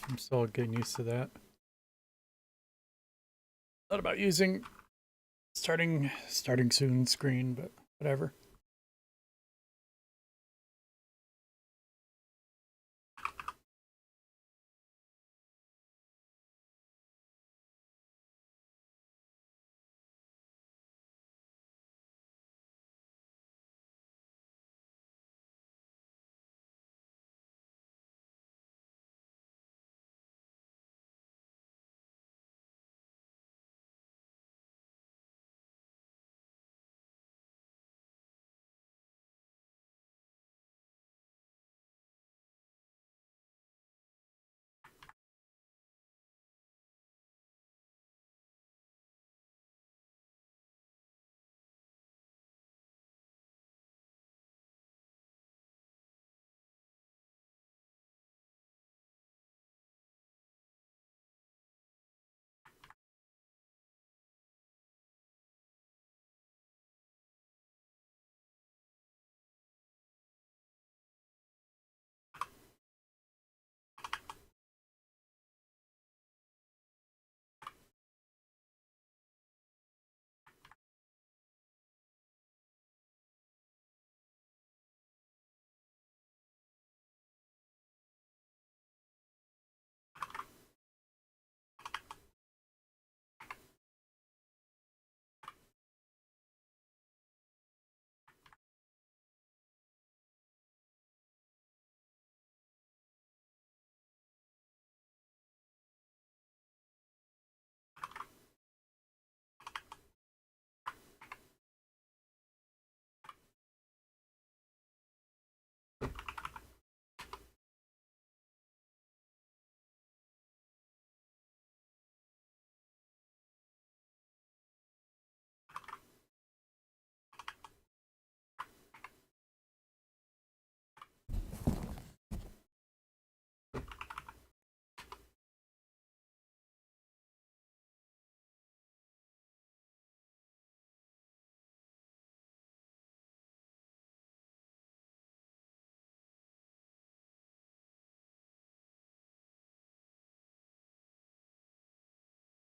I'm still getting used to that. Thought about using starting soon screen, but whatever.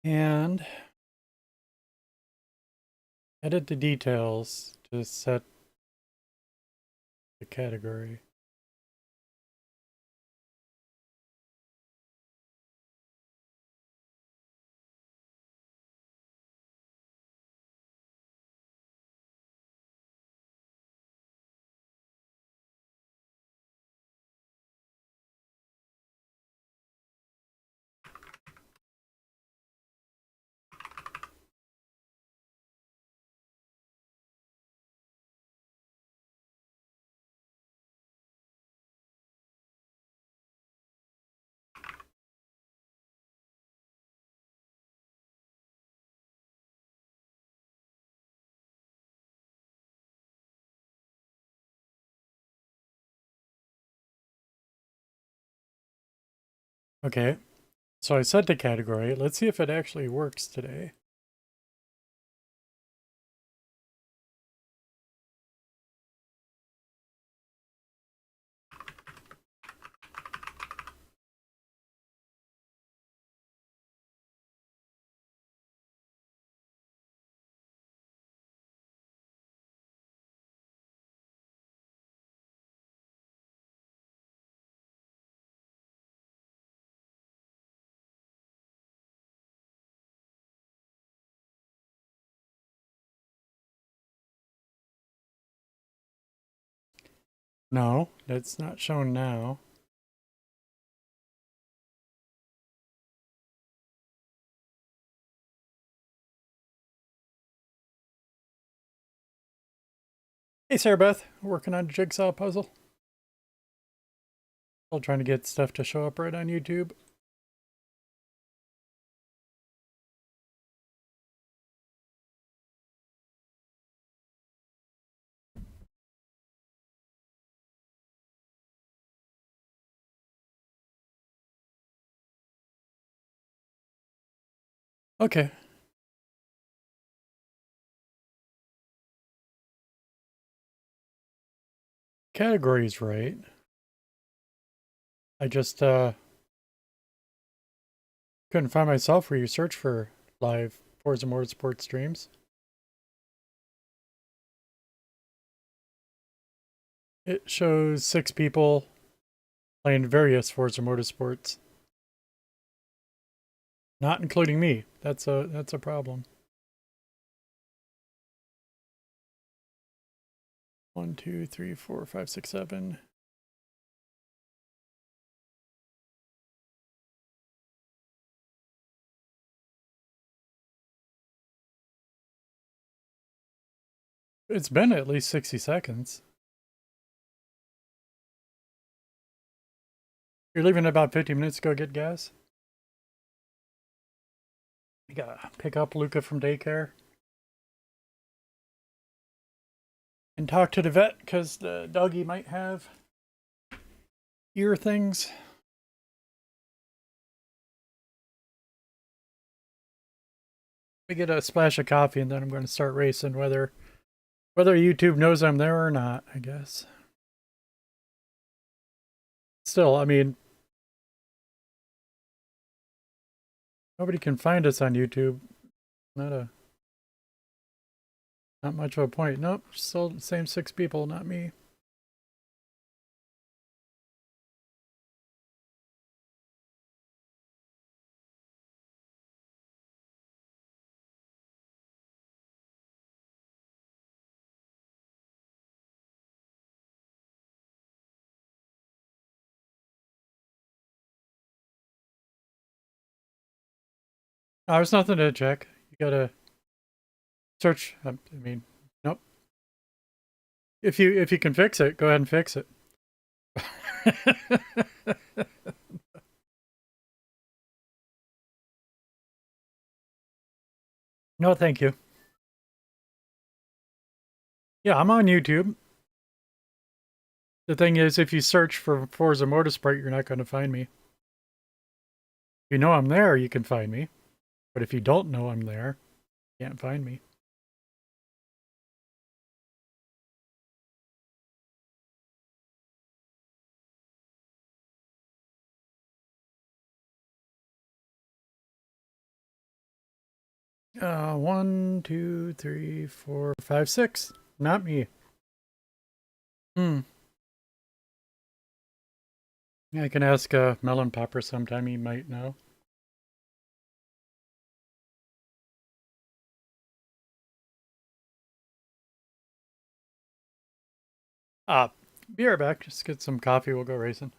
And edit the details to set the category. Okay, so I set the category. Let's see if it actually works today. No, that's not shown now. Hey, Sarah Beth, working on a jigsaw puzzle. Still trying to get stuff to show up right on YouTube. Okay. Category's right. I just Couldn't find myself where you search for live Forza Motorsport streams. It shows 6 people playing various Forza Motorsports. Not including me. That's a problem. 1, 2, 3, 4, 5, 6, 7. It's been at least 60 seconds. You're leaving in about 50 minutes to go get gas? You gotta pick up Luca from daycare. And talk to the vet because the doggy might have ear things. We get a splash of coffee and then I'm going to start racing whether YouTube knows I'm there or not, I guess. Still, I mean, nobody can find us on YouTube. Not much of a point. Nope, still the same 6 people, not me. Oh, there's nothing to check. You gotta search. I mean, nope. If you can fix it, go ahead and fix it. No, thank you. Yeah, I'm on YouTube. The thing is, if you search for Forza Motorsport, you're not going to find me. If you know I'm there, you can find me. But if you don't know I'm there, you can't find me. One, two, three, 4, 5, 6. Not me. Yeah, I can ask Melon Popper sometime. He might know. Be right back. Just get some coffee. We'll go racing.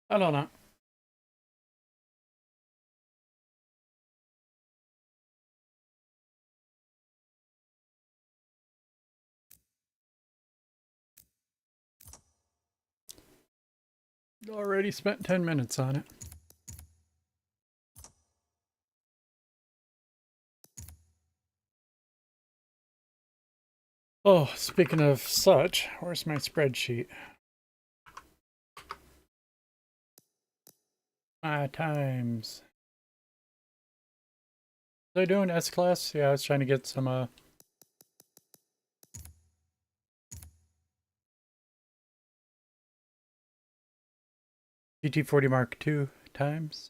I don't know. Already spent 10 minutes on it. Oh, speaking of such, where's my spreadsheet? My times. Was I doing S-Class? Yeah, I was trying to get some, GT40 Mark II times.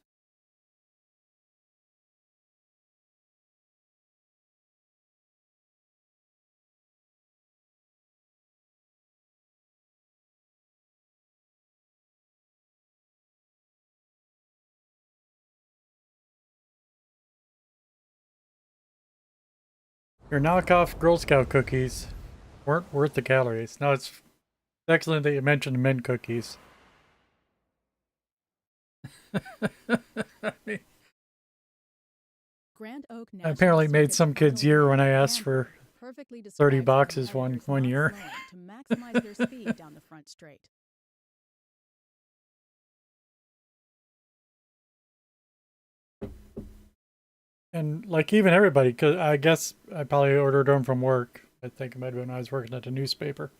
Your knockoff Girl Scout cookies weren't worth the calories. Now it's excellent that you mentioned mint cookies. I apparently made some kid's year when I asked for 30 boxes one year. To maximize their speed down the front straight. And like even everybody, because I guess I probably ordered them from work. I think it might have been when I was working at the newspaper.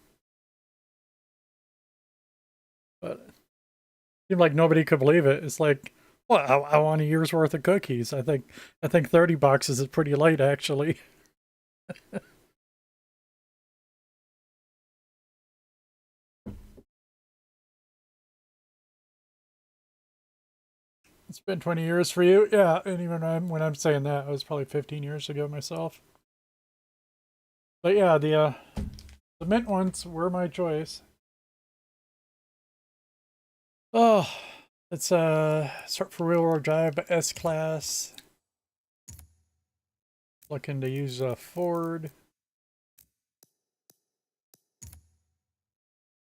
But it seemed like nobody could believe it. It's like, well, I want a year's worth of cookies. I think $30 is pretty light, actually. It's been 20 years for you, yeah. And even when I'm saying that, it was probably 15 years ago myself. But yeah, the mint ones were my choice. Oh, it's start for real-world drive, but S-Class. Looking to use a Ford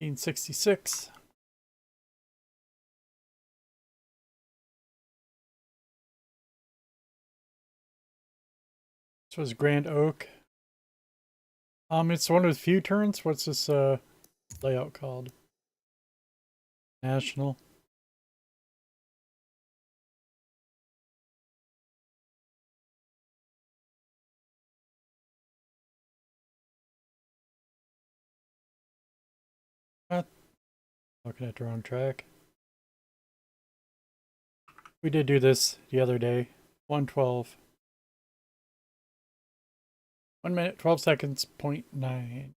1966. This was Grand Oak. It's one with few turns. What's this layout called? National. What? Looking at the wrong track. We did do this the other day. 112. 1 minute, 12 seconds, 0.9.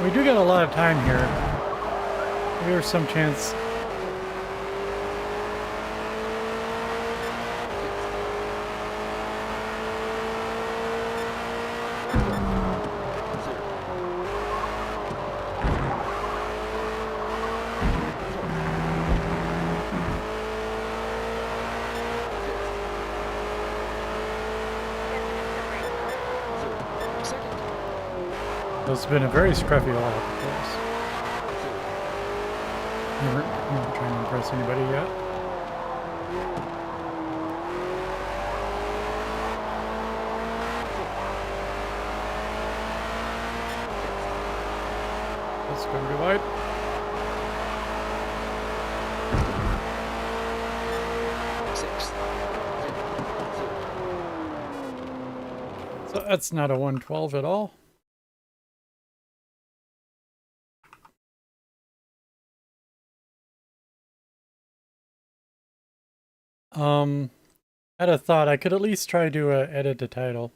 We do get a lot of time here. There's some chance. It's been a very scruffy lap, of course. Never trying to impress anybody yet. That's going to be wide. So that's not a 112 at all. I had a thought. I could at least try to edit the title.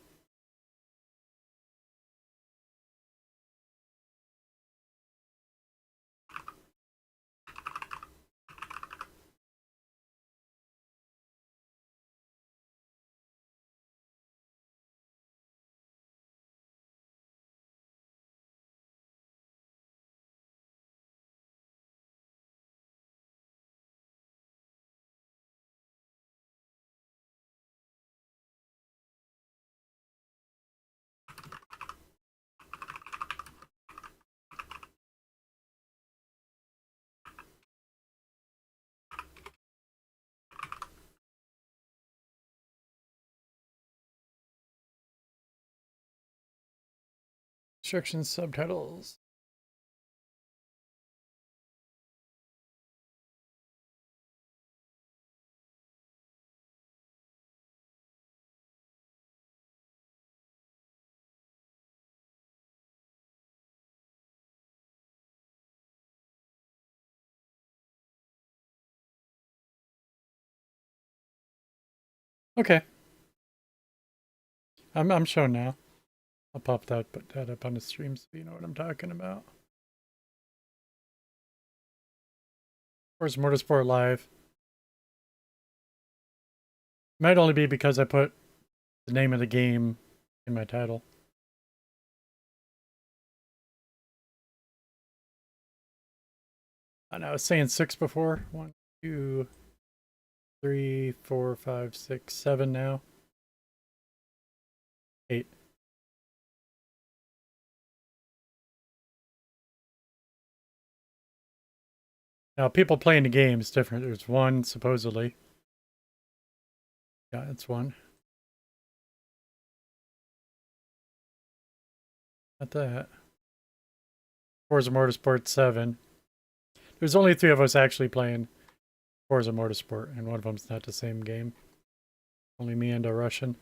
Instructions, subtitles. Okay. I'm shown now. I'll pop that, put that up on the stream so you know what I'm talking about. Forza Motorsport Live. Might only be because I put the name of the game in my title. I know I was saying 6 before. 1, 2, 3, 4, 5, 6, 7 now. 8. Now, people playing the game is different. There's 1, supposedly. Yeah, it's 1. Not that. Forza Motorsport 7. There's only 3 of us actually playing Forza Motorsport, and one of them's not the same game. Only me and a Russian.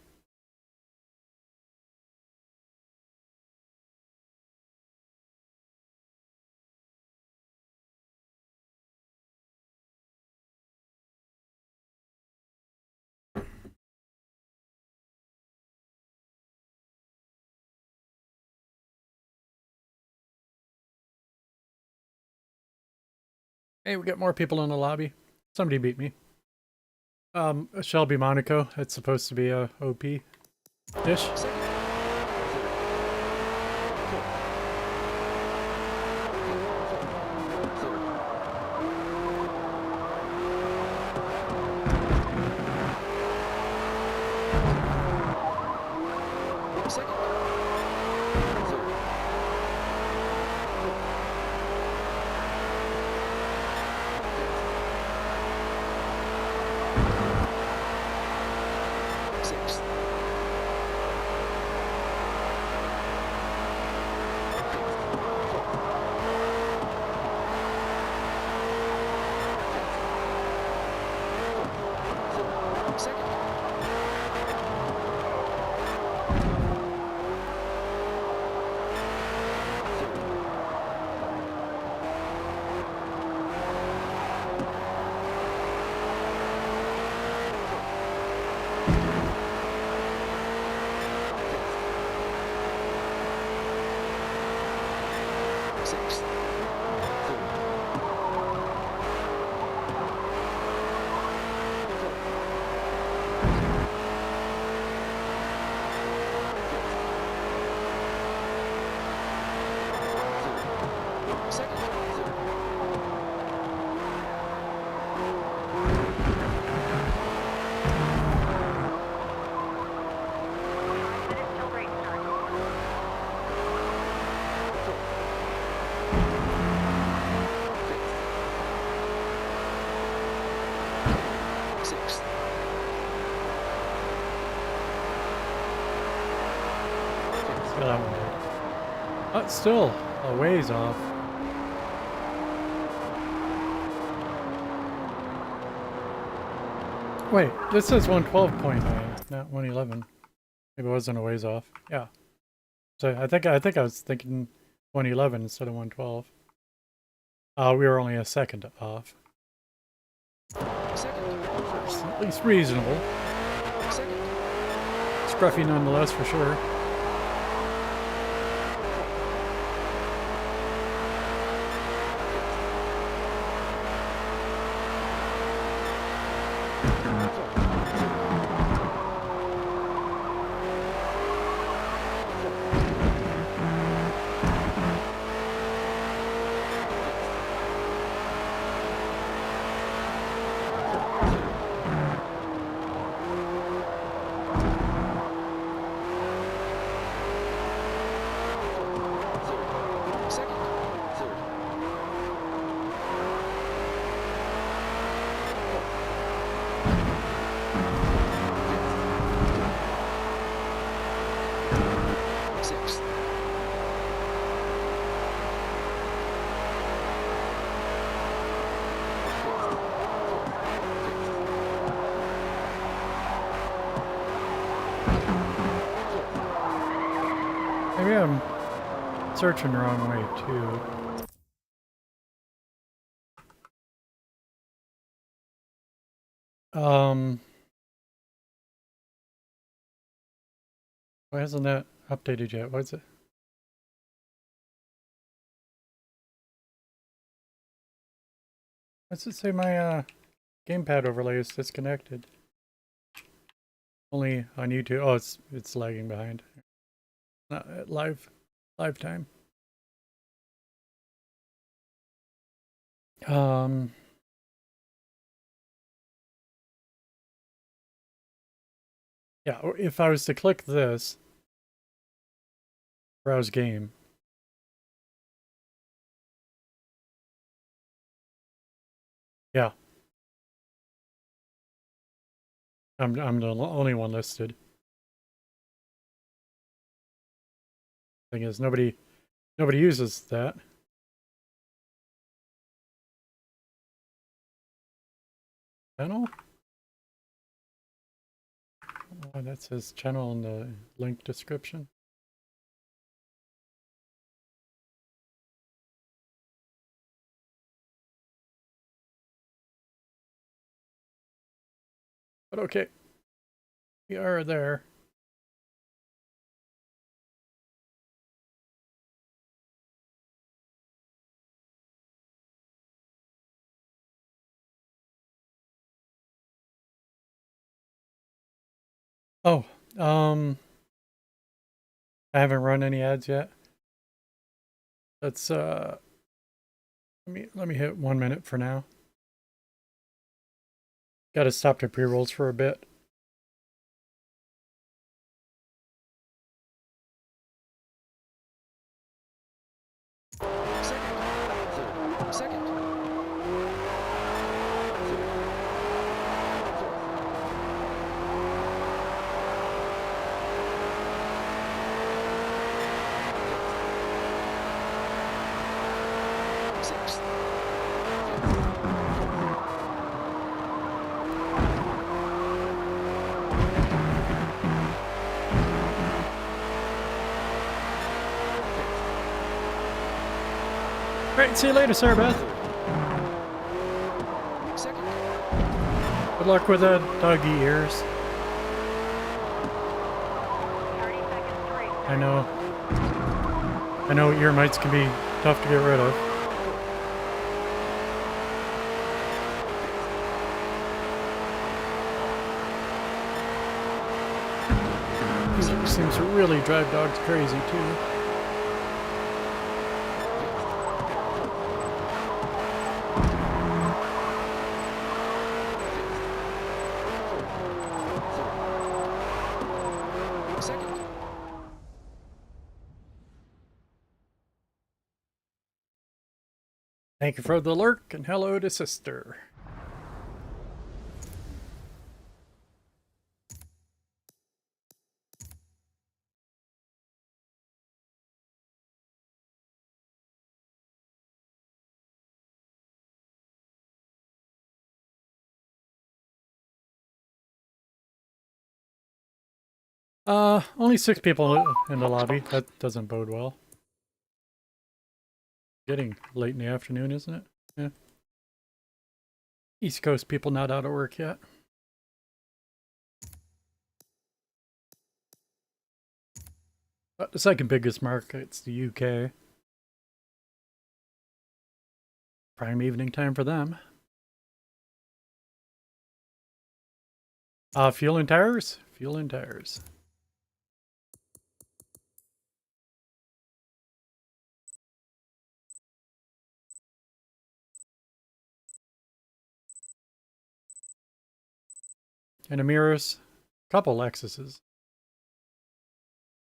Hey, we got more people in the lobby. Somebody beat me. Shelby Monaco. It's supposed to be a OP dish. But still a ways off. Wait, this says 112.9, not 111. Maybe it wasn't a ways off. Yeah. So I think I was thinking 111 instead of 112. We were only a second off. At least reasonable. Scruffy nonetheless, for sure. Maybe I'm searching the wrong way too. Why hasn't that updated yet? Why is it? Why does it say my gamepad overlay is disconnected? Only on YouTube. Oh, it's lagging behind. Not at live time. Yeah, if I was to click this, browse game. Yeah. I'm the only one listed. Thing is, nobody uses that. Channel? Oh, that says channel in the link description. But okay, we are there. Oh, I haven't run any ads yet. Let's let me hit 1 minute for now. Got to stop the pre-rolls for a bit. Second. Sixth. Great, see you later, Sarah Beth. Second. Good luck with the doggy ears. 30 seconds to race. I know ear mites can be tough to get rid of. Music seems to really drive dogs crazy too. Second. Thank you for the lurk and hello to sister. Only 6 people in the lobby. That doesn't bode well. Getting late in the afternoon, isn't it? Yeah. East Coast people not out of work yet. But the second biggest market's the UK. Prime evening time for them. Fuel and tires? Fuel and tires. And Amira's, couple Lexuses.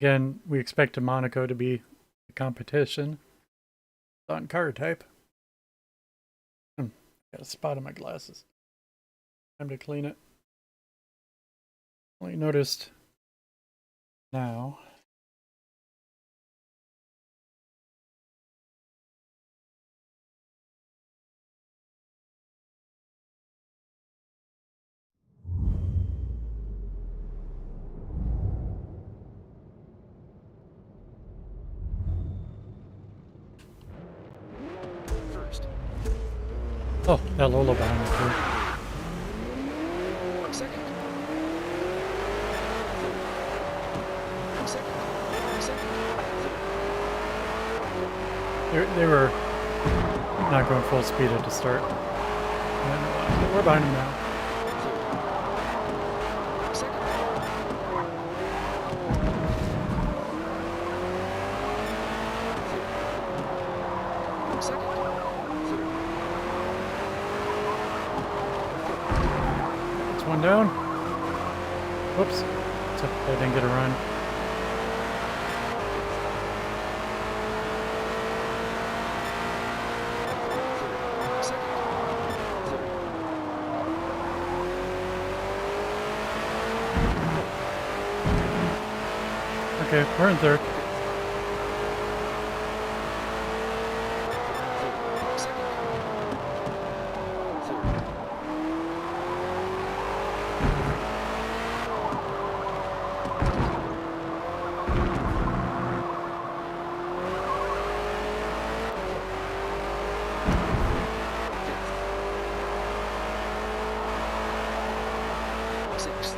Again, we expect Monaco to be the competition on car type. Got a spot on my glasses. Time to clean it. Only noticed now. First. Oh, that Lola behind me too. Second. Second. They were not going full speed at the start. We're behind them now. Second. Second. That's one down. Whoops. I didn't get a run. Okay, we're in third. Sixth.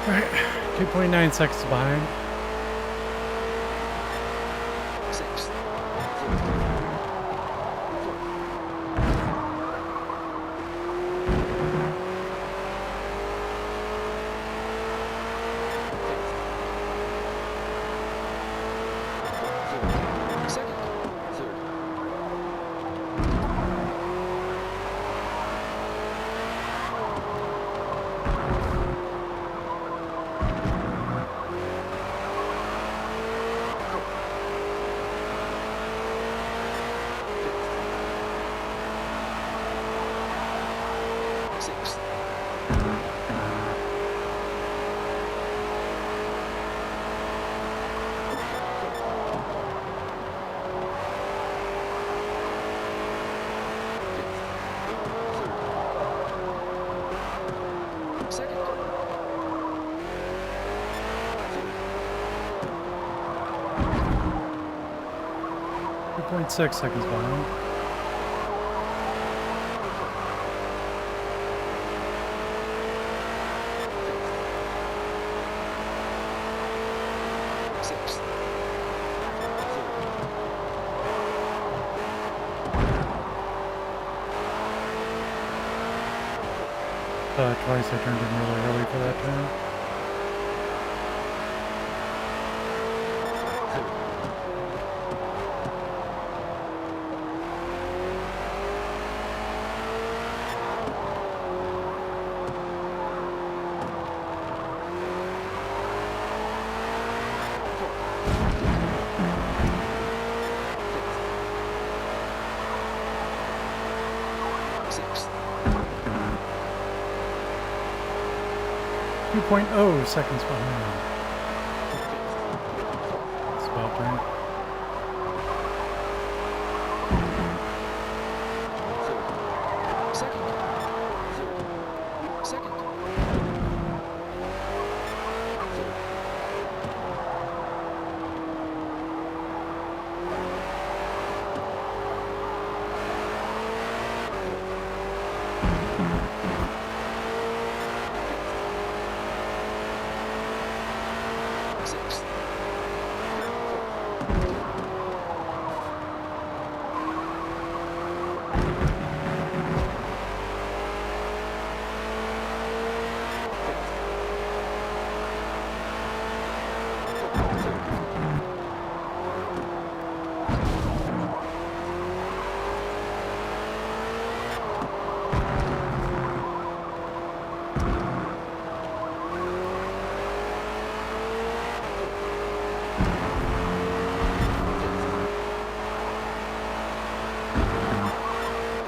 Alright, 2.9 seconds behind. Sixth. Second. Third. Sixth. Second. 2.6 seconds behind. Sixth. Twice I turned in really early for that turn. Sixth. 2.0 seconds behind. It's about turn. Second. Third. Second. Sixth.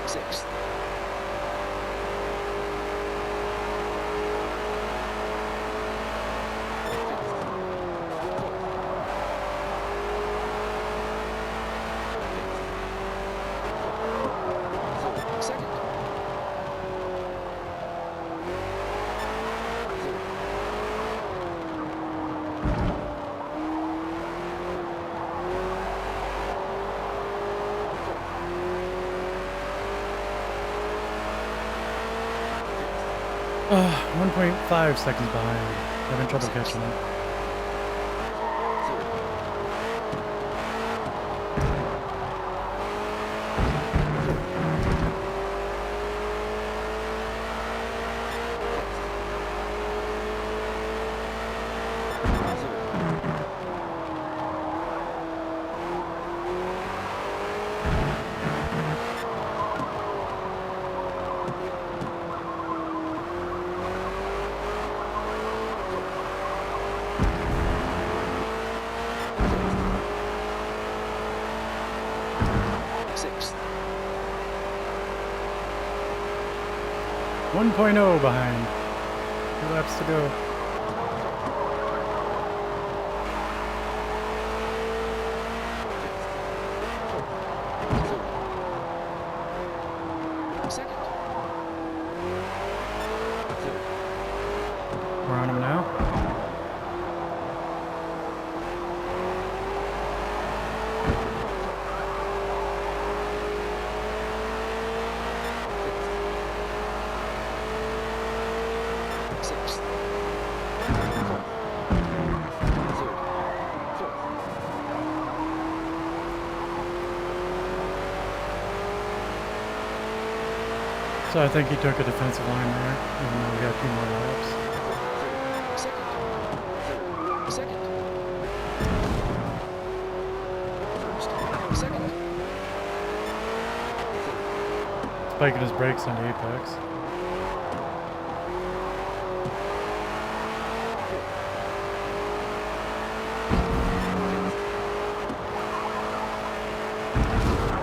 Sixth. 1.5 seconds behind. Having trouble catching up. Sixth. 1.0 behind. 2 laps to go. Second. We're on him now. Sixth. So I think he took a defensive line there, even though we got 2 more laps. Second. Third. Second. First. Second. Spiking his brakes on the apex.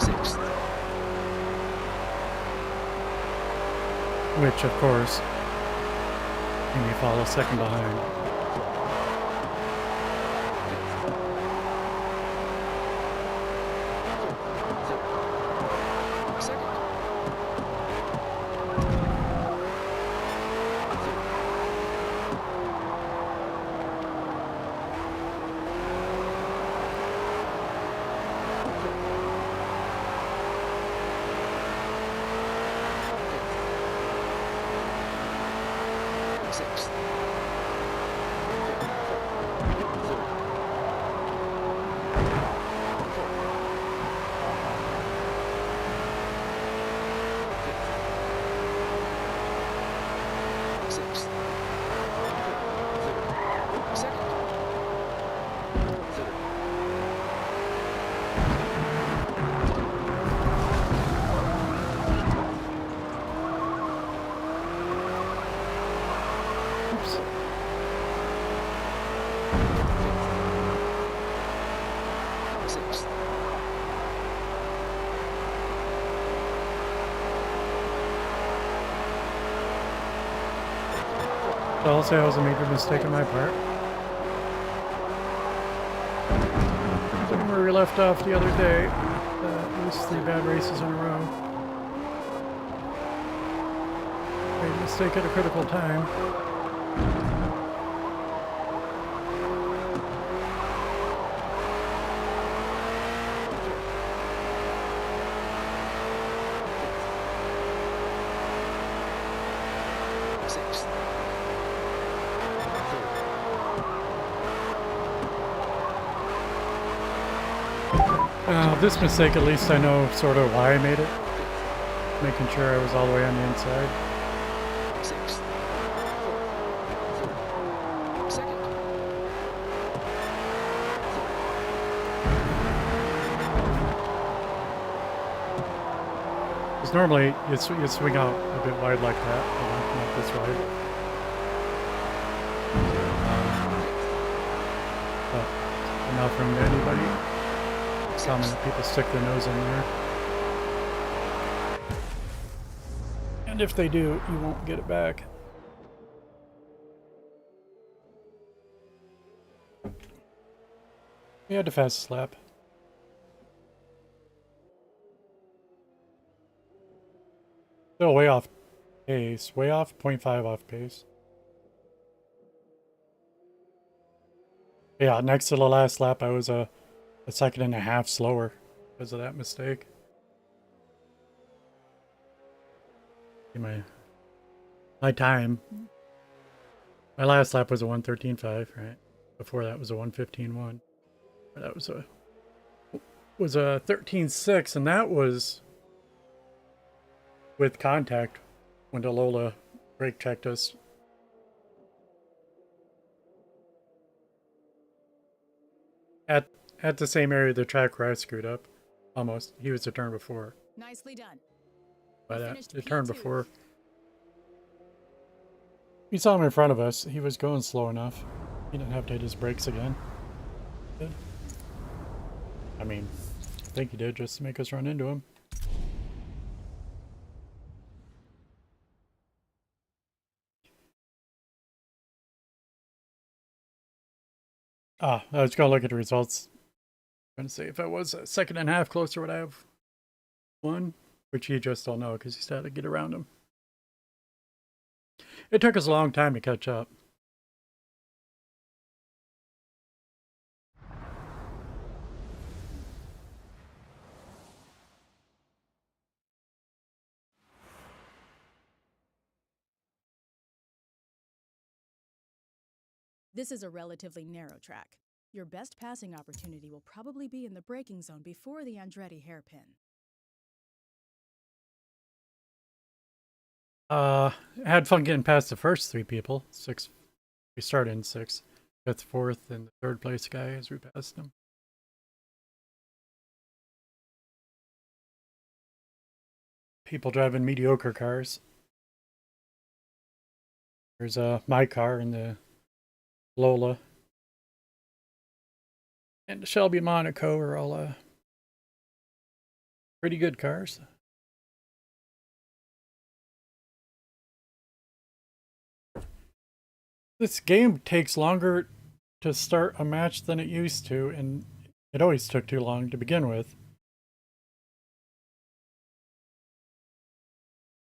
Sixth. Which, of course, made me fall a second behind. Second. Sixth. Sixth. Second. Third. Oops. Sixth. So I'll say it was a major mistake on my part. From where we left off the other day, at least 3 bad races in a row. Made a mistake at a critical time. Sixth. This mistake, at least I know sort of why I made it. Making sure I was all the way on the inside. Sixth. Second. Because normally you swing out a bit wide like that, not this wide. But enough room to anybody. Common that people stick their nose in there. And if they do, you won't get it back. We had the fastest lap. Still way off pace. Way off, 0.5 off pace. Yeah, next to the last lap, I was a second and a half slower because of that mistake. See my My time. My last lap was a 1:13.5, right? Before that was a 1:15.1. That was a 13.6, and that was with contact when the Lola brake checked us. At the same area of the track where I screwed up. Almost. He was the turn before. Nicely done. By You that, finished the turn P2. before. We saw him in front of us. He was going slow enough. He didn't have to hit his brakes again. I mean, I think he did just to make us run into him. I was going to look at the results. Going to see if I was a second and a half closer, would I have won? Which you just don't know because he started to get around him. It took us a long time to catch up. This is a relatively narrow track. Your best passing opportunity will probably be in the braking zone before the Andretti hairpin. Had fun getting past the first three people. Six. We started in sixth, fifth, fourth, and the third place guy as we passed him. People driving mediocre cars. There's my car and the Lola and the Shelby Monaco are all pretty good cars. This game takes longer to start a match than it used to, and it always took too long to begin with.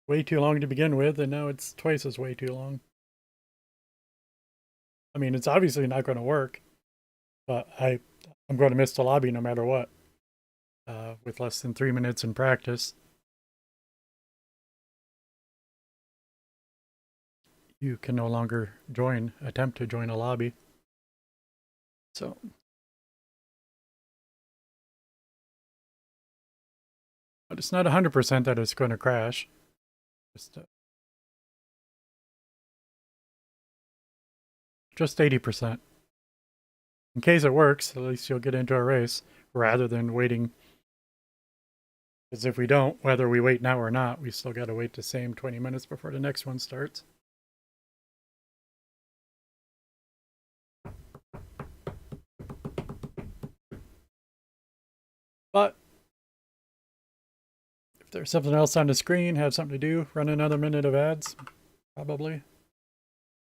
Way too long to begin with, and now it's twice as way too long. I mean, it's obviously not going to work, but I'm going to miss the lobby no matter what. With less than 3 minutes in practice. You can no longer attempt to join a lobby. So. But it's not 100% that it's going to crash. Just 80%. In case it works, at least you'll get into a race rather than waiting. Because if we don't, whether we wait now or not, we still got to wait the same 20 minutes before the next one starts. But if there's something else on the screen, have something to do, run another minute of ads, probably.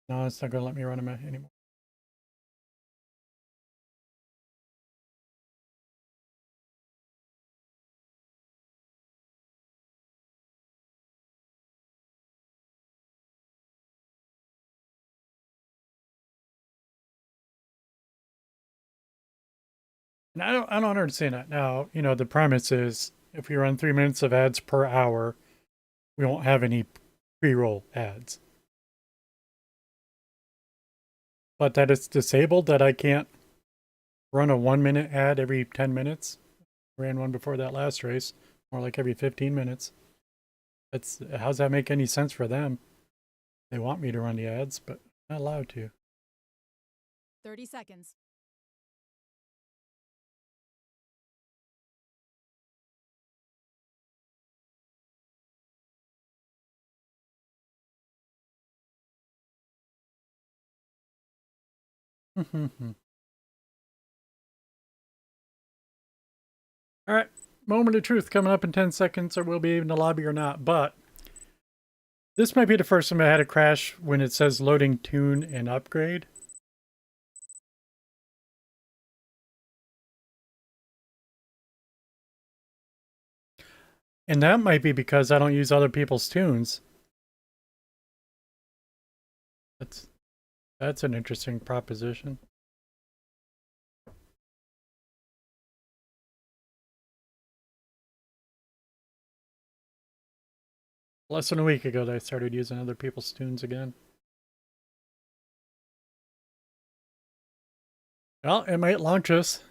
No, it's not going to let me run them anymore. And I don't understand that. Now, you know, the premise is if we run 3 minutes of ads per hour, we won't have any pre-roll ads. But that it's disabled, that I can't run a 1 minute ad every 10 minutes. Ran one before that last race, more like every 15 minutes. How's that make any sense for them? They want me to run the ads, but I'm not allowed to. 30 seconds. All right, moment of truth coming up in 10 seconds, or we'll be in the lobby or not. But this might be the first time I had a crash when it says loading tune and upgrade. And that might be because I don't use other people's tunes. That's an interesting proposition. Less than a week ago, that I started using other people's tunes again. Well, it might launch us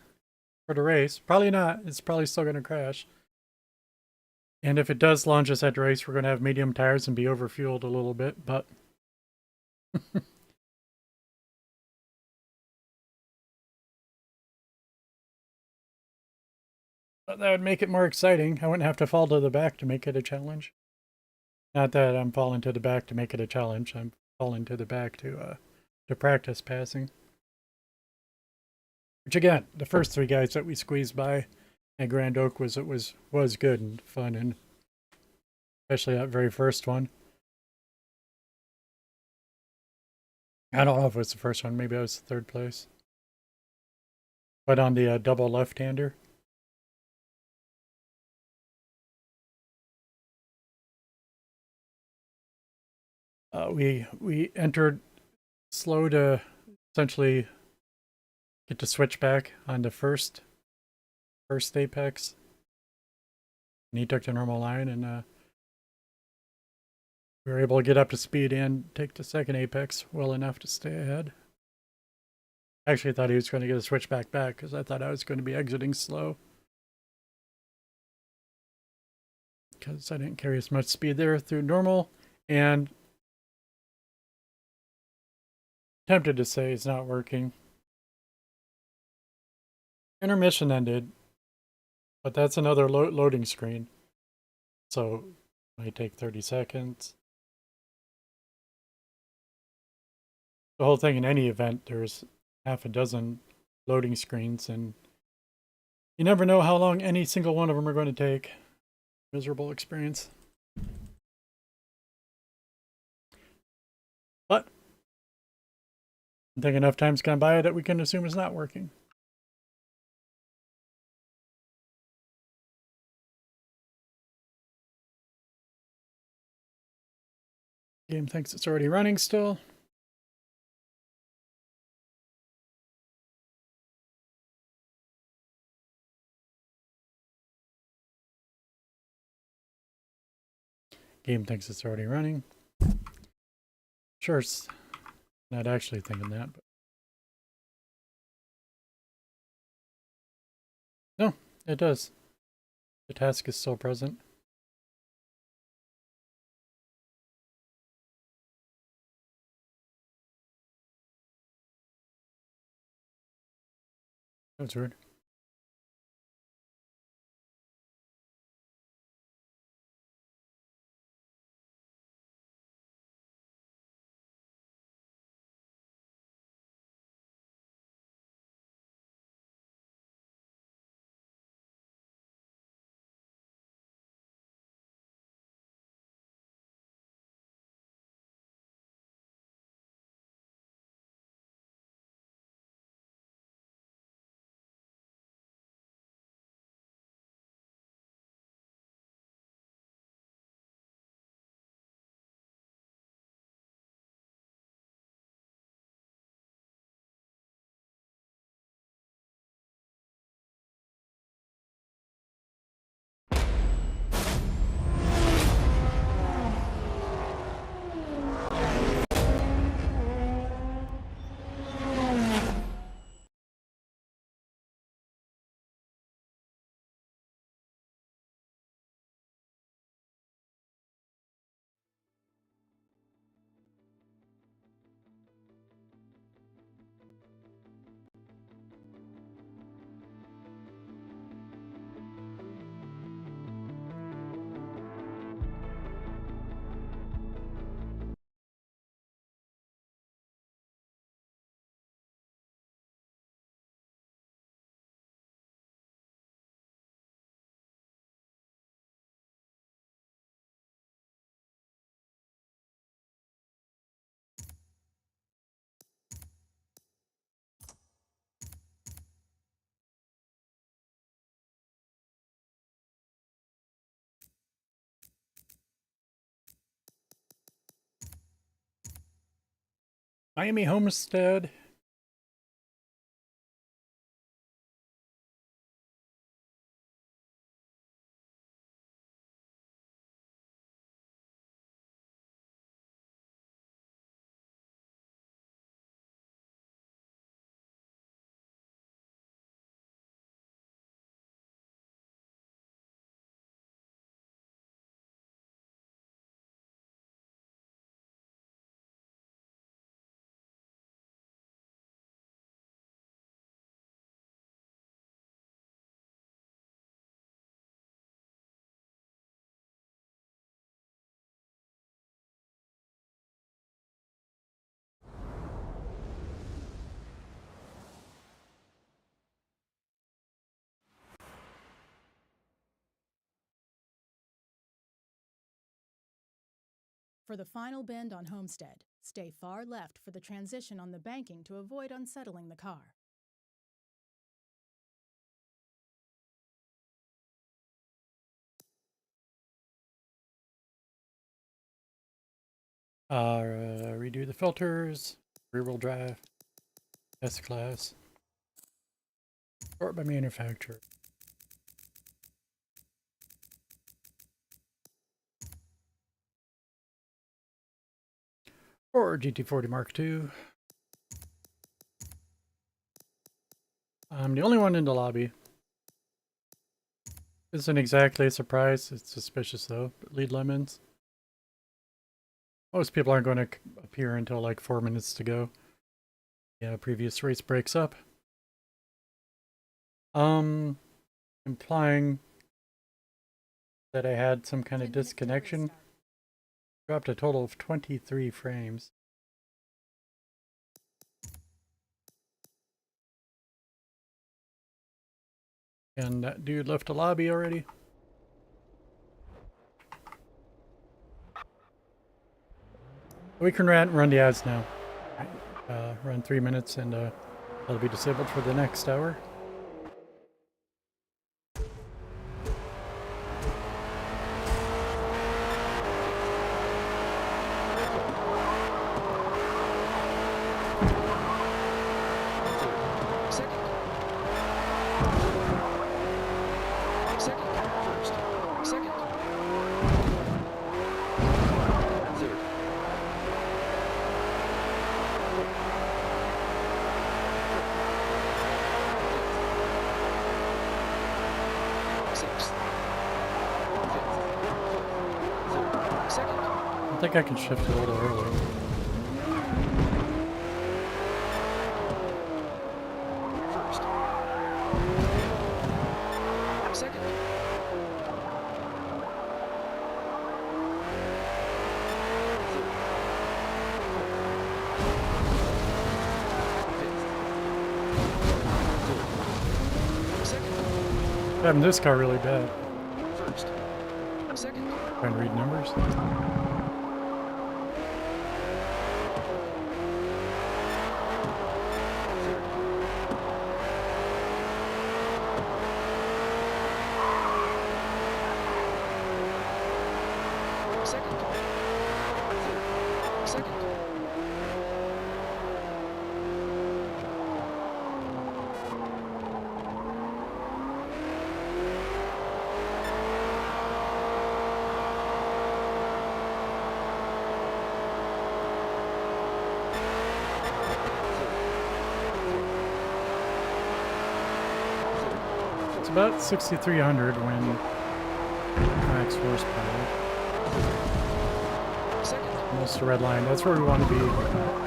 for the race. Probably not. It's probably still going to crash. And if it does launch us at the race, we're going to have medium tires and be overfueled a little bit, but but that would make it more exciting. I wouldn't have to fall to the back to make it a challenge. Not that I'm falling to the back to make it a challenge. I'm falling to the back to practice passing. Which again, the first 3 guys that we squeezed by at Grand Oak was good and fun, and especially that very first one. I don't know if it was the first one. Maybe I was 3rd place. But on the double left-hander. We entered slow to essentially get to switch back on the first apex. And he took the normal line, and we were able to get up to speed and take the second apex well enough to stay ahead. I actually thought he was going to get a switchback back because I thought I was going to be exiting slow. Because I didn't carry as much speed there through normal, and tempted to say it's not working. Intermission ended, but that's another loading screen. So it might take 30 seconds. The whole thing in any event, there's half a dozen loading screens, and you never know how long any single one of them are going to take. Miserable experience. But I think enough time's gone by that we can assume it's not working. Game thinks it's already running still. Game thinks it's already running. Sure, it's not actually thinking that, but no, it does. The task is still present. That's weird. Miami Homestead. For the final bend on Homestead, stay far left for the transition on the banking to avoid unsettling the car. Redo the filters, rear-wheel drive, S-Class, sort by manufacturer. Or GT40 Mark II. I'm the only one in the lobby. Isn't exactly a surprise. It's suspicious though. Lead lemons. Most people aren't going to appear until like 4 minutes to go. Yeah, previous race breaks up. Implying that I had some kind of 10 minutes till race disconnection. start. Dropped a total of 23 frames. And that dude left the lobby already. We can run the ads now. Run 3 minutes and that'll be disabled for the next hour. I think I can shift it a little early. First. Second. Having this car really bad. First. Second. Trying to read numbers. It's about 6,300 when max horsepower. Almost a red line. That's where we want to be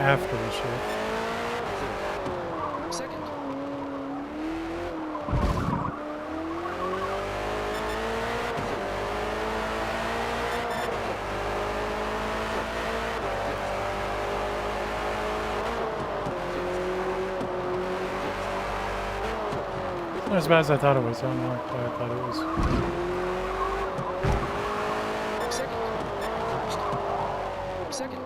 after the shift. Second. Not as bad as I thought it was. I don't know why I thought it was. Second. First. Second.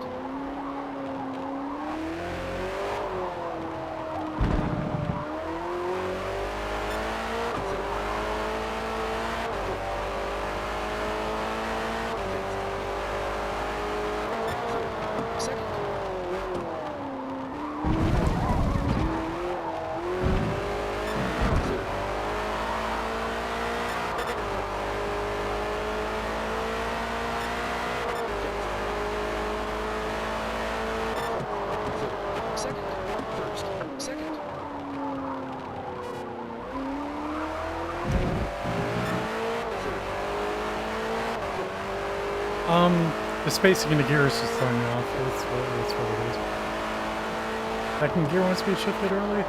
The spacing in the gears is throwing me off. That's what it is. Second gear wants to be shifted early.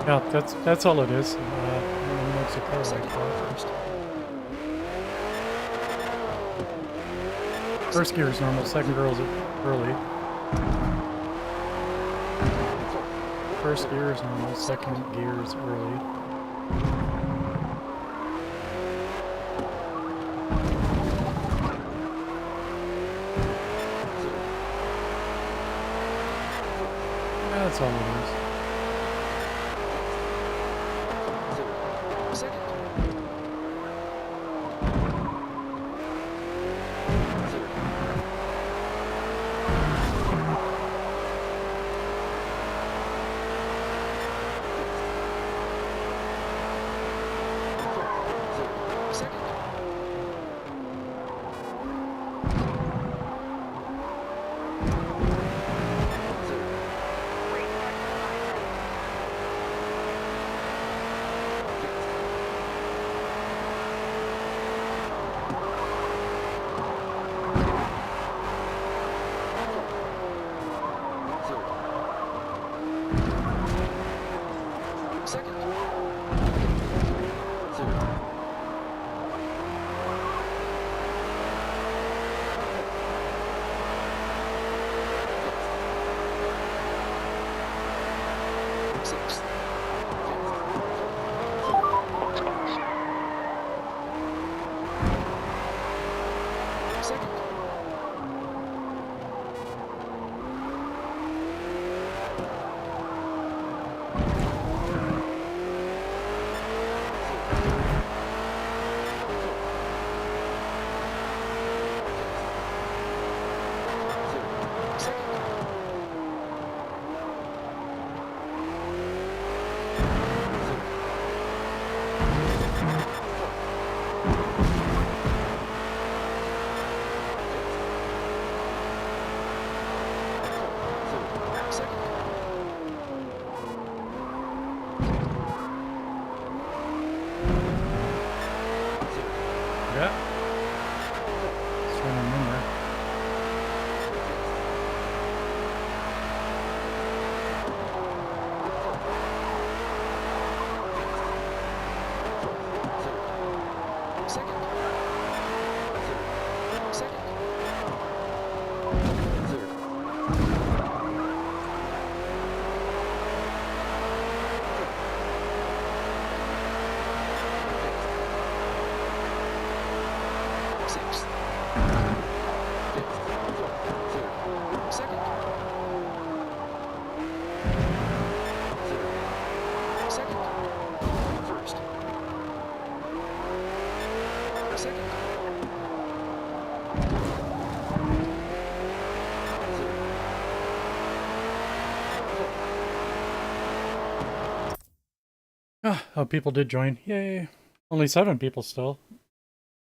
Yeah, that's all it is. No one makes a car like Second. that. First. First gear is normal, second gear is early. First gear is normal, second gear is early. That's all it is. Second. Second. Second. Sixth. Second. Yeah. Just trying to remember. Second. Second. Sixth. Fifth. Second. Second. First. Second. Oh, people did join. Yay. Only 7 people still.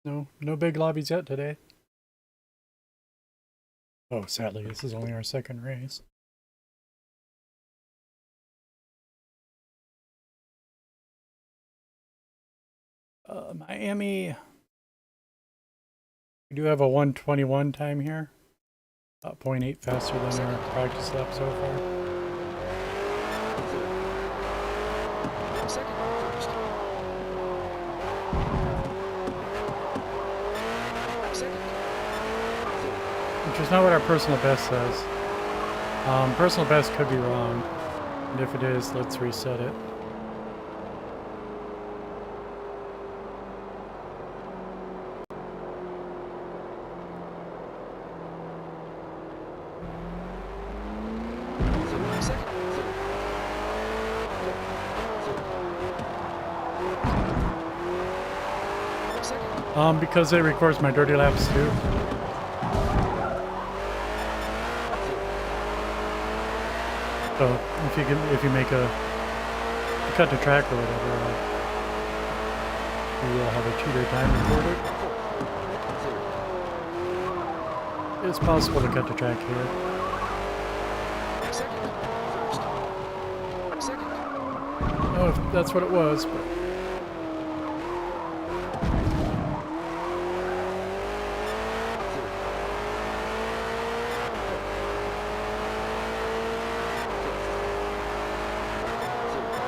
No big lobbies yet today. Oh, sadly, this is only our second race. Miami. We do have a 1:21 time here. About 0.8 faster than our practice lap so far. Second. First. Second. Which is not what our personal best says. Personal best could be wrong. And if it is, let's reset it. Because it records my dirty laps too. So if you make a cut the track or whatever, we will have a cheater time recorded. It's possible to cut the track here. I don't know if that's what it was, but.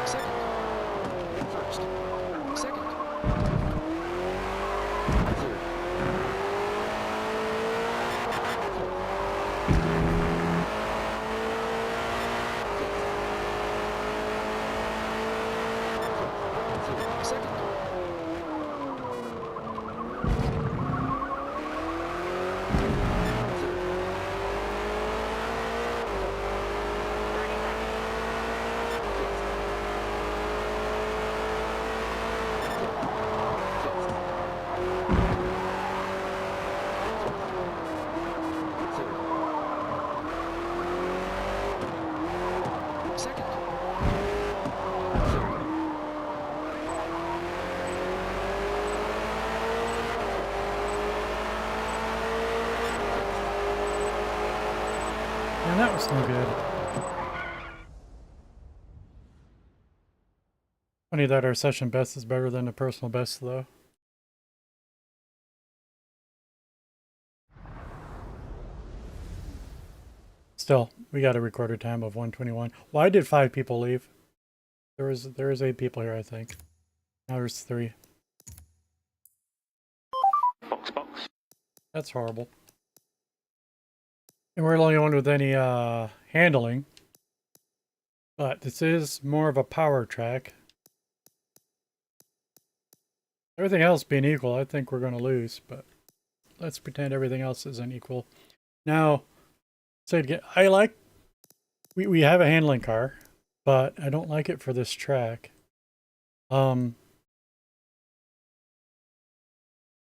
Second. Second. Second. And that was no good. Funny that our session best is better than the personal best, though. Still, we got a recorded time of 1:21. Why did 5 people leave? There is 8 people here, I think. Now there's 3. Box. That's horrible. And we're the only one with any handling. But this is more of a power track. Everything else being equal, I think we're going to lose, but let's pretend everything else isn't equal. Now, say it again. I like, we have a handling car, but I don't like it for this track. I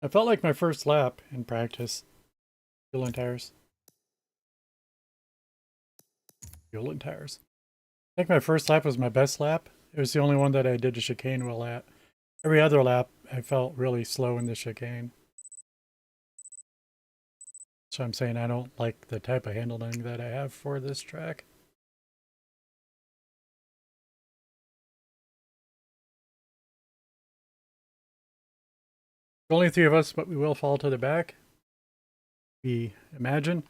felt like my first lap in practice. Fuel and tires. Fuel and tires. I think my first lap was my best lap. It was the only one that I did a chicane well at. Every other lap, I felt really slow in the chicane. So I'm saying I don't like the type of handling that I have for this track. Only 3 of us, but we will fall to the back. We imagine.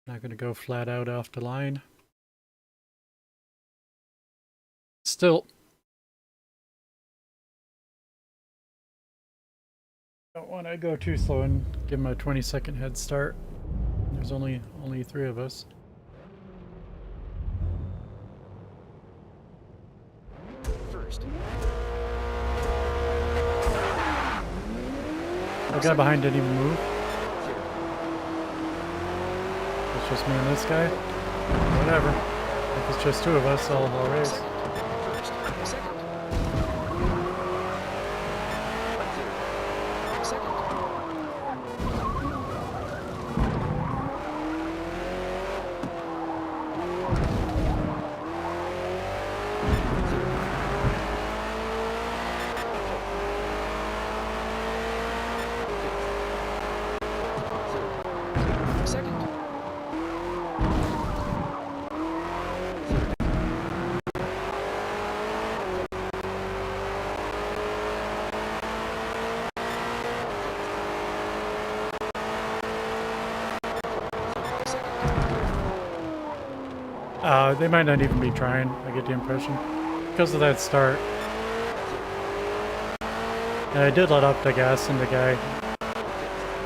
Not going to go flat out off the line. Still, don't want to go too slow and give him a 20-second head start. There's only 3 of us. First. The guy behind didn't even move. It's just me and this guy. Whatever. If it's just 2 of us, I'll race. First. Second. Second. Second. They might not even be trying, I get the impression. Because of that start. And I did let up the gas and the guy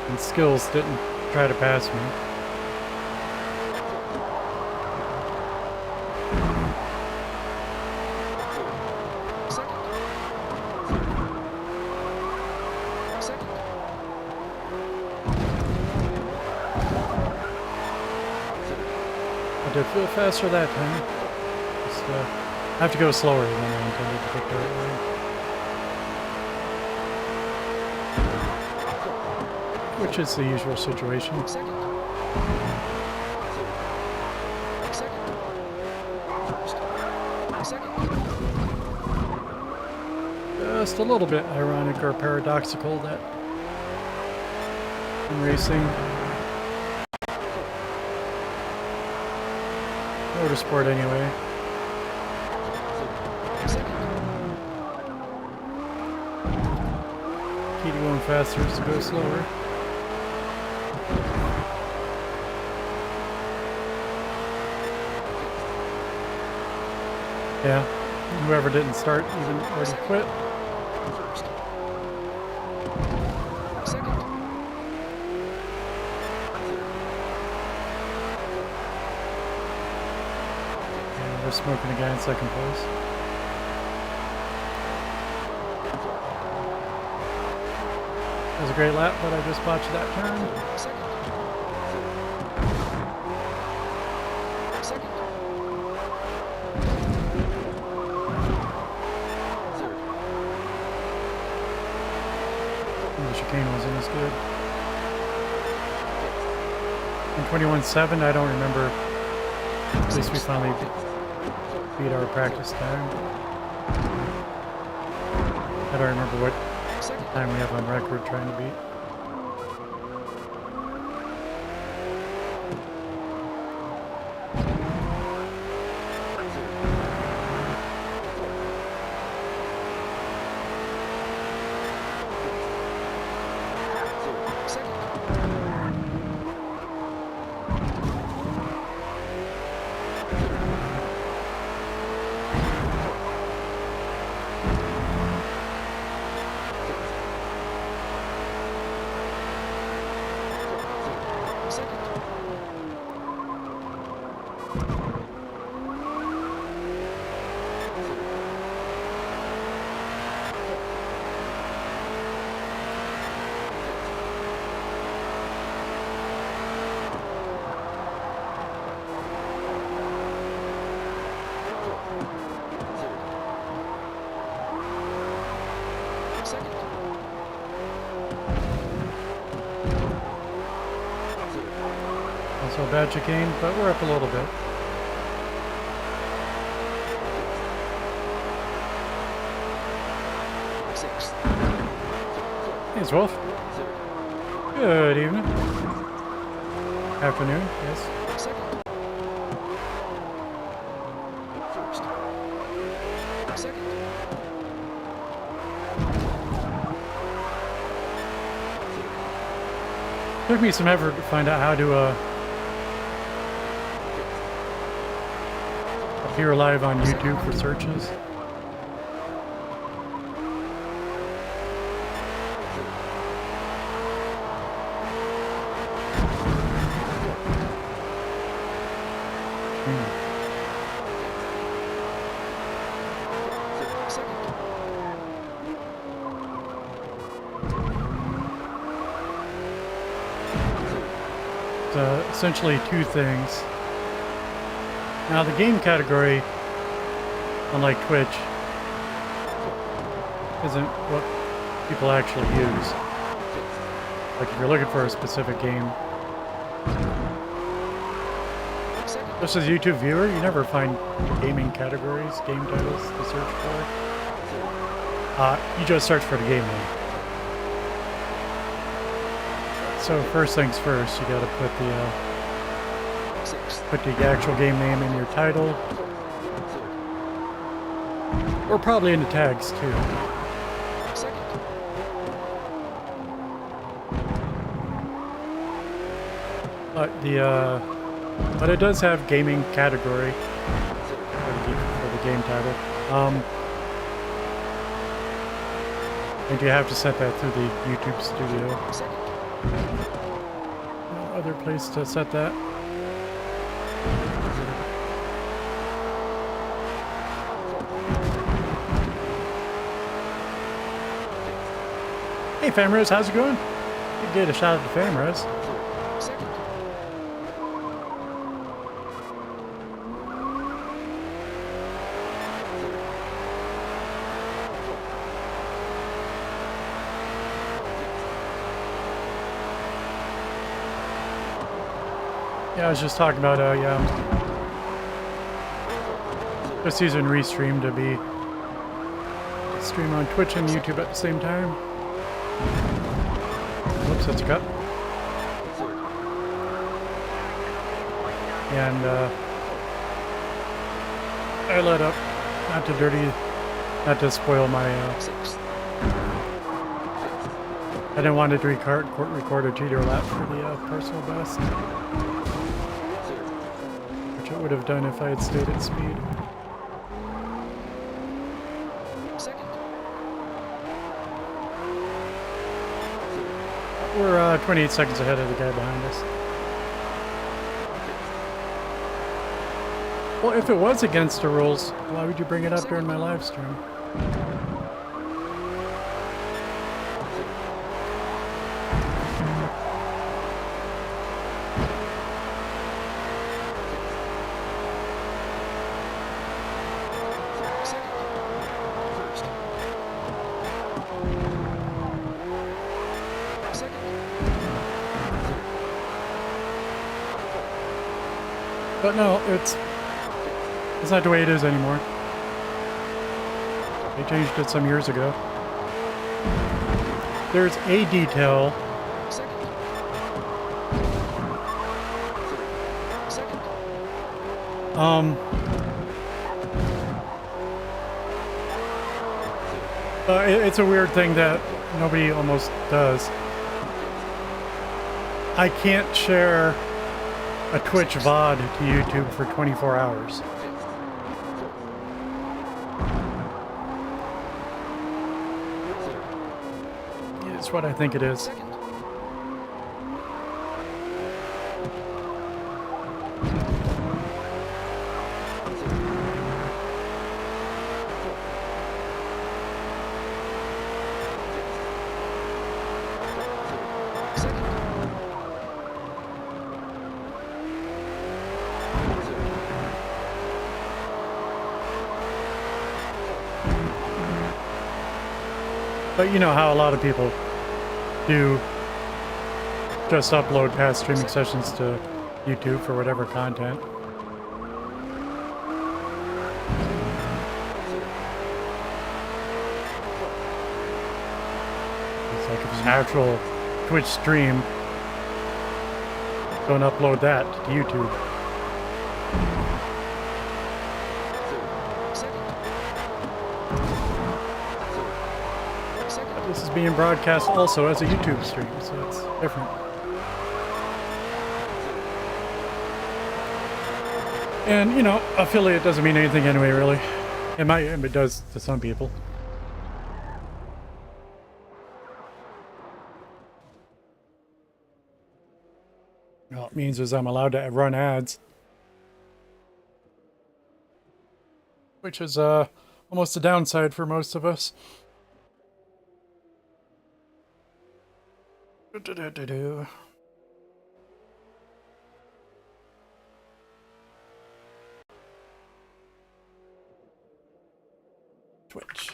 and skills didn't try to pass me. Second. I did feel faster that time. Just I have to go slower than I intended to pick the right way. Which is the usual situation. Second. Second. First. Second. Just a little bit ironic or paradoxical that in racing, motorsport anyway, key to going faster is to go slower. Yeah, whoever didn't start even already quit. First. Second. just smoking a guy in second place. That was a great lap, but I just botched that turn. Second. Second. Third. The chicane wasn't as good. In 21.7, I don't remember. At least we finally beat our practice time. I don't remember what Second. time we have on record trying to beat. Also a bad chicane, but we're up a little bit. Sixth. Thanks, Wolf. Good evening. Afternoon, yes. Second. First. Second. Took me some effort to find out how to appear live on YouTube for searches. Essentially two things. Now the game category, unlike Twitch, isn't what people actually use. Like if you're looking for a specific game, just as a YouTube viewer, you never find gaming categories, game titles to search for. You just search for the game name. So first things first, you gotta put the actual game name in your title, or probably in the tags too. But it does have gaming category for the game title. And you have to set that through the YouTube Studio. No other place to set that. Hey Famrose, how's it going? You get a shout out to Famrose. Yeah, I was just talking about just using Restream to stream on Twitch and YouTube at the same time. Whoops, that's a cut. And I let up, not to spoil my. I didn't want to record a cheater lap for the personal best, which it would have done if I had stayed at speed. We're 28 seconds ahead of the guy behind us. Well, if it was against the rules, why would you bring it up during my live stream? Second. First. Second. But no, it's not the way it is anymore. They changed it some years ago. There's a detail. Second. Second. It's a weird thing that nobody almost does. I can't share a Twitch VOD to YouTube for 24 hours. It's what I think it is. Second. But you know how a lot of people do just upload past streaming sessions to YouTube for whatever content. It's like if it's an actual Twitch stream, don't upload that to YouTube. But this is being broadcast also as a YouTube stream, so it's different. And, you know, affiliate doesn't mean anything anyway, really. It does to some people. All it means is I'm allowed to run ads. Which is almost a downside for most of us. Twitch.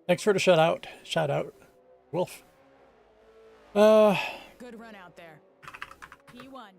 Thanks for the shout out. Shout out, Wolf. Good run out there. P1.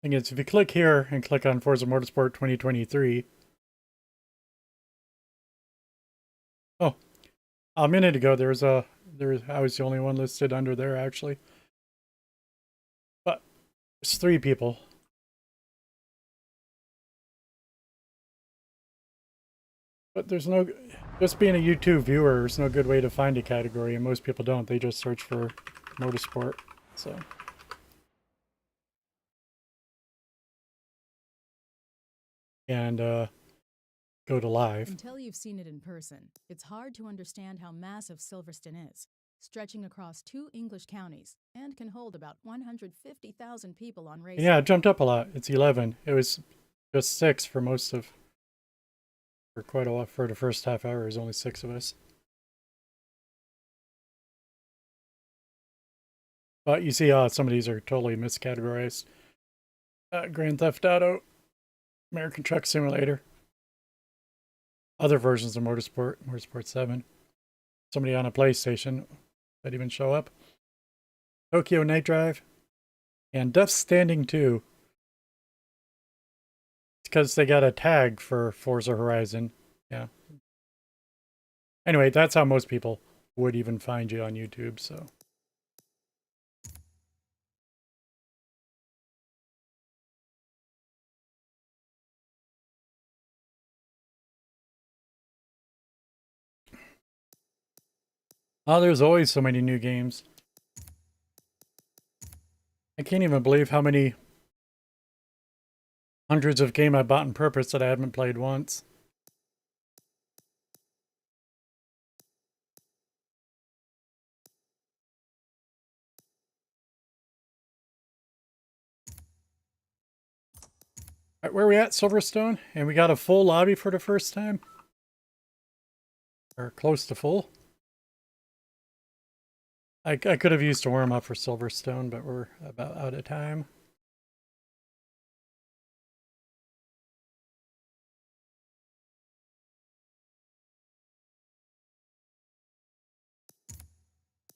Thing is, if you click here and click on Forza Motorsport 2023. Oh, a minute ago I was the only one listed under there actually. But there's 3 people. But there's no, just being a YouTube viewer, there's no good way to find a category, and most people don't. They just search for motorsport. So. And go to live. Until you've seen it in person, it's hard to understand how massive Silverstone is, stretching across 2 English counties and can hold about 150,000 people on race. Yeah, it jumped up a lot. It's 11. It was just 6 for quite a while. For the first half hour, there's only 6 of us. But you see how some of these are totally miscategorized. Grand Theft Auto, American Truck Simulator, other versions of Motorsport 7. Somebody on a PlayStation that even show up. Tokyo Night Drive. And Death Standing 2. It's because they got a tag for Forza Horizon. Yeah. Anyway, that's how most people would even find you on YouTube, so. Oh, there's always so many new games. I can't even believe how many hundreds of games I bought on purpose that I haven't played once. All right, where are we at? Silverstone? And we got a full lobby for the first time? Or close to full? I could have used a warm-up for Silverstone, but we're about out of time.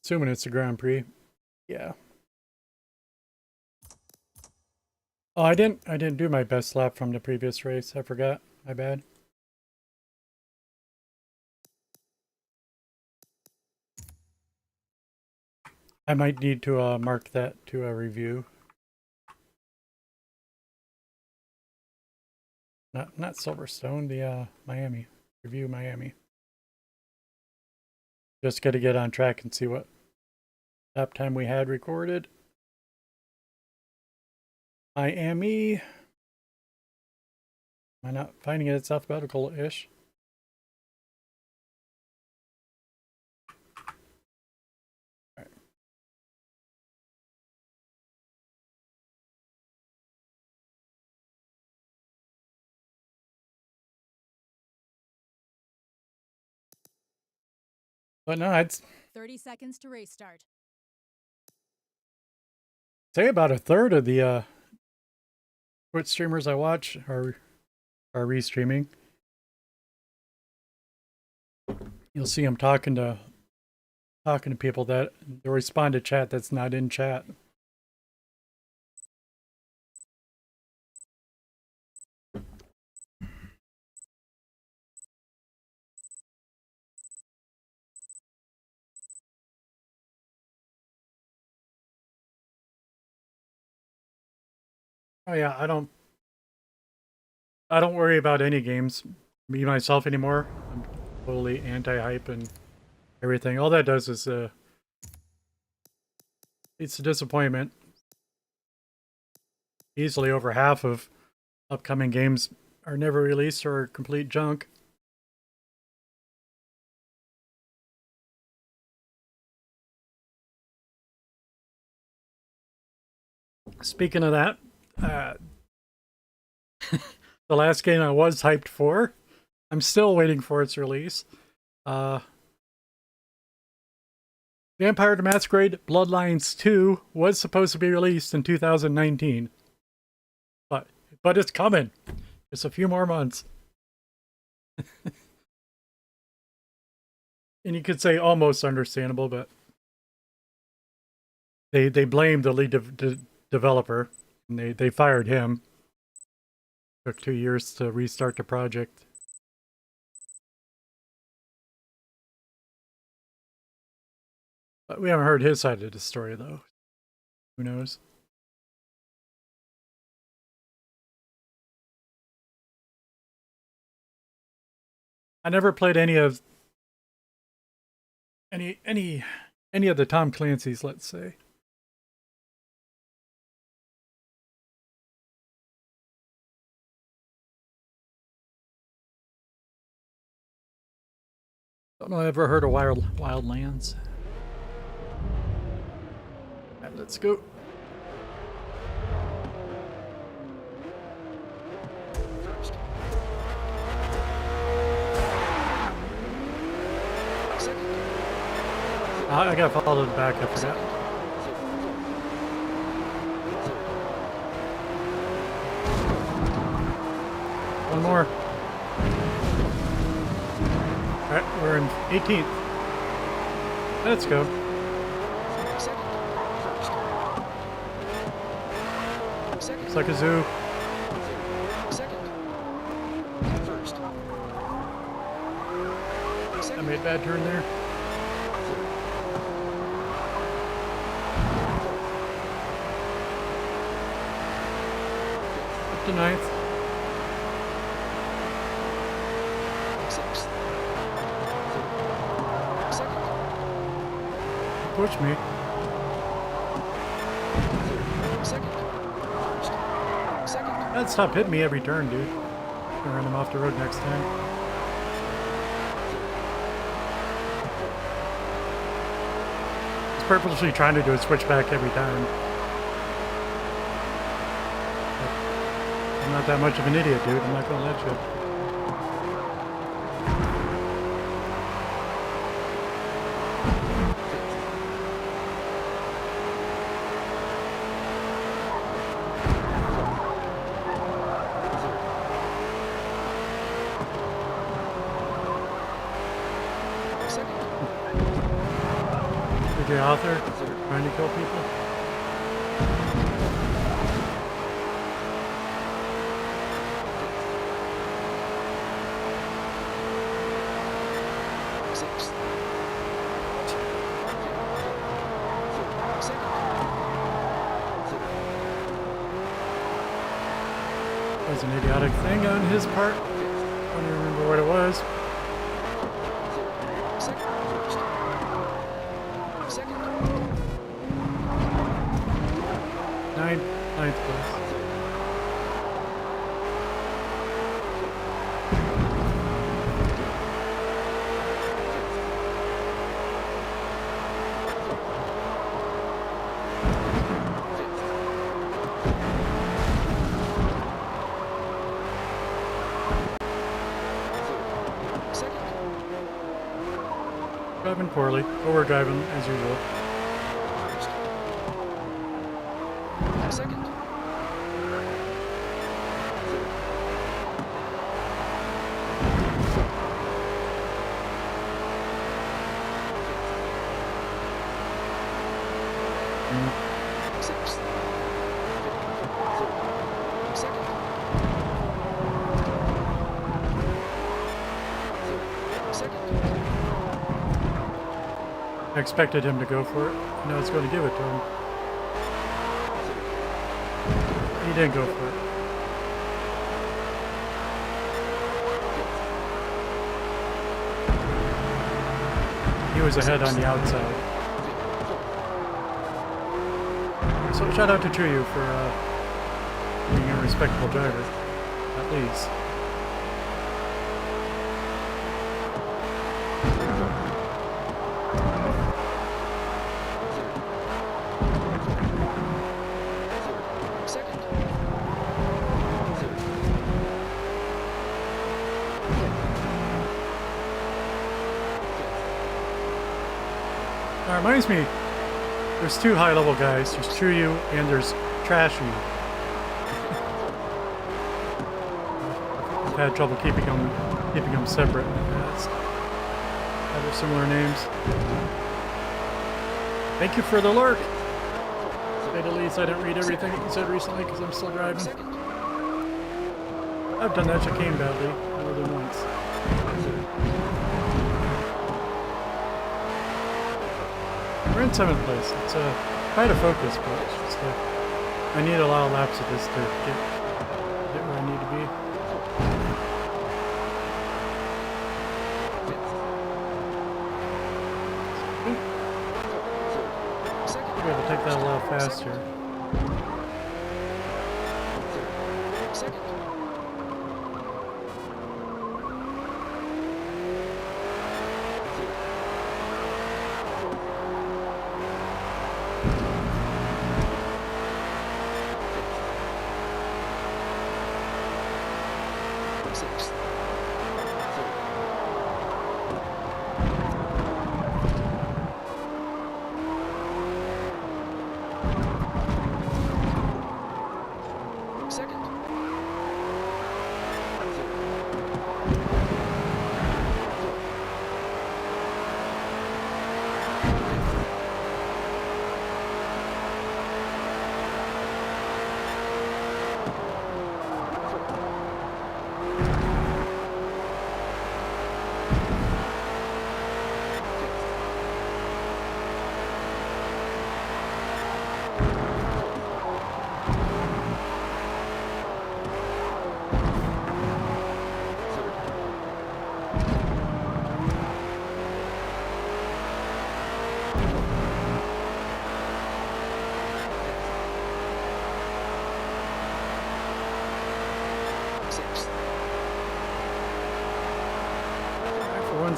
Assuming it's a Grand Prix. Yeah. Oh, I didn't do my best lap from the previous race. I forgot. My bad. I might need to mark that to a review. Not Silverstone, the Miami. Review Miami. Just got to get on track and see what lap time we had recorded. Miami. Am I not finding it? It's alphabetical-ish. Right. But no, I'd 30 seconds to race start. say about a third of the Twitch streamers I watch are restreaming. You'll see them talking to people that they respond to chat that's not in chat. Oh yeah, I don't worry about any games, me myself anymore. I'm totally anti-hype and everything. All that does is it's a disappointment. Easily over half of upcoming games are never released or are complete junk. Speaking of that, the last game I was hyped for, I'm still waiting for its release. Vampire the Masquerade Bloodlines 2 was supposed to be released in 2019. But it's coming. It's a few more months. And you could say almost understandable, but they blamed the lead developer, and they fired him. Took 2 years to restart the project. But we haven't heard his side of the story, though. Who knows? I never played any of the Tom Clancy's, let's say. Don't know if I ever heard of Wildlands. All right, let's go. First. Second. I got followed back. I forgot. One more. All right, we're in 18th. Let's go. like a zoo. Second. First. I Second. made a bad turn there. Up to ninth. Sixth. Second. Push me. Second. First. Second. I'd stop hitting me every turn, dude. Gonna run him off the road next time. He's purposely trying to do a switchback every time. But I'm not that much of an idiot, dude. I'm not gonna let you. Second. The author trying to kill people. Sixth. Second. That was an idiotic thing on his part. I don't even remember what it was. Second. First. Second. Ninth place. Second. Driving poorly. Over driving as usual. First. Second. Sixth. Second. Second. I expected him to go for it. Now I was going to give it to him. He didn't go for it. He was ahead on the outside. So shout out to Chuyu for being a respectable driver, at least. Second. That reminds me, there's two high-level guys. There's Chuyu and there's Trashy. I've had trouble keeping them separate in the past. Other similar names. Thank you for the lurk. To say the least, I didn't read everything you said recently because I'm still driving. Second. I've done that chicane badly more than once. We're in 7th place. It's quite a focus, but it's just I need a lot of laps of this to get where I need to be. Second. Be able to take that a lot faster. Second. Sixth. Second.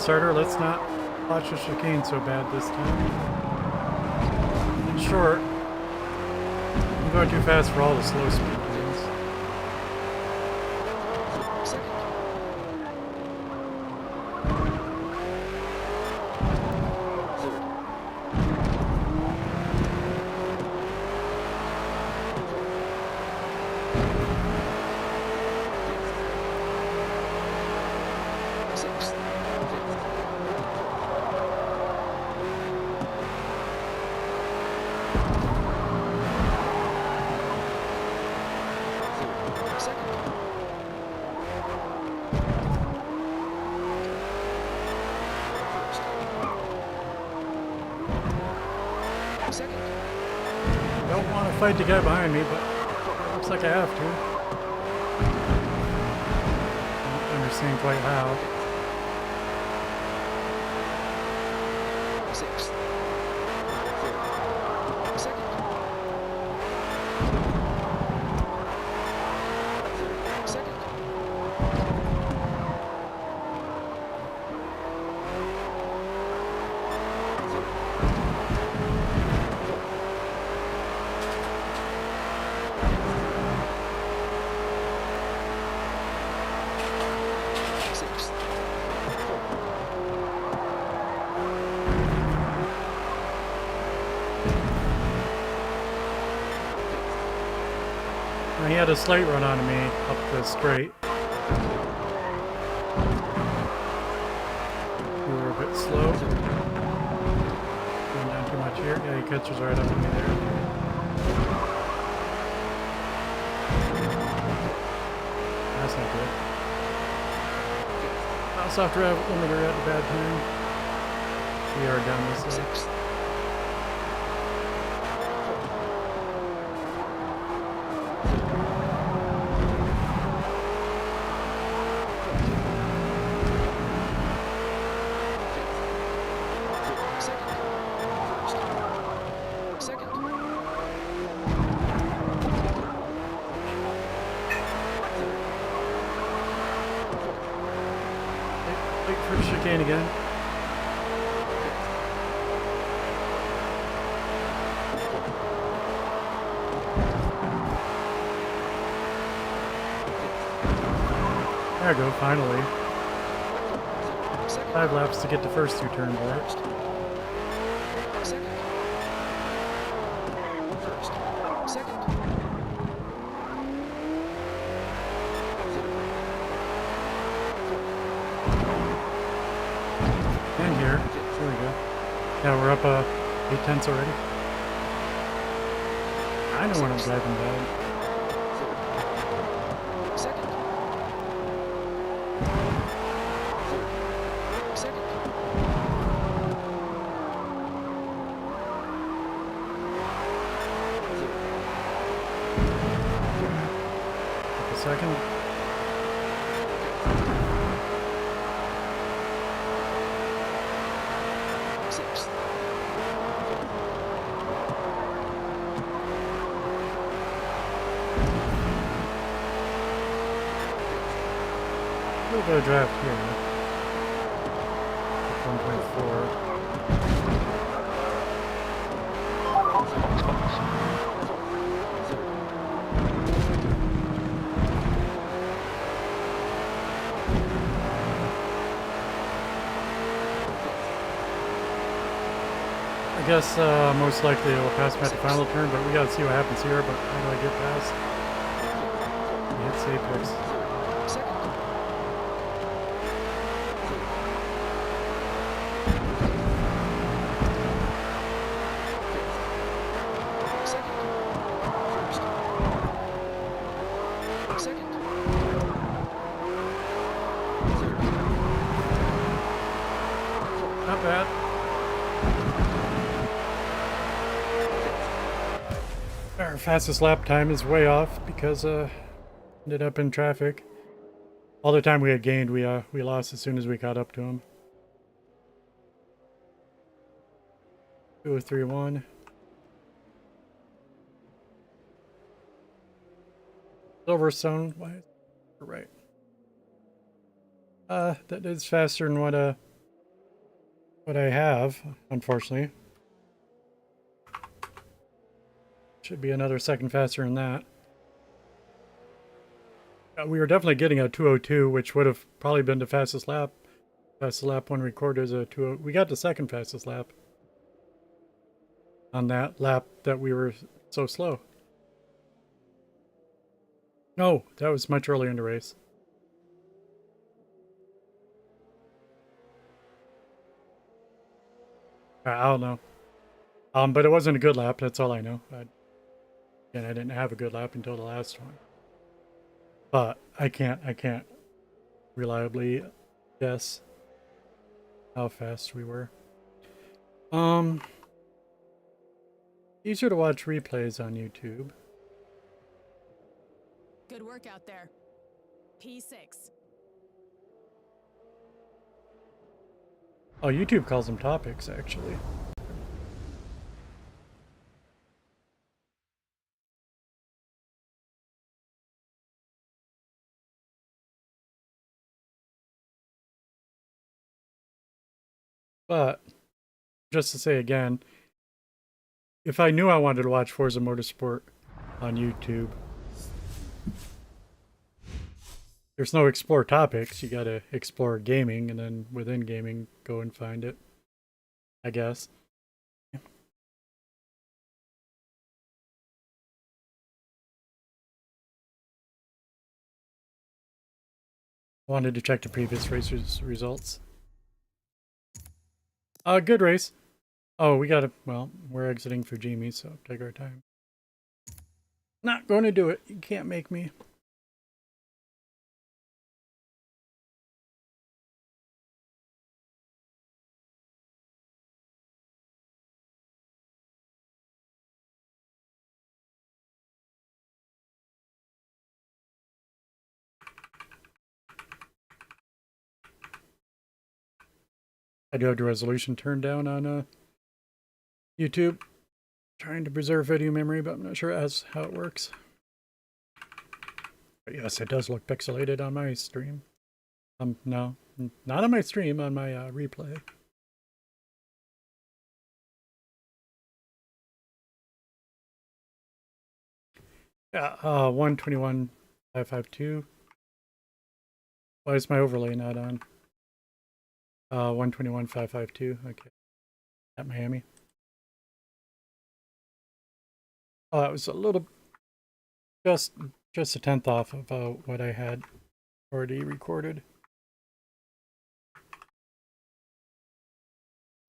starter. Let's not watch the chicane so bad this time. In short, I'm going too fast for all the slow speed lanes. Second. Third. Sixth. Fifth. Third. Second. First. Second. Don't want to fight the guy behind me, but it looks like I have to. Don't understand quite how. Sixth. Third. Second. Third. Second. Sixth. He had a slight run on me up the straight. We were a bit slow. Going down too much here. Yeah, he catches right up to me there. That's not good. Also have to have limiter at a bad time. We are down this way. Sixth. Second. First. Second. Wait for the chicane again. There we go, finally. Second. 5 laps to get the first 2 turns right. First. Second. First. Second. And here. There we go. Yeah, we're up 8 tenths already. I know when I'm driving bad. Third. Second. Third. Second. Take a second. Sixth. A little bit of draft here. 1.4. I guess most likely it will pass me at the final turn, but we gotta see what happens here. But how do I get past? He hits Apex. Second. Second. First. Second. Third. Not bad. Our fastest lap time is way off because ended up in traffic. All the time we had gained, we lost as soon as we caught up to him. 2-3-1. Silverstone. Why? Right. That is faster than what what I have, unfortunately. Should be another second faster than that. We were definitely getting a 202, which would have probably been the fastest lap. Fastest lap when recorded is a 20. We got the second fastest lap on that lap that we were so slow. No, that was much earlier in the race. I don't know. But it wasn't a good lap. That's all I know. And I didn't have a good lap until the last one. But I can't reliably guess how fast we were. Easier to watch replays on YouTube. Good work out there. P6. Oh, YouTube calls them topics, actually. But, just to say again, if I knew I wanted to watch Forza Motorsport on YouTube, there's no explore topics. You gotta explore gaming, and then within gaming, go and find it, I guess. Wanted to check the previous races results. Good race. Oh, we gotta, well, we're exiting for Jamie, so take our time. Not going to do it. You can't make me. I do have the resolution turned down on YouTube. Trying to preserve video memory, but I'm not sure as how it works. But yes, it does look pixelated on my stream. No, not on my stream, on my replay. Yeah, 121.552. Why is my overlay not on? 121.552. Okay. At Miami. Oh, it was a little, just a tenth off of what I had already recorded.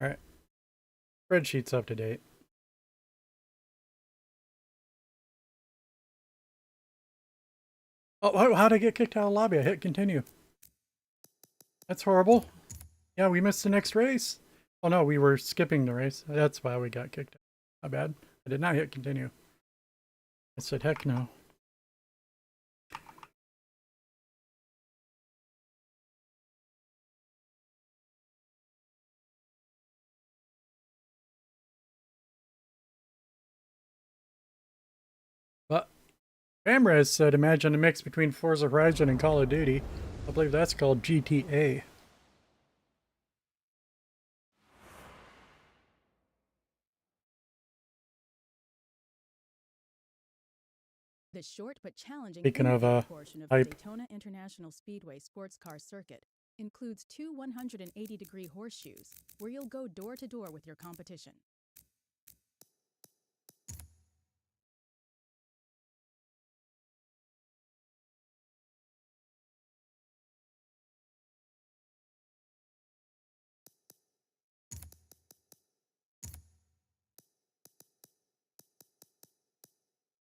All right. Spreadsheet's up to date. Oh, how'd I get kicked out of the lobby? I hit continue. That's horrible. Yeah, we missed the next race. Oh no, we were skipping the race. That's why we got kicked out. My bad. I did not hit continue. I said heck no. But Ramirez said, imagine a mix between Forza Horizon and Call of Duty. I believe that's called GTA. The short but challenging Speaking of, portion of hype. the Daytona International Speedway sports car circuit includes two 180-degree horseshoes where you'll go door to door with your competition.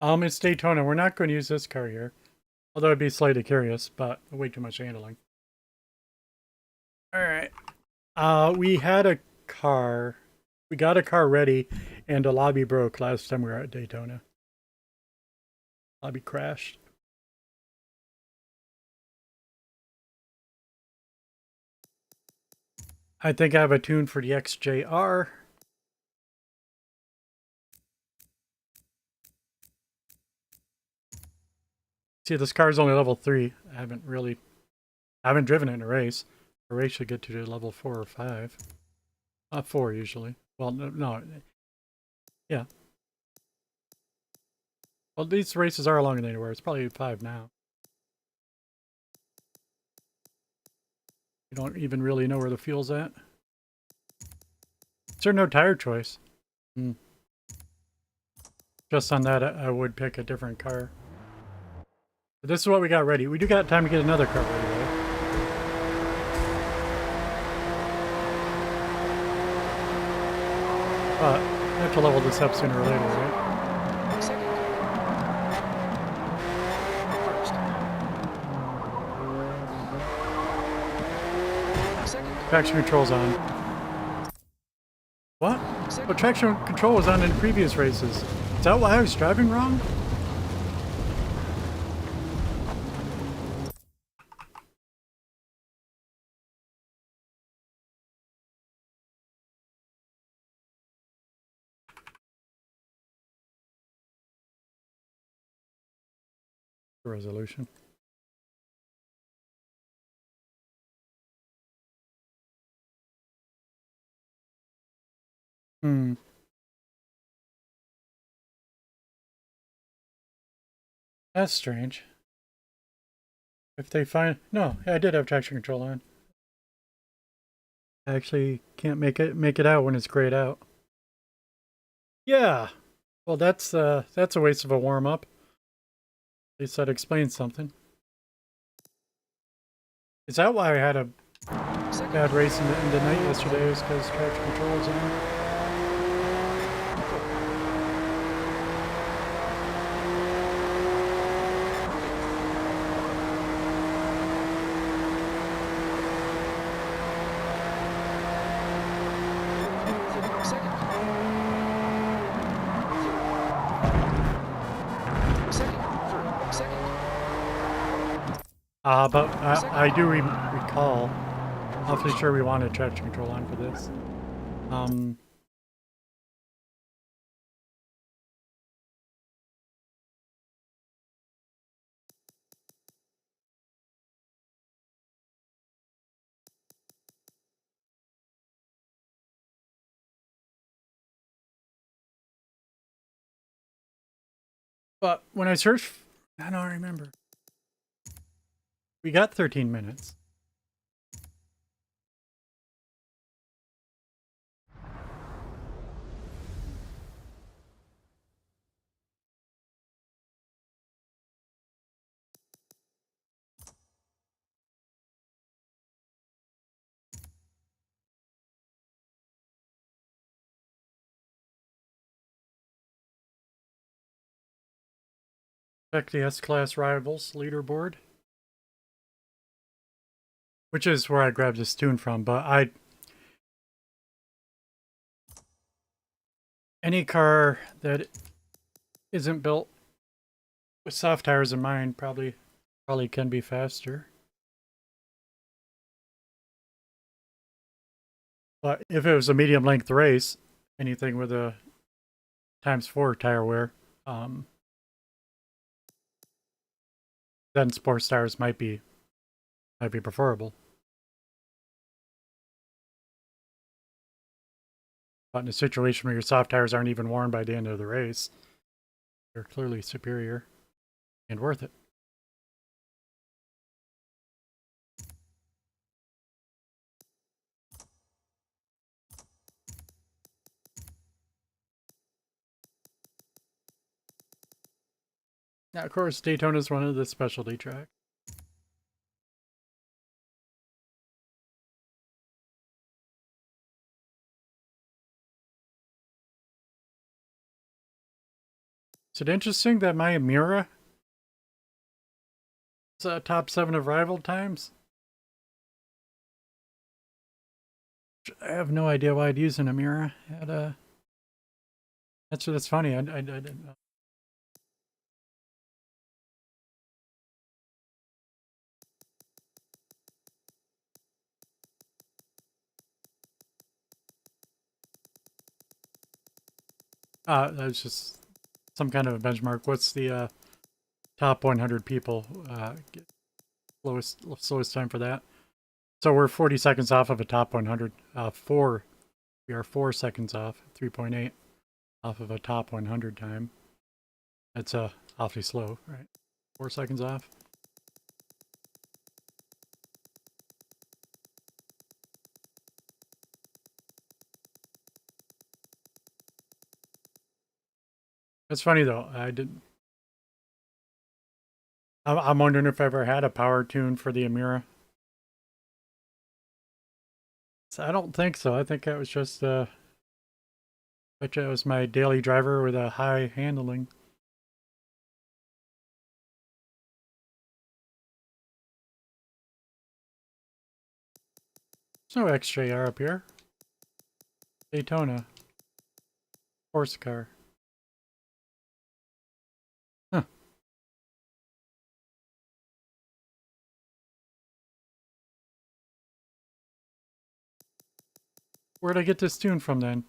It's Daytona. We're not going to use this car here. Although I'd be slightly curious, but way too much handling. Alright. We had a car. We got a car ready, and a lobby broke last time we were at Daytona. Lobby crashed. I think I have a tune for the XJR. See, this car is only level 3. I haven't driven it in a race. A race should get to level 4 or 5. 4 usually. Well, no. Yeah. Well, these races are longer than they were. It's probably 5 now. You don't even really know where the fuel's at. Is there no tire choice? Just on that, I would pick a different car. But this is what we got ready. We do got time to get another car ready, though. But I have to level this up sooner or later, right? Second car. First. Second car. Traction control's on. What? But traction control was on in previous races. Is that why I was driving wrong? Resolution. That's strange. If they find... No, I did have traction control on. I actually can't make it out when it's grayed out. Yeah. Well, that's a waste of a warm-up. At least that explains something. Is that why I had a bad race in the night yesterday? Was because traction control was on? But I do recall. Awfully sure we wanted traction control on for this. But when I searched, I don't remember. We got 13 minutes. Check the S-Class Rivals leaderboard. Which is where I grabbed this tune from, but any car that isn't built with soft tires in mind probably can be faster. But if it was a medium length race, anything with a ×4 tire wear, then sports tires might be preferable. But in a situation where your soft tires aren't even worn by the end of the race, they're clearly superior and worth it. Now, of course, Daytona is one of the specialty tracks. Is it interesting that my Miura is a top 7 of rival times? I have no idea why I'd use an Miura. That's funny. I didn't know. That was just some kind of a benchmark. What's the top 100 people slowest time for that? So we're 40 seconds off of a top 100 for We are 4 seconds off, 3.8 off of a top 100 time. That's awfully slow, right? 4 seconds off. That's funny though. I'm wondering if I ever had a power tune for the Amira. So I don't think so. I think that was just bet you it was my daily driver with a high handling. There's no XJR up here. Daytona. Horse car. Huh. Where'd I get this tune from then?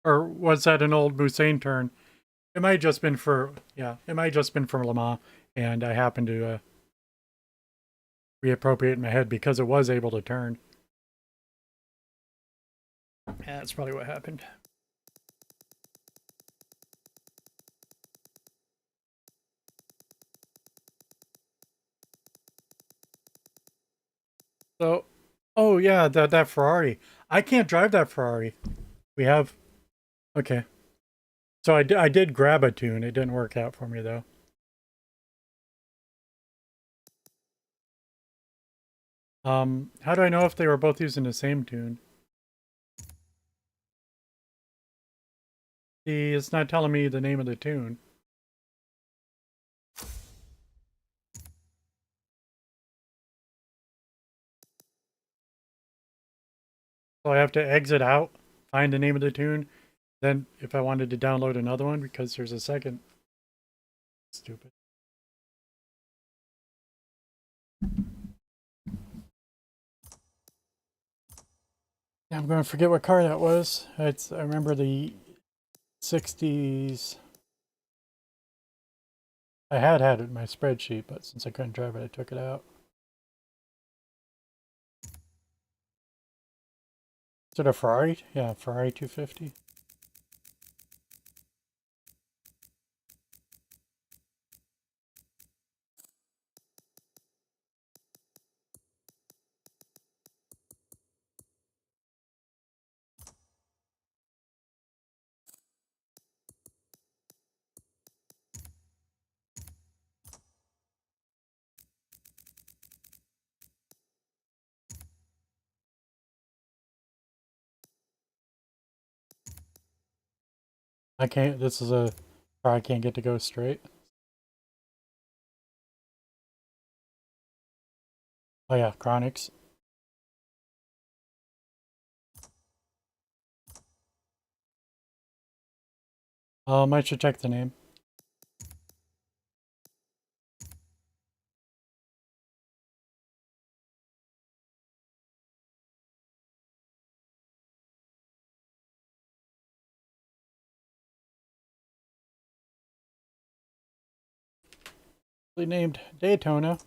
Or was that an old Musain turn? It might have just been for, yeah, it might have just been for Le Mans, and I happened to reappropriate in my head because it was able to turn. Yeah, that's probably what happened. So, oh yeah, that Ferrari. I can't drive that Ferrari. We have, okay. So I did grab a tune. It didn't work out for me though. How do I know if they were both using the same tune? See, it's not telling me the name of the tune. So I have to exit out, find the name of the tune. Then if I wanted to download another one, because there's a second. Stupid. I'm going to forget what car that was. I remember the 60s. I had it in my spreadsheet, but since I couldn't drive it, I took it out. Is it a Ferrari? Yeah, Ferrari 250. I can't, this is a car I can't get to go straight. Oh yeah, Chronics. I should check the name. Named Daytona.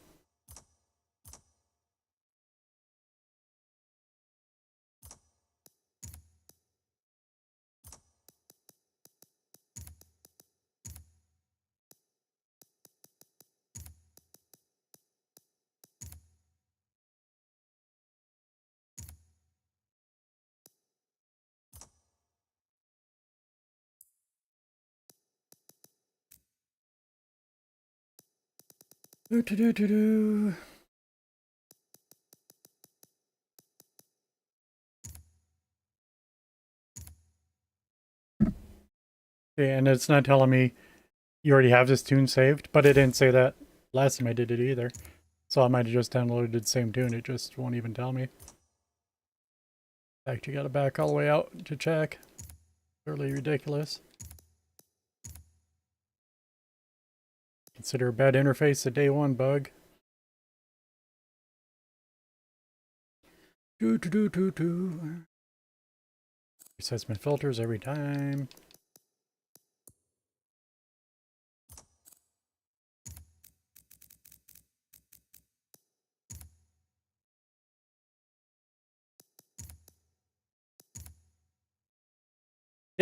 Do. Okay, and it's not telling me you already have this tune saved, but it didn't say that last time I did it either. So I might have just downloaded the same tune, it just won't even tell me. In fact, you gotta back all the way out to check. Totally ridiculous. Consider a bad interface a day one bug. Resets my filters every time.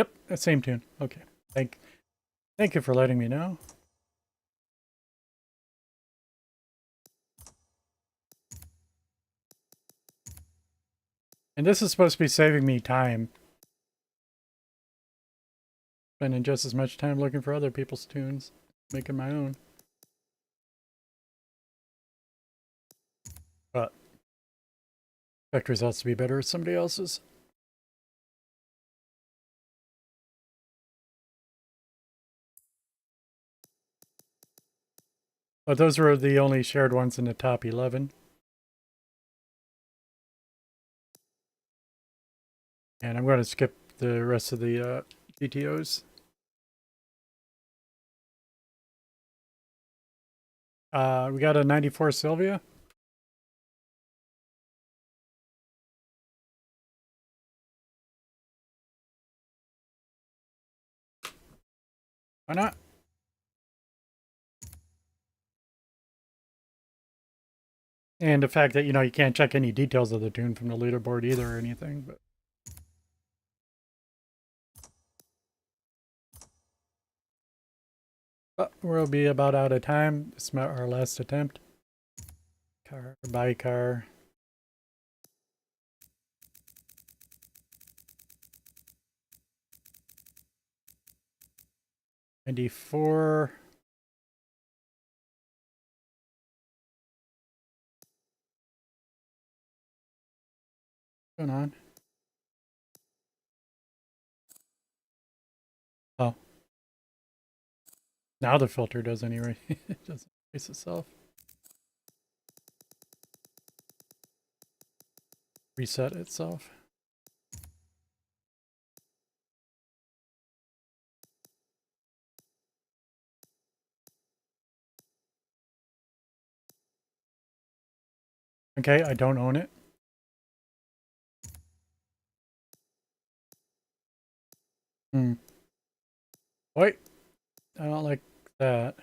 Yep, the same tune. Okay. Thank you for letting me know. And this is supposed to be saving me time. Spending just as much time looking for other people's tunes, making my own. But expect results to be better as somebody else's. But those were the only shared ones in the top 11. And I'm going to skip the rest of the GTOs. We got a 94 Sylvia. Why not? And the fact that, you can't check any details of the tune from the leaderboard either or anything, but we'll be about out of time. It's our last attempt. Buy car. '94. What's going on? Oh. Now the filter does anyway. It doesn't erase itself. Reset itself. Okay, I don't own it. Wait, I don't like that.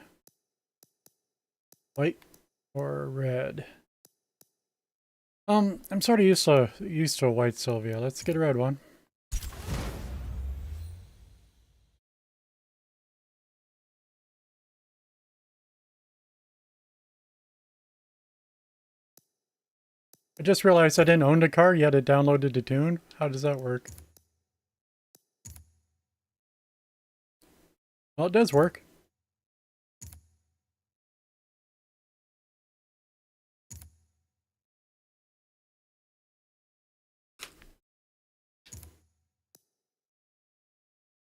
White or red? I'm sort of used to a white Sylvia. Let's get a red one. I just realized I didn't own the car, yet it downloaded the tune. How does that work? Well, it does work.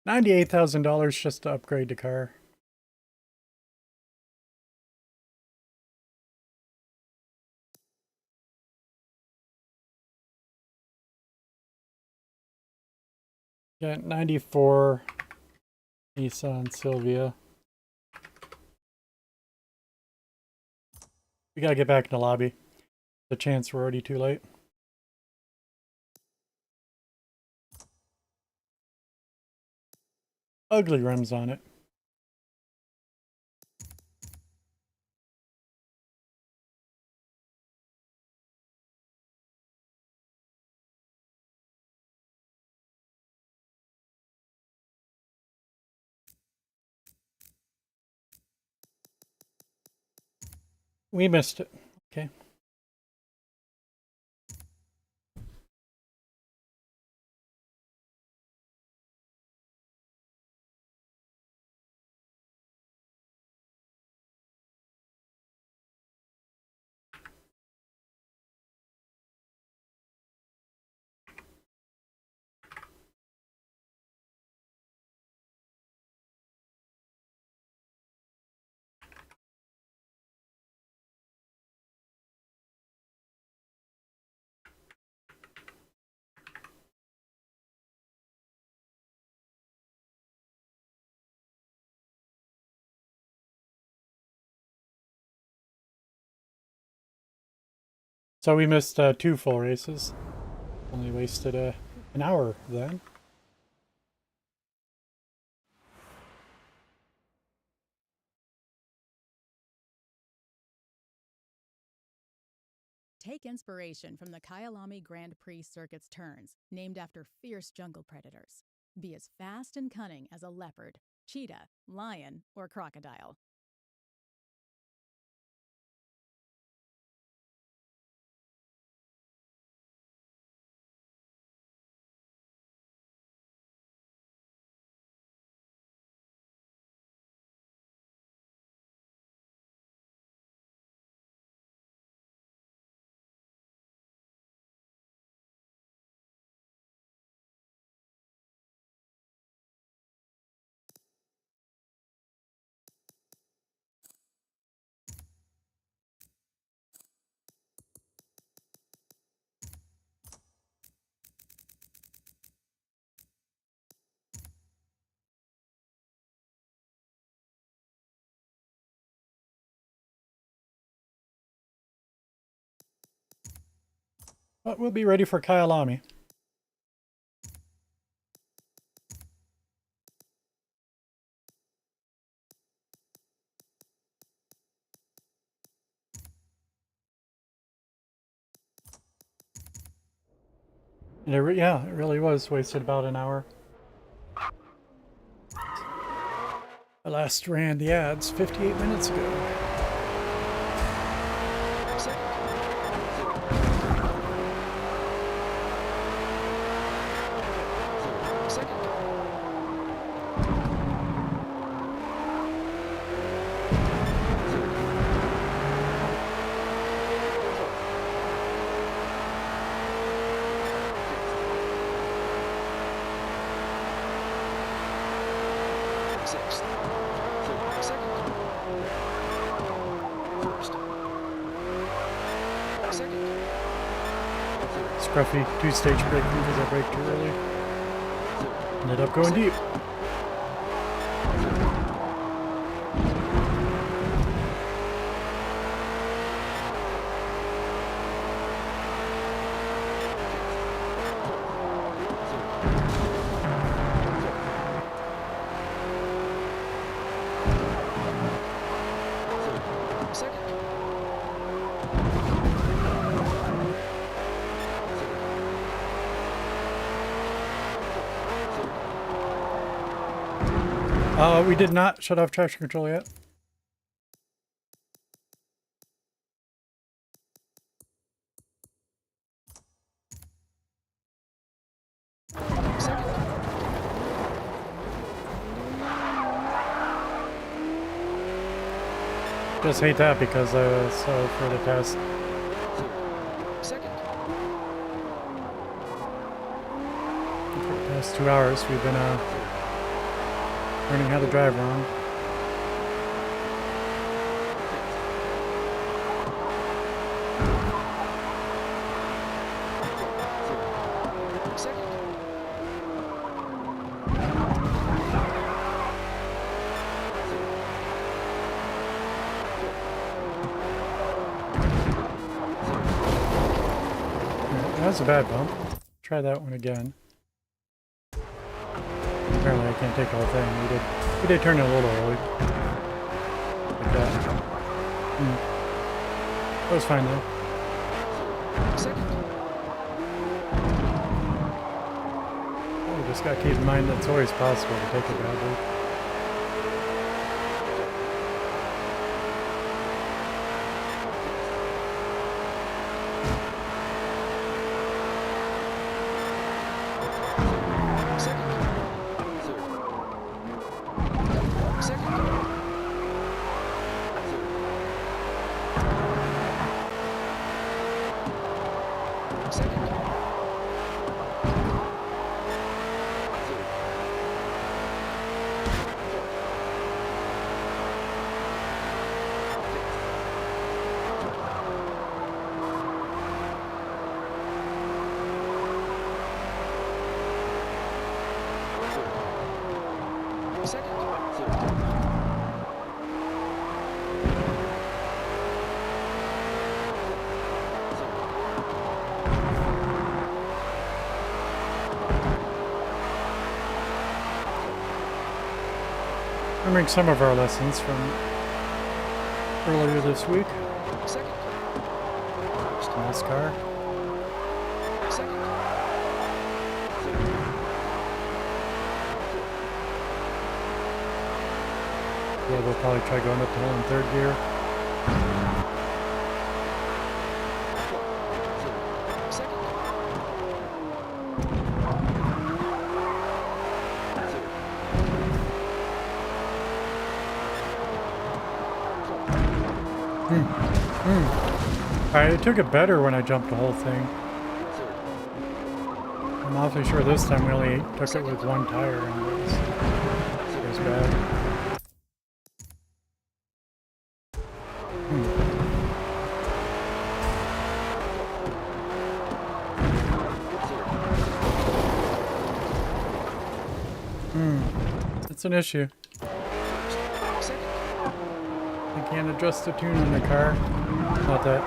$98,000 just to upgrade the car. Yeah, 94 Nissan Sylvia. We gotta get back in the lobby. The chance we're already too late. Ugly rims on it. We missed it. Okay. So we missed 2 full races. Only wasted an hour then. Take inspiration from the Kyalami Grand Prix Circuit's turns, named after fierce jungle predators. Be as fast and cunning as a leopard, cheetah, lion, or crocodile. But we'll be ready for Kyalami. And yeah, it really was wasted about an hour. I last ran the ads 58 minutes ago. Second. Second. Sixth. Second. First. Second. Scruffy, 2-stage braking because I braked too early. Ended up going deep. Second. We did not shut off traction control yet. Second. Just hate that because so for the past Second. 2 hours we've been learning how to drive wrong. Second. That was a bad bump. Try that one again. Apparently I can't take the whole thing. We did turn it a little early. Like that. That was fine though. Second. We just gotta keep in mind that it's always possible to take it badly. Second. Second. Second. Remembering some of our lessons from earlier this week Second. First. in this car. Second. Yeah, we'll probably try going up the hill in third gear. Second. Alright, it took it better when I jumped the whole thing. I'm awfully sure this time we only took it with one tire and it was bad. It's an issue. Second. I can't adjust the tune on the car. Not that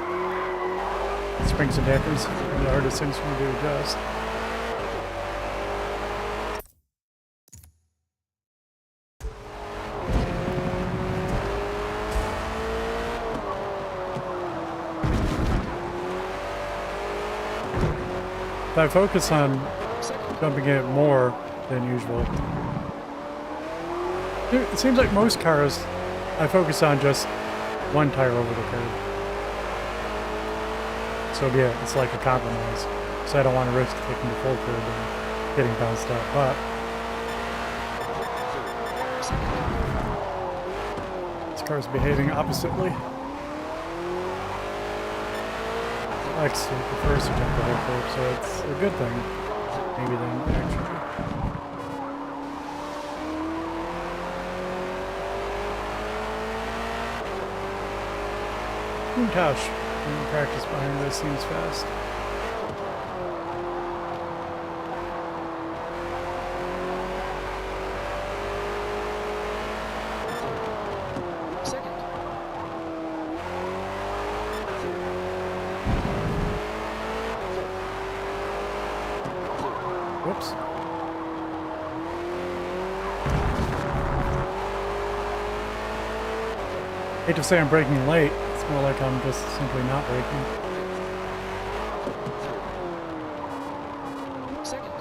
springs and dampers are the hardest things for me to adjust. If I focus on jumping it more than usual. It seems like most cars, I focus on just one tire over the curb. So yeah, it's like a compromise. So I don't want to risk taking the full curb and getting bounced up. But this car's behaving oppositely. Actually prefers to jump the whole curb, so it's a good thing. Maybe then, actually. Gosh, practice behind this seems fast. Second. Whoops. Hate to say I'm braking late. It's more like I'm just simply not braking. Second.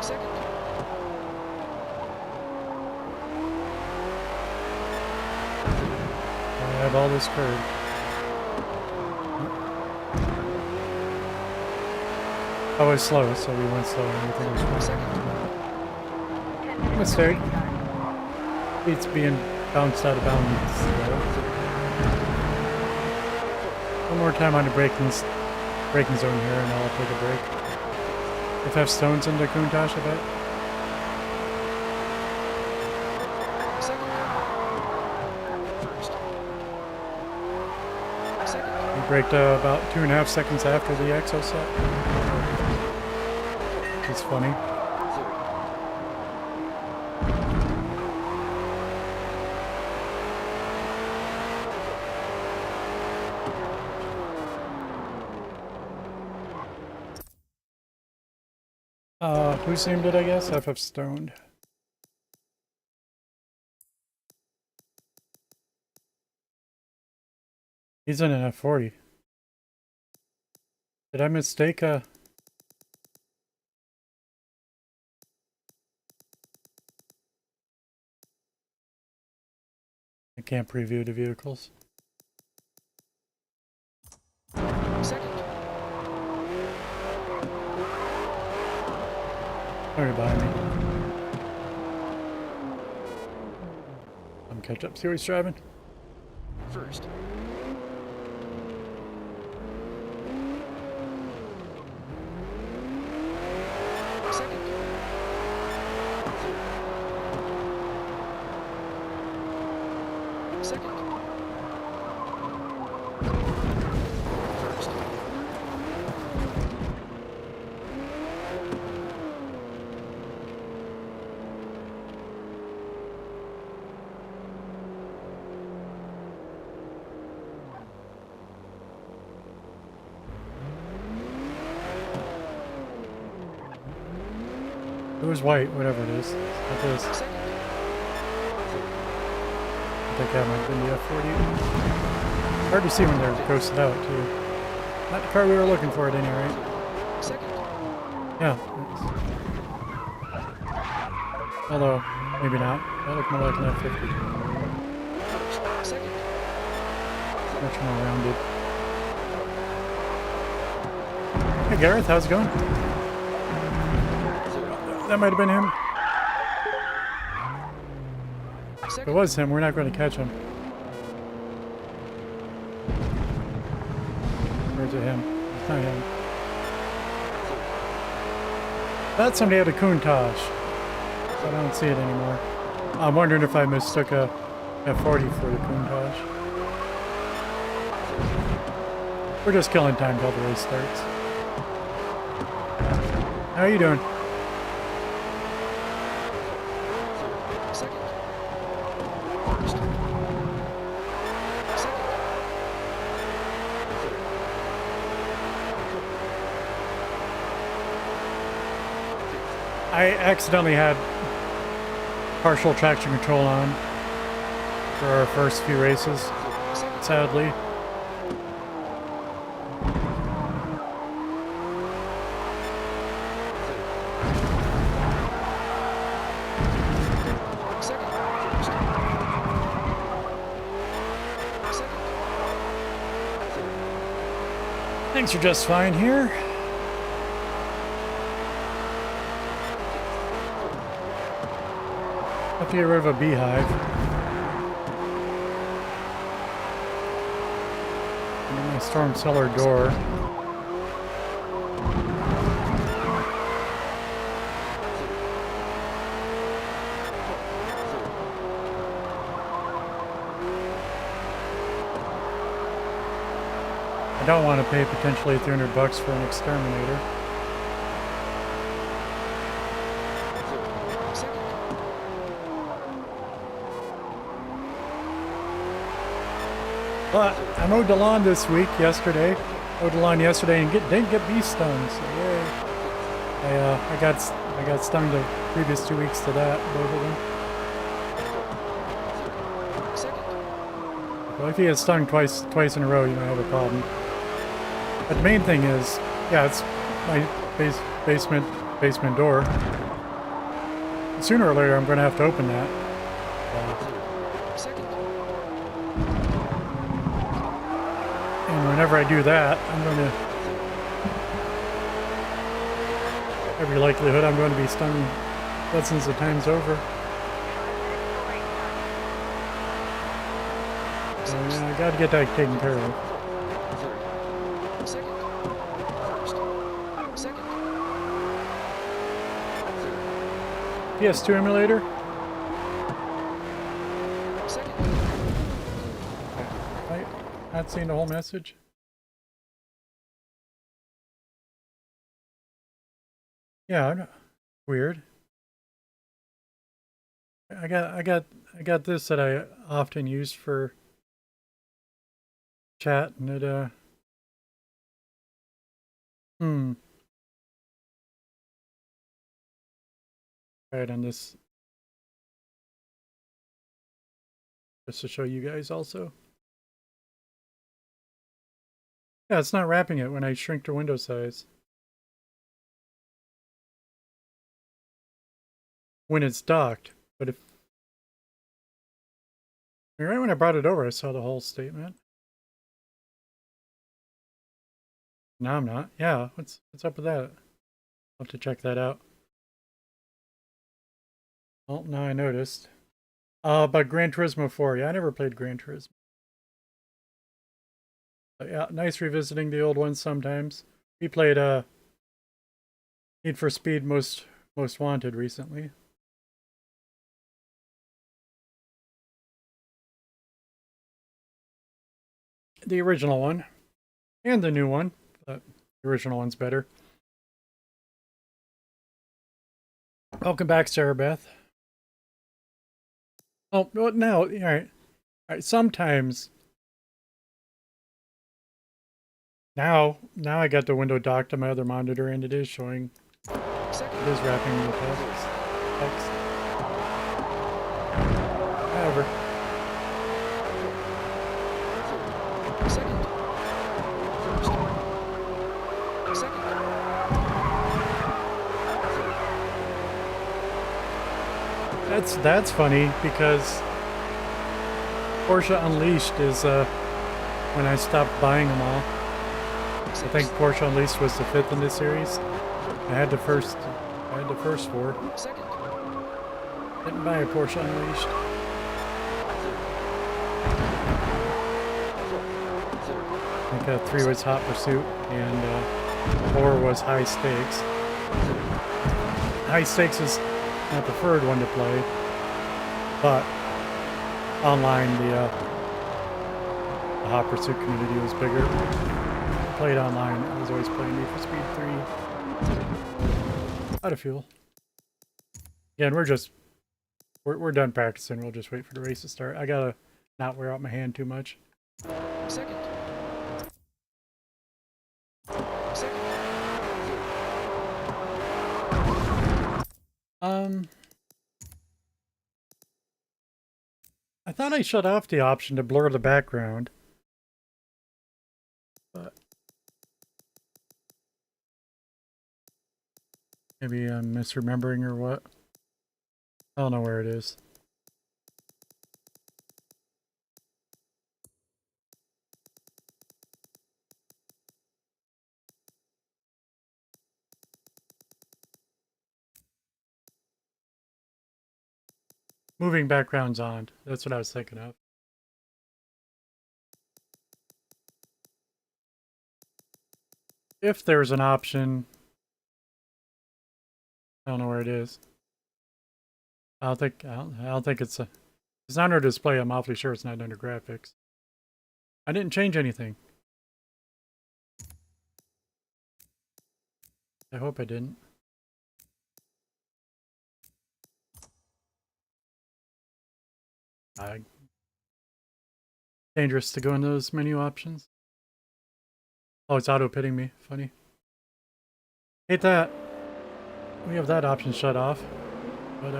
Second. I have all this curve. I was slow, so we went slow and everything was fine. Second. 10 minutes. Mistake. It's being bounced out of bounds. Slow. One more time on the braking zone here and I'll take a break. If I have stones in the Countach, I bet. Second. First. Second. We braked about 2.5 seconds after the exo set. It's funny. Whose name did I guess? FF Stoned. He's in an F40. Did I mistake I can't preview the vehicles. Second. Sorry behind me. I'm catch up. See what he's driving. First. Second. Second. First. It was white, whatever it is. Like this. Second. think I might have been the F40. Hard to see when they're ghosted out, too. Not the car we were looking for at any rate. Second. Yeah. Although, maybe not. That looked more like an F50. First. Second. Much more rounded. Hey Gareth, how's it going? That might have been him. If it Second. was him, we're not going to catch him. Or is it him? It's not him. Thought somebody had a Countach. I don't see it anymore. I'm wondering if I mistook a F40 for the Countach. We're just killing time till the race starts. How are you doing? Second. First. Second. I accidentally had partial traction control on for our first few races, Second. sadly. Second. First. Second. Things are just fine here. Have to get rid of a beehive. And then my storm cellar door. I don't want to pay potentially $300 for an exterminator. Second. But I mowed the lawn this week, yesterday. Mowed the lawn yesterday and didn't get bee stung, so yay. I got stung the previous 2 weeks to that, both of them. Second. Well, if you get stung twice in a row, you might have a problem. But the main thing is, yeah, it's my basement door. Sooner or later, I'm going to have to open that. Second. And whenever I do that, I'm going to, every likelihood, I'm going to be stung dozens of times over. So yeah, I got to get that taken care of. Second. First. Second. PS2 emulator? Second. Not seeing the whole message. Yeah, I know. Weird. I got this that I often use for chat, and it try it on this just to show you guys also. Yeah, it's not wrapping it when I shrink the window size. When it's docked, but if right when I brought it over, I saw the whole statement. Now I'm not. Yeah, what's up with that? I'll have to check that out. Oh, now I noticed. About Gran Turismo 4. Yeah, I never played Gran Turismo. But yeah, nice revisiting the old ones sometimes. We played Need for Speed Most Wanted recently. The original one. And the new one. But the original one's better. Welcome back, Sarah Beth. Oh, well, now, all right. Sometimes. Now I got the window docked on my other monitor, and it is showing. It is wrapping the text. However, That's funny because Porsche Unleashed is when I stopped buying them all. I think Porsche Unleashed was the 5th in this series. I had the first 4. Second. Didn't buy a Porsche Unleashed. I think 3 was Hot Pursuit and 4 was High Stakes. High Stakes is my preferred one to play, but online the Hot Pursuit community was bigger. I played online. I was always playing Need for Speed 3. Out of fuel. Yeah, and we're done practicing. We'll just wait for the race to start. I gotta not wear out my hand too much. Second. Second. I thought I shut off the option to blur the background, but maybe I'm misremembering or what. I don't know where it is. Moving backgrounds on. That's what I was thinking of. If there's an option, I don't know where it is. I don't think it's under display. I'm awfully sure it's not under graphics. I didn't change anything. I hope I didn't. Dangerous to go in those menu options. Oh, it's auto pitting me. Funny. Hate that. We have that option shut off, but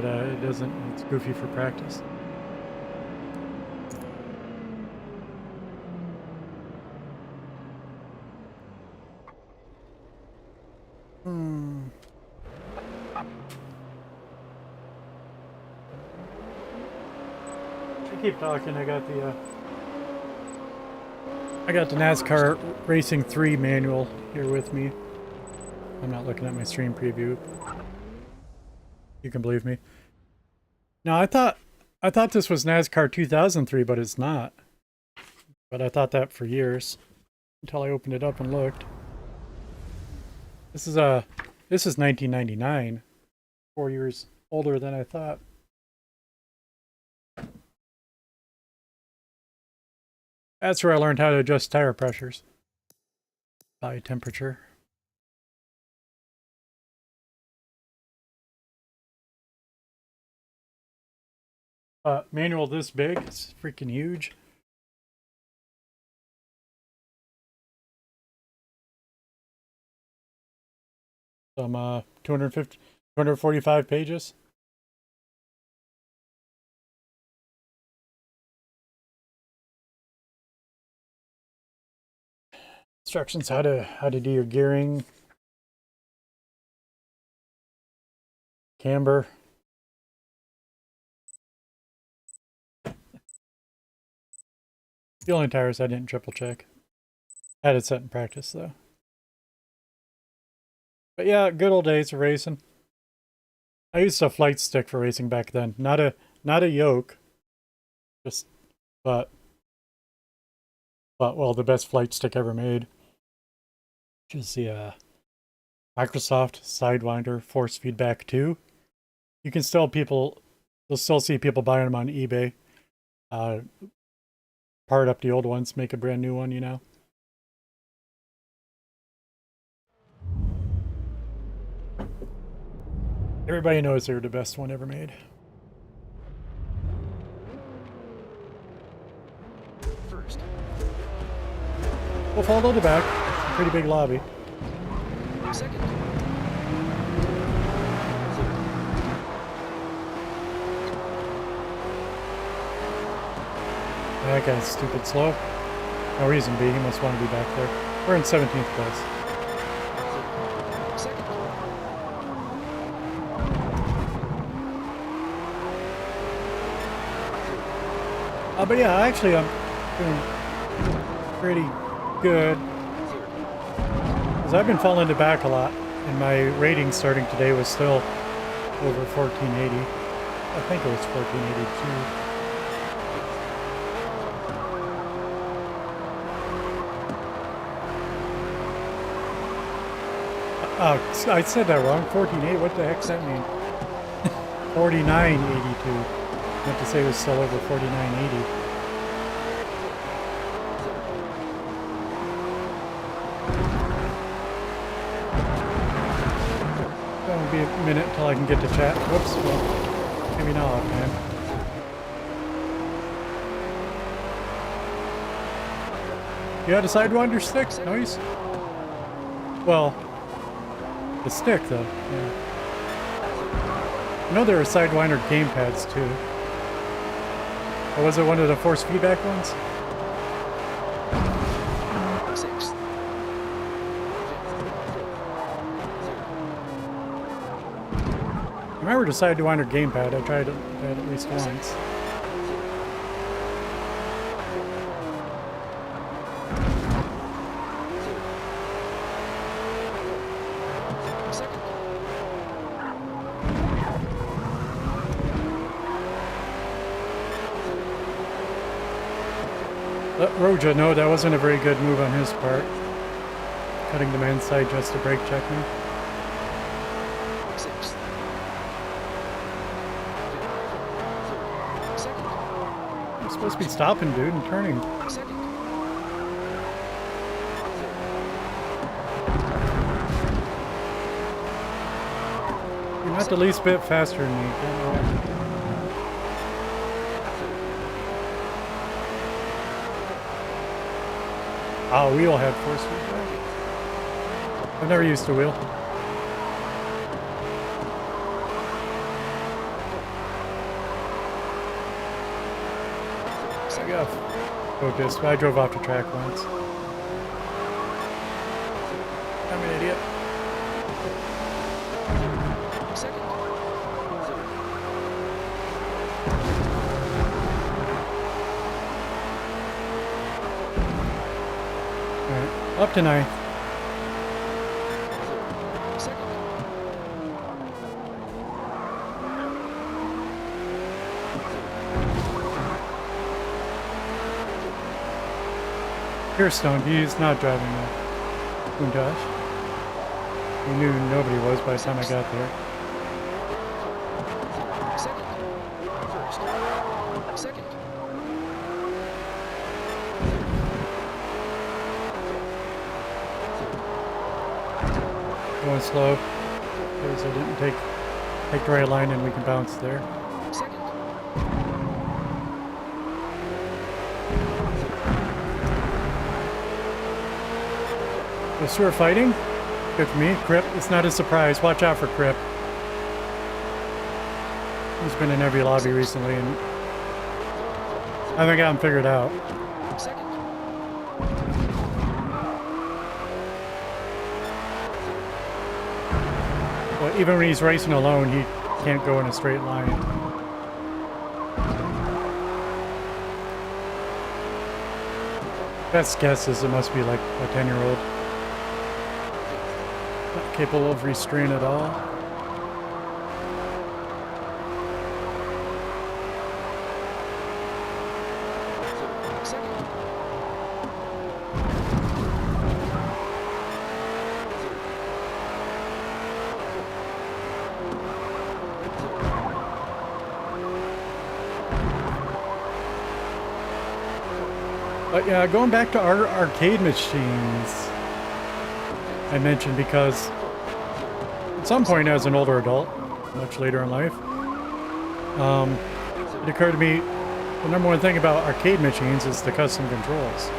it doesn't. It's goofy for practice. Keep talking. I got the NASCAR Racing 3 manual here with me. I'm not looking at my stream preview. You can believe me. Now I thought this was NASCAR 2003, but it's not. But I thought that for years until I opened it up and looked. This is 1999. 4 years older than I thought. That's where I learned how to adjust tire pressures by temperature. Manual this big, it's freaking huge. Some 245 pages. Instructions how to do your gearing, camber. The only tires I didn't triple check. I had it set in practice though. But yeah, good old days of racing. I used a flight stick for racing back then, not a yoke. But well, the best flight stick ever made. Which is the Microsoft Sidewinder Force Feedback 2. You can still you'll still see people buying them on eBay. Part up the old ones, make a brand new one, you know. Everybody knows they're the best one ever made. First. We'll follow the back. Pretty big lobby. Second. That guy's stupid slow. No reason to be. He must want to be back there. We're in 17th place. Second. But yeah, actually, I'm doing pretty good. Because I've been falling to back a lot. And my rating starting today was still over 1480. I think it was 1482. Oh, I said that wrong. 14.8. What the heck's that mean? 49.82. Meant to say it was still over 49.80. It'll be a minute until I can get to chat. Whoops. Well, maybe not offhand. You had a Sidewinder stick? Nice. Well, the stick, though. Yeah. I know there are Sidewinder gamepads, too. Or was it one of the force feedback ones? 6th. I remember the Sidewinder gamepad. I tried it at least once. Roja, no, that wasn't a very good move on his part. Cutting the man's side just to brake check me. 6th. 2nd. You're supposed to be stopping, dude, and turning. 2nd. You're not the least bit faster than me. Don't know. Oh, wheel had force feedback. I've never used a wheel. I got focused. I drove off the track once. I'm an idiot. 2nd. Alright, up to 9th. 2nd. Stone, he's not driving the Countach. He knew nobody was by the time I got there. 2nd. 1st. 2nd. Going slow. Because I didn't take the right line and we can bounce there. 2nd. So we're fighting. Good for me. Crip, it's not a surprise. Watch out for Crip. He's been in every lobby recently and I haven't got him figured out. 2nd. But even when he's racing alone, he can't go in a straight line. Best guess is it must be like a 10-year-old. Not capable of restraint at all. But yeah, going back to our arcade machines, I mentioned because at some point as an older adult, much later in life, it occurred to me the number one thing about arcade machines is the custom controls.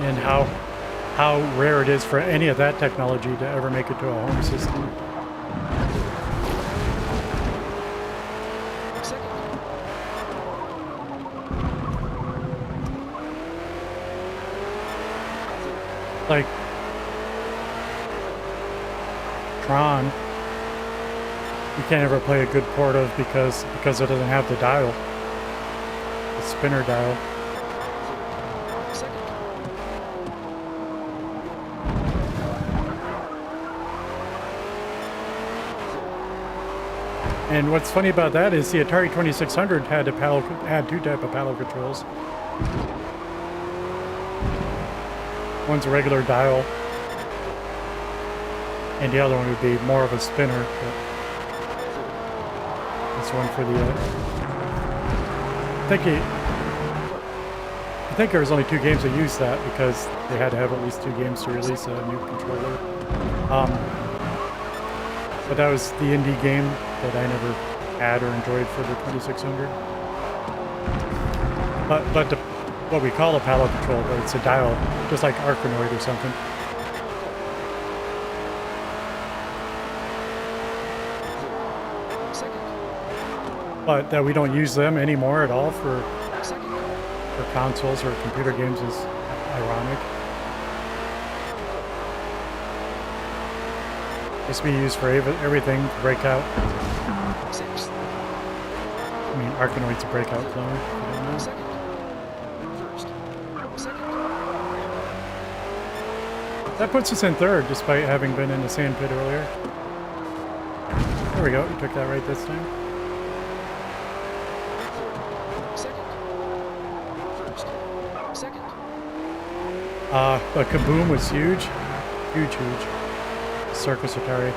And how rare it is for any of that technology to ever make it to a home system. Like Tron, you can't ever play a good port of because it doesn't have the dial, the spinner dial. Second. And what's funny about that is the Atari 2600 had two type of paddle controls. One's a regular dial, and the other one would be more of a spinner. But this one for the. I think there was only 2 games that used that because they had to have at least 2 games to release a new controller. But that was the indie game that I never had or enjoyed for the 2600. But what we call a paddle control, but it's a dial, just like Arkanoid or something. Second. But that we don't use them anymore at all for Second. consoles or computer games is ironic. This be used for everything, breakout. Sixth. I mean, Arkanoid's a breakout clone. If you don't know. Second. First. Second. That puts us in 3rd, despite having been in the sand pit earlier. There we go. We took that right this time. Second. First. Second. But Kaboom was huge. Huge. Circus Atari.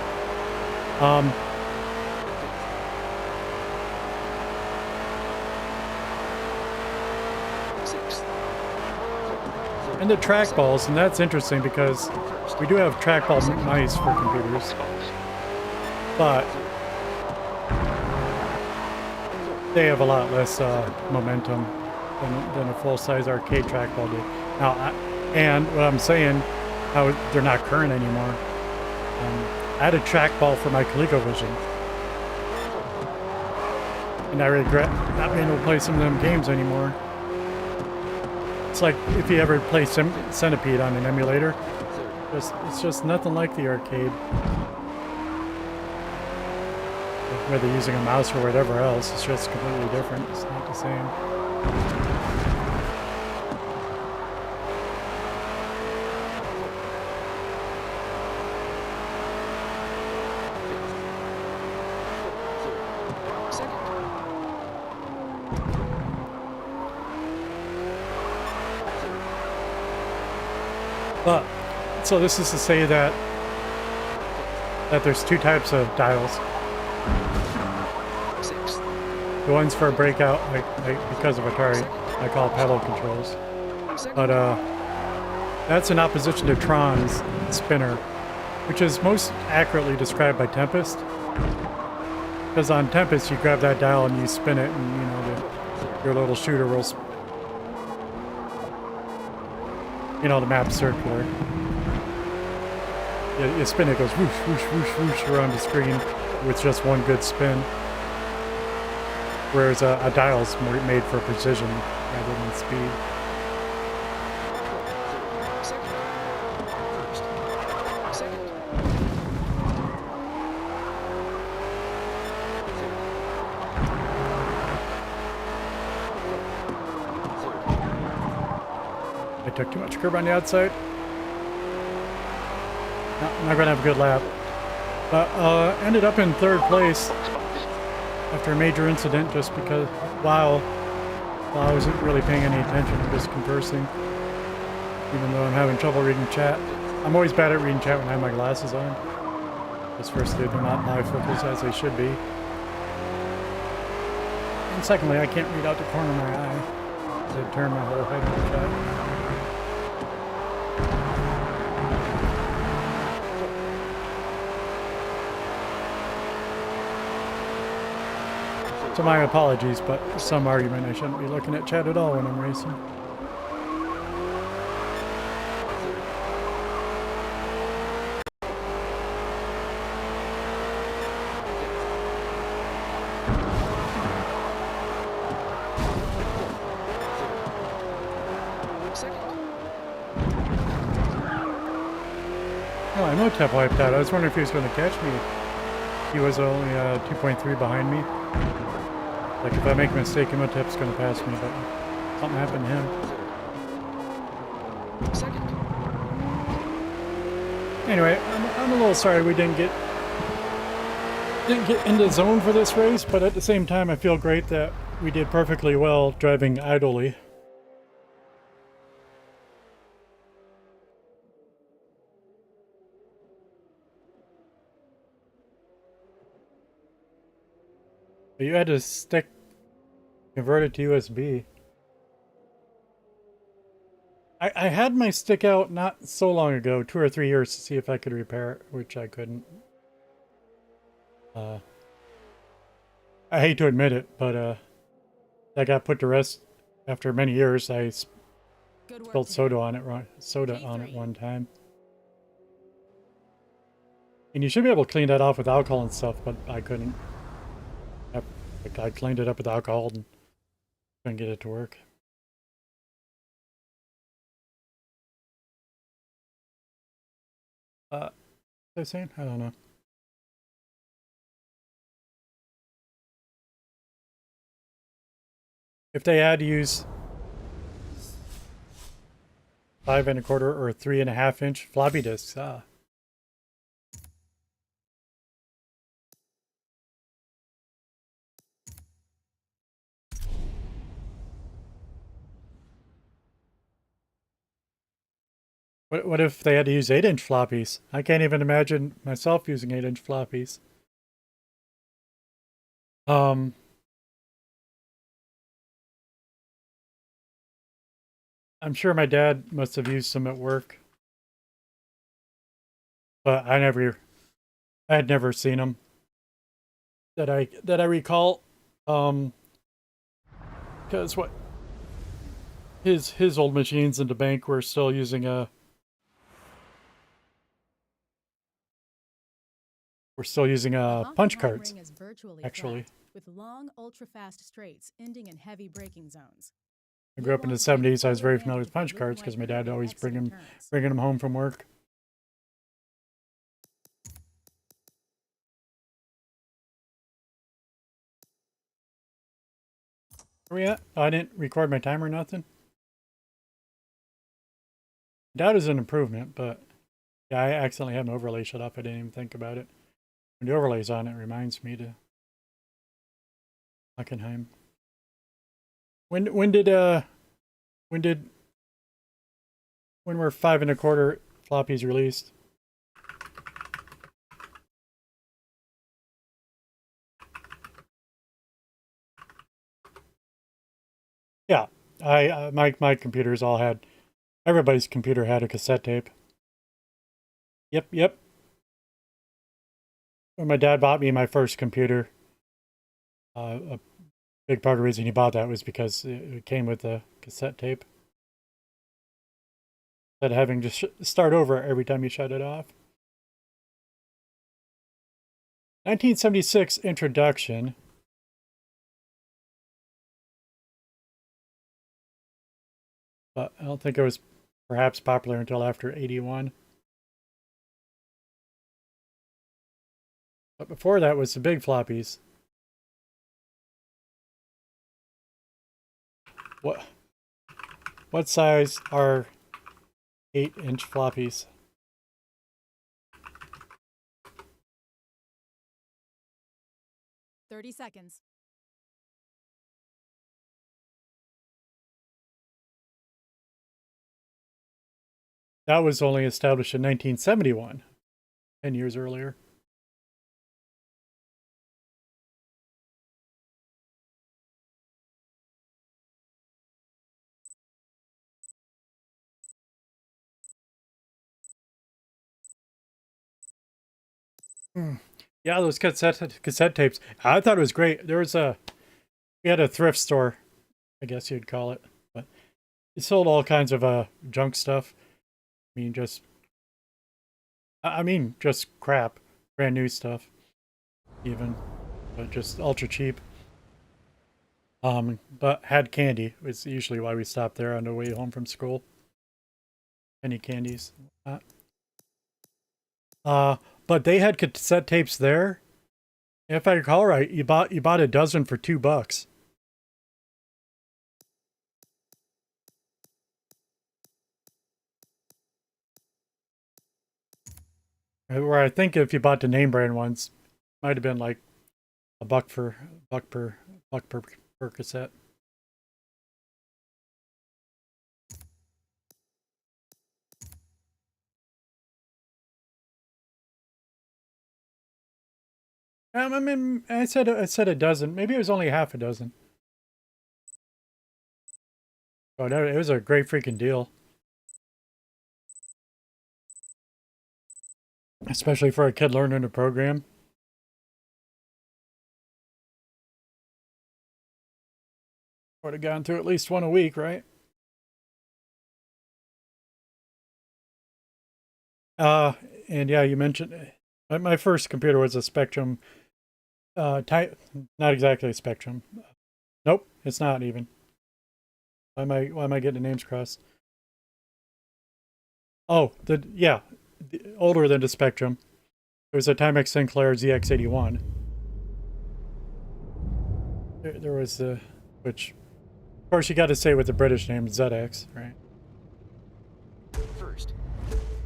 Sixth. And the trackballs, and that's interesting because we do have trackball mice for computers, but they have a lot less momentum than a full-size arcade trackball did. Now, and what I'm saying, how they're not current anymore. I had a trackball for my ColecoVision, and I regret not being able to play some of them games anymore. It's like if you ever play Centipede on an emulator, it's just nothing like the arcade. Whether using a mouse or whatever else, it's just completely different. It's not the same. But so this is to say that there's 2 types of dials. Sixth. The one's for breakout, like because of Atari, I call it paddle controls. But that's in opposition to Tron's spinner, which is most accurately described by Tempest. Because on Tempest, you grab that dial and you spin it, and you know your little shooter will. You know, the map's circular. You spin it, goes whoosh, whoosh, whoosh, whoosh around the screen with just one good spin. Whereas a dial's more made for precision rather than speed. Second. First. Second. I took too much curb on the outside. No, I'm not gonna have a good lap. But ended up in 3rd place after a major incident just because while I wasn't really paying any attention, just conversing. Even though I'm having trouble reading chat. I'm always bad at reading chat when I have my glasses on. Because firstly, they're not bifocals as they should be. And secondly, I can't read out the corner of my eye. To turn my whole head to chat. So my apologies, but for some argument I shouldn't be looking at chat at all when I'm racing. Second. tip wiped out. I was wondering if he was going to catch me. He was only 2.3 behind me. Like, if I make a mistake, Imhotep's going to pass me, but something happened to him. Second. Anyway, I'm a little sorry we didn't get into zone for this race, but at the same time, I feel great that we did perfectly well driving idly. But you had to stick converted to USB. I had my stick out not so long ago, 2 or 3 years, to see if I could repair it, which I couldn't. I hate to admit it, but that got put to rest after many years. I spilled soda on it one time. And you should be able to clean that off with alcohol and stuff, but I couldn't. Like, I cleaned it up with alcohol and couldn't get it to work. What was I saying? I don't know. If they had to use 5 1/4 or 3.5 inch floppy disks, What if they had to use 8 inch floppies? I can't even imagine myself using 8 inch floppies. I'm sure my dad must have used some at work, but I had never seen them that I recall. Because what his old machines in the bank were still using punch cards, actually. With long, ultra-fast straights ending in heavy braking zones. I grew up in the 70s. I was very familiar with punch cards because my dad always bringing them home from work. Where we at? Oh, I didn't record my time or nothing. That is an improvement, but yeah, I accidentally had an overlay shut off. I didn't even think about it. When the overlay's on, it reminds me to Hockenheim. When were 5 1/4 floppies released? Yeah, my computers all had, everybody's computer had a cassette tape. Yep. When my dad bought me my first computer, a big part of the reason he bought that was because it came with a cassette tape. Instead of having to start over every time you shut it off. 1976 introduction. But I don't think it was perhaps popular until after 81. But before that was the big floppies. What size are 8 inch floppies? "30 seconds. That was only established in 1971, 10 years earlier. Yeah, those cassette tapes. I thought it was great. We had a thrift store, I guess you'd call it, but it sold all kinds of junk stuff. I mean just crap, brand new stuff, even, but just ultra cheap. But had candy. It's usually why we stopped there on the way home from school. Penny candies. But they had cassette tapes there. If I recall right, you bought a dozen for $2. Where I think if you bought the name brand ones, might have been like a buck per cassette. I mean, I said a dozen. Maybe it was only half a dozen. Oh, no, it was a great freaking deal, especially for a kid learning to program. Would have gone through at least one a week, right? And yeah, you mentioned my first computer was a Spectrum. Type, not exactly a Spectrum. Nope, it's not even. Why am I getting the names crossed? Oh, older than the Spectrum. It was a Timex Sinclair ZX81. There was which, of course, you got to say with the British name ZX, right? First.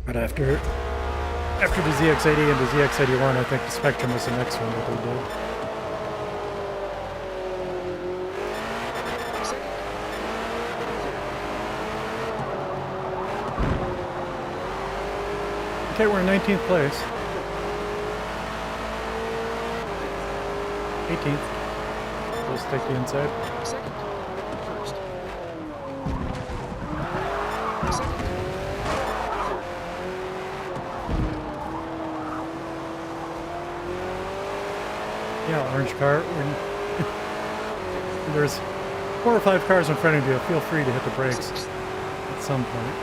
But after the ZX80 and the ZX81, I think the Spectrum was the next one that they did. Second. Okay, we're in 19th place. 18th. Let's take the inside. Second. First. Second. Third. Yeah, orange car. There's 4 or 5 cars in front of you. Feel free to hit the brakes Sixth. at some point.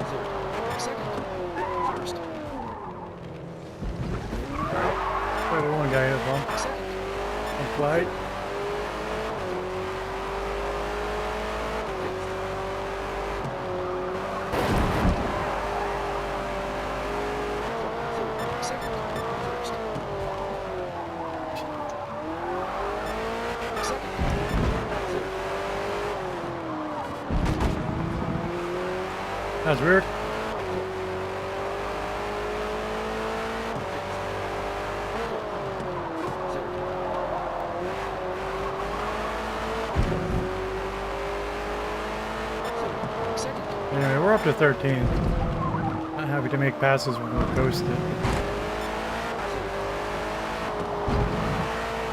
Third. Second. First. Quite a one guy as well. Second. Up wide. Third. Second. First. Second. Third. That's weird. Second. Anyway, we're up to 13. Not happy to make passes when we're ghosted.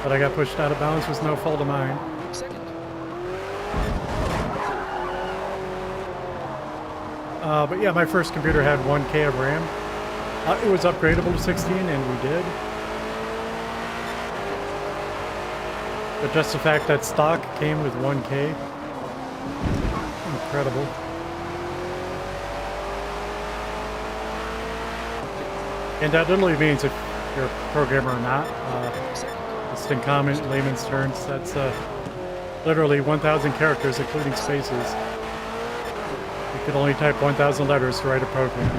But I got pushed out of bounds was no fault of mine. Second. But yeah, my first computer had 1K of RAM. It was upgradable to 16, and we did. But just the fact that stock came with 1K, incredible. And that literally means if you're a programmer or not, just in common layman's terms, that's literally 1,000 characters, including spaces. You could only type 1,000 letters to write a program.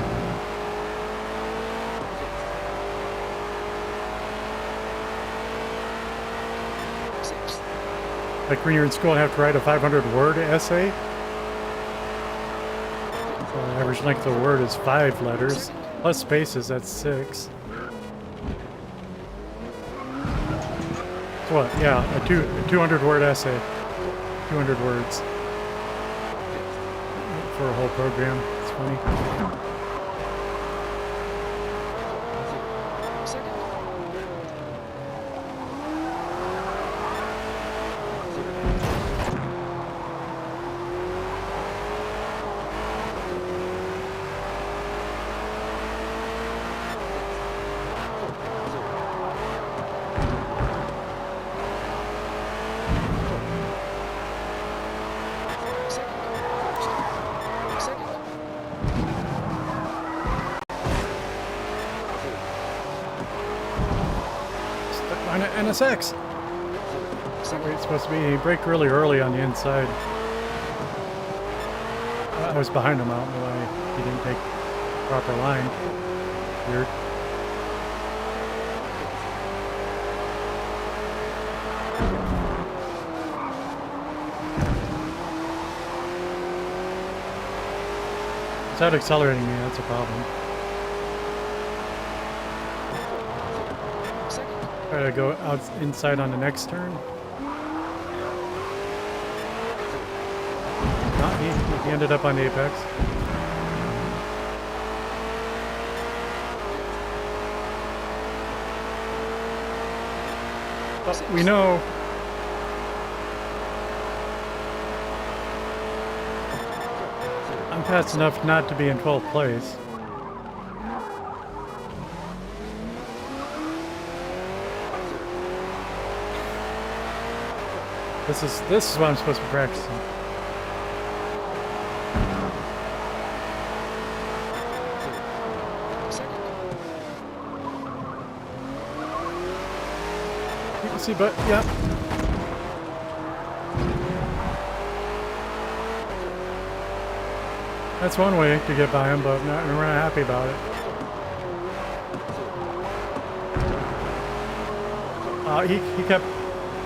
Sixth. Like when you're in school and have to write a 500-word essay. So the average length of a word is 5 letters. Plus spaces, that's 6. So what? Yeah, a 200-word essay. 200 words. For a whole program. It's funny. Second. Stuck on an NSX. That's not where it's supposed to be. You brake really early on the inside. I was behind him. I don't know why he didn't take proper line. Weird. Without accelerating me, that's a problem. Second. Try to go out inside on the next turn. Not he ended up on the apex. But we know I'm fast enough not to be in 12th place. This is what I'm supposed to be practicing. You can see, but yeah. That's one way to get by him, but we're not happy about it.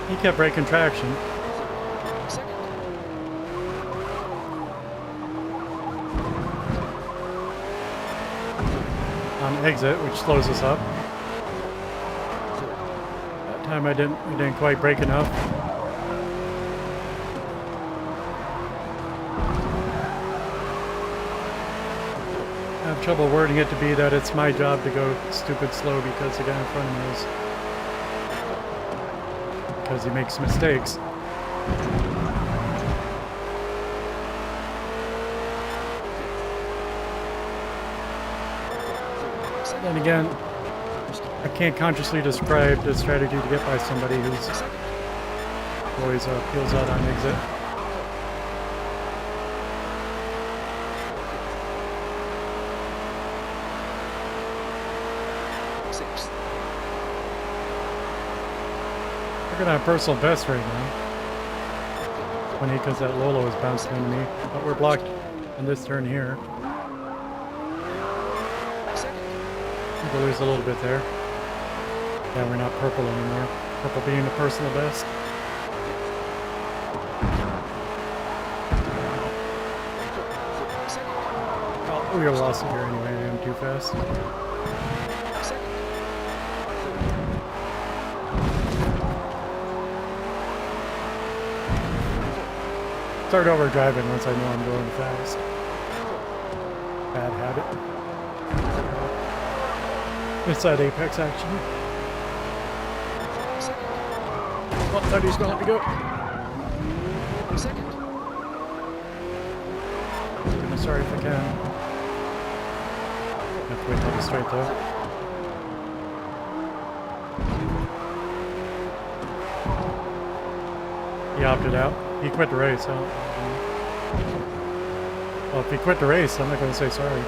He kept breaking traction. On exit, which slows us up. That time I didn't quite break enough. I have trouble wording it to be that it's my job to go stupid slow because the guy in front of me is. Because he makes mistakes. Then again, I can't consciously describe the strategy to get by somebody who's always peels out on exit. We're gonna have personal best right now. Funny because that Lolo is bouncing into me, but we're blocked on this turn here. We'll lose a little bit there. Yeah, we're not purple anymore. Purple being the personal best. Oh, we would have lost it here anyway. I'm too fast. Start overdriving once I know I'm going fast. Bad habit. It's that apex action. Oh, thought he was going to let me go. I'm sorry if I can. Have to wait till he's straight though. He opted out. He quit the race. Well, if he quit the race, I'm not going to say sorry.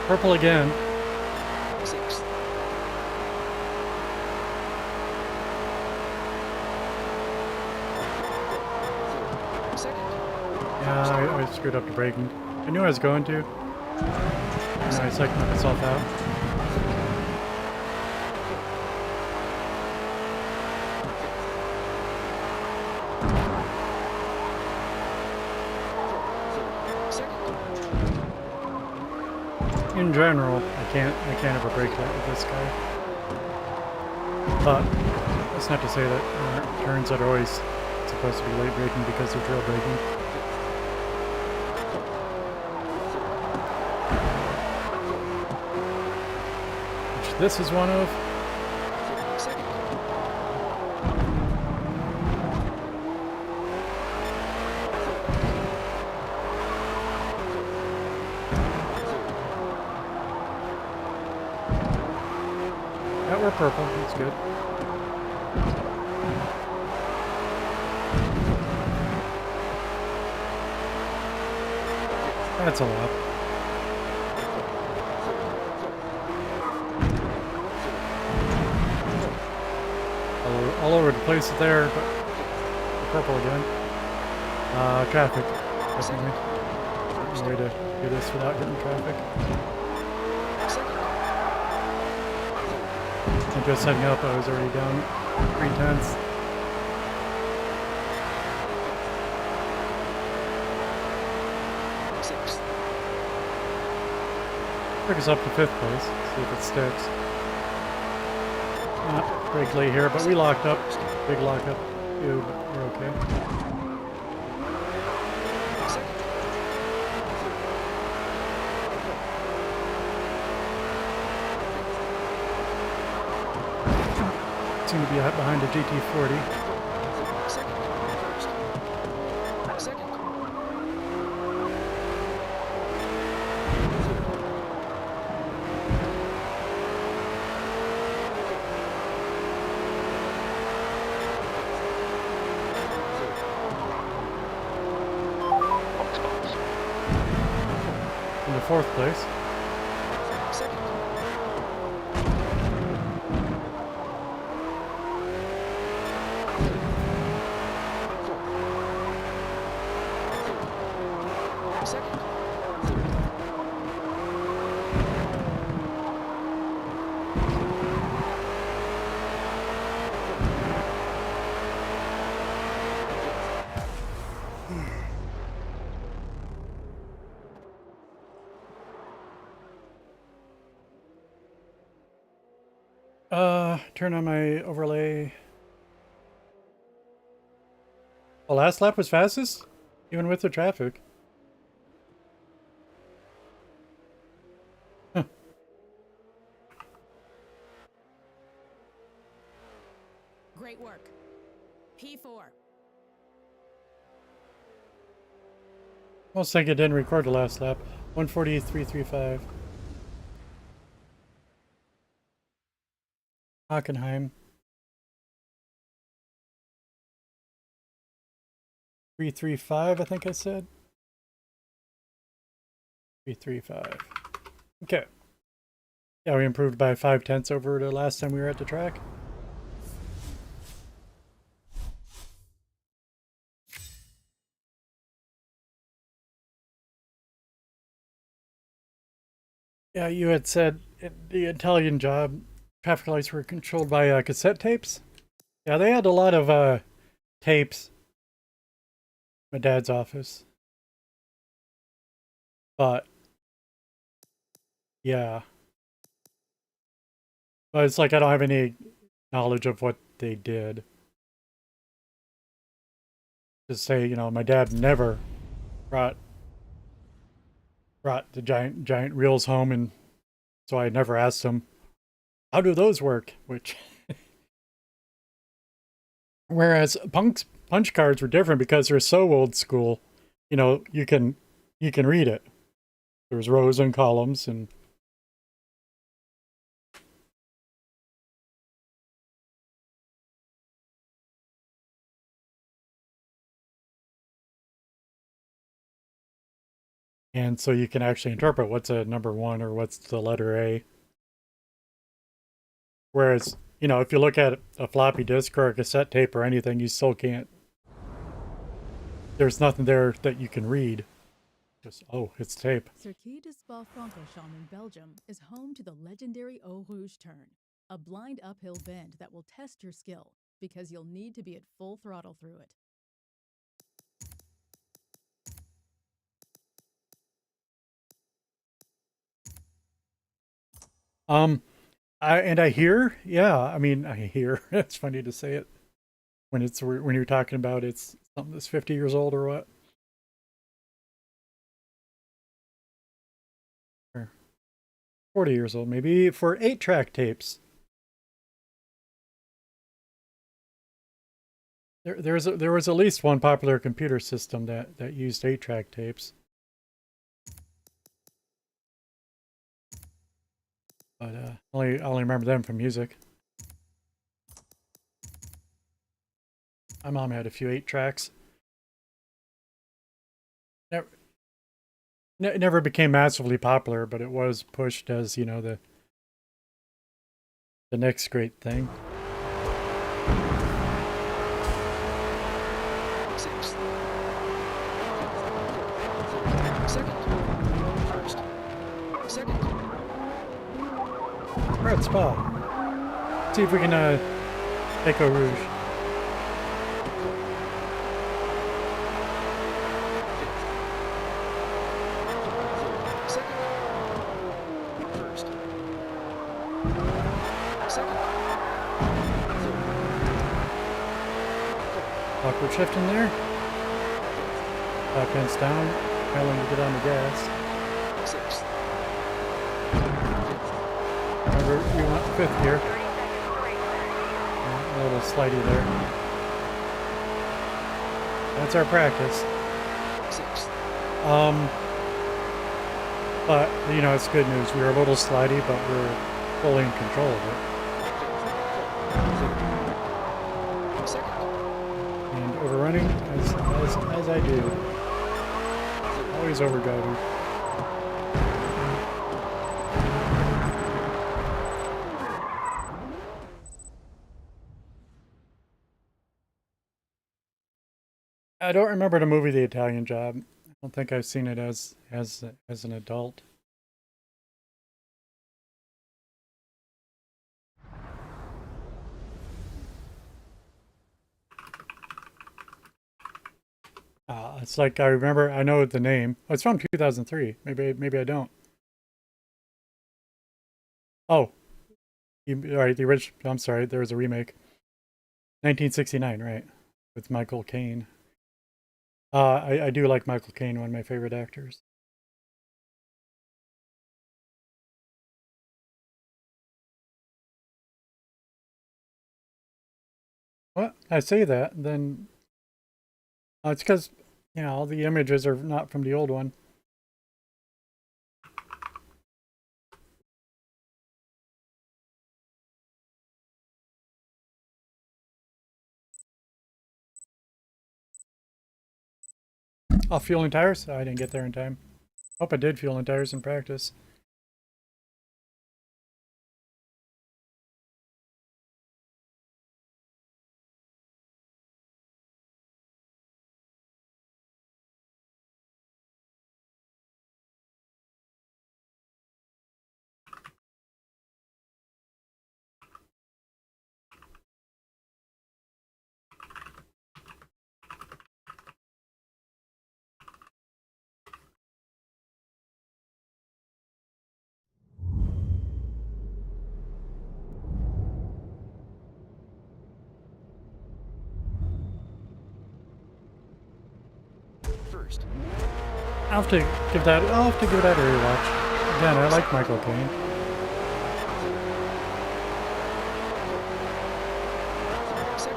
Purple again. Yeah, I screwed up the braking. I knew I was going to. And I psyched myself out. In general, I can't ever brake that with this guy. But that's not to say that there aren't turns that are always supposed to be late braking because they're trail braking. Which this is one of. Or purple, that's good. That's a lot. All over the place there, but the purple again. Traffic, definitely. No way to do this without hitting traffic. I'm just setting up, I was already down 3/10. Sixth. Took us up to 5th place, see if it sticks. Break late here, but we locked up. Big lockup too, but we're okay. Seem to be behind a GT40. Second. First. Second. In the 4th place. Second. Second. Turn on my overlay. The last lap was fastest? Even with the traffic. Huh. Great work. P4. Almost think it didn't record the last lap. 1:43.35. Hockenheim. 3:35, I think I said. 3:35. Okay. Yeah, we improved by 5/10 over the last time we were at the track. Yeah, you had said the Italian job, traffic lights were controlled by cassette tapes. Yeah, they had a lot of tapes. My dad's office. But yeah. But it's like I don't have any knowledge of what they did. Just say, you know, my dad never brought the giant reels home, and so I never asked him, how do those work? Which whereas punch cards were different because they're so old school. You know, you can read it. There's rows and columns, and so you can actually interpret what's a number 1 or what's the letter A. Whereas, you know, if you look at a floppy disk or a cassette tape or anything, you still can't. There's nothing there that you can read. Just, oh, it's tape. Circuit de Spa-Francorchamps in Belgium is home to the legendary Eau Rouge turn, a blind uphill bend that will test your skill because you'll need to be at full throttle through it. I hear, yeah, I mean, I hear, it's funny to say it when you're talking about it's something that's 50 years old or what. Or 40 years old, maybe, for 8-track tapes. There was at least one popular computer system that used 8-track tapes. But I only remember them from music. My mom had a few 8-tracks. It never became massively popular, but it was pushed as, you know, the next great thing. Sixth. Second. First. Second. We're at Spa. See if we can take Eau Rouge. Second. First. Second. Awkward shift in there. Top end's down. Failing to get on the gas. Sixth. Remember, we want 5th gear. 30 seconds to race. A little slidey there. That's our practice. Sixth. But, you know, it's good news. We were a little slidey, but we're fully in control of it. Second. And overrunning, as I do. Always overdriving. I don't remember the movie The Italian Job. I don't think I've seen it as an adult. It's like I remember. I know the name. Oh, it's from 2003. Maybe I don't. Oh, all right. The original. I'm sorry. There was a remake. 1969, right? With Michael Caine. I do like Michael Caine, one of my favorite actors. Well, I say that, then it's because, you know, all the images are not from the old one. Oh, fueling tires? I didn't get there in time. Hope I did fueling tires in practice. First. I'll have to give that a rewatch. Again, I like Michael Caine.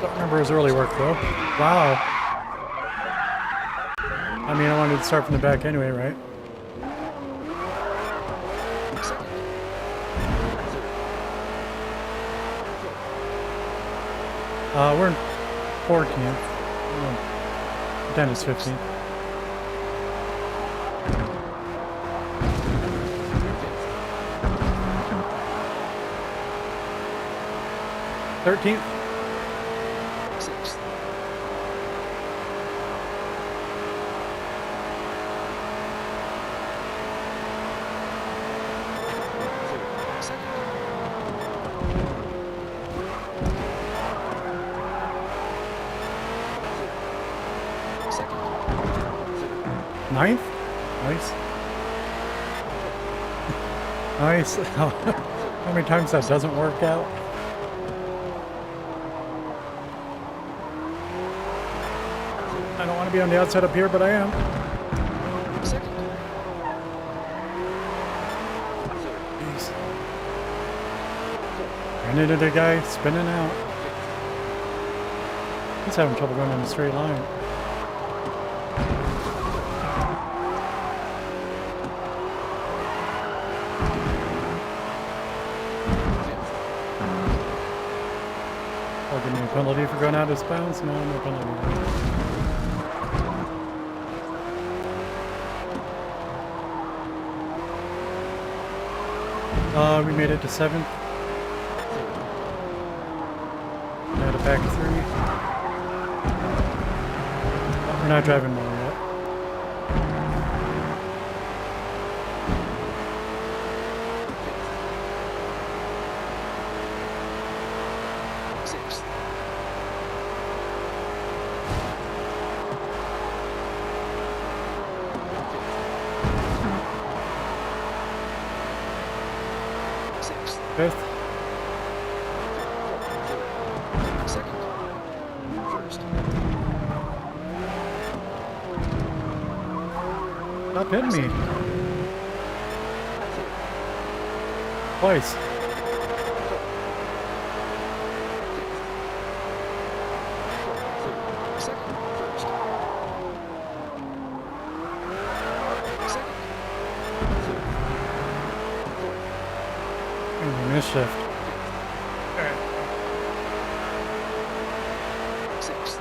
Don't remember his early work though. Wow. I mean, I wanted to start from the back anyway, right? We're in 14th. Oh, Dennis 15th. Sixth. Ninth? Nice. Nice. How many times that doesn't work out? I don't want to be on the outside up here, but I am. Jeez. Ran into the guy spinning out. He's having trouble going on a straight line. I'll give me a penalty for going out of bounds. No, no penalty. We made it to 7th. Now to back 3. We're not driving more yet. Sixth. Sixth. 5th. Second. First. Stop hitting me. Twice. Second. First. Second. Mischief. Sixth.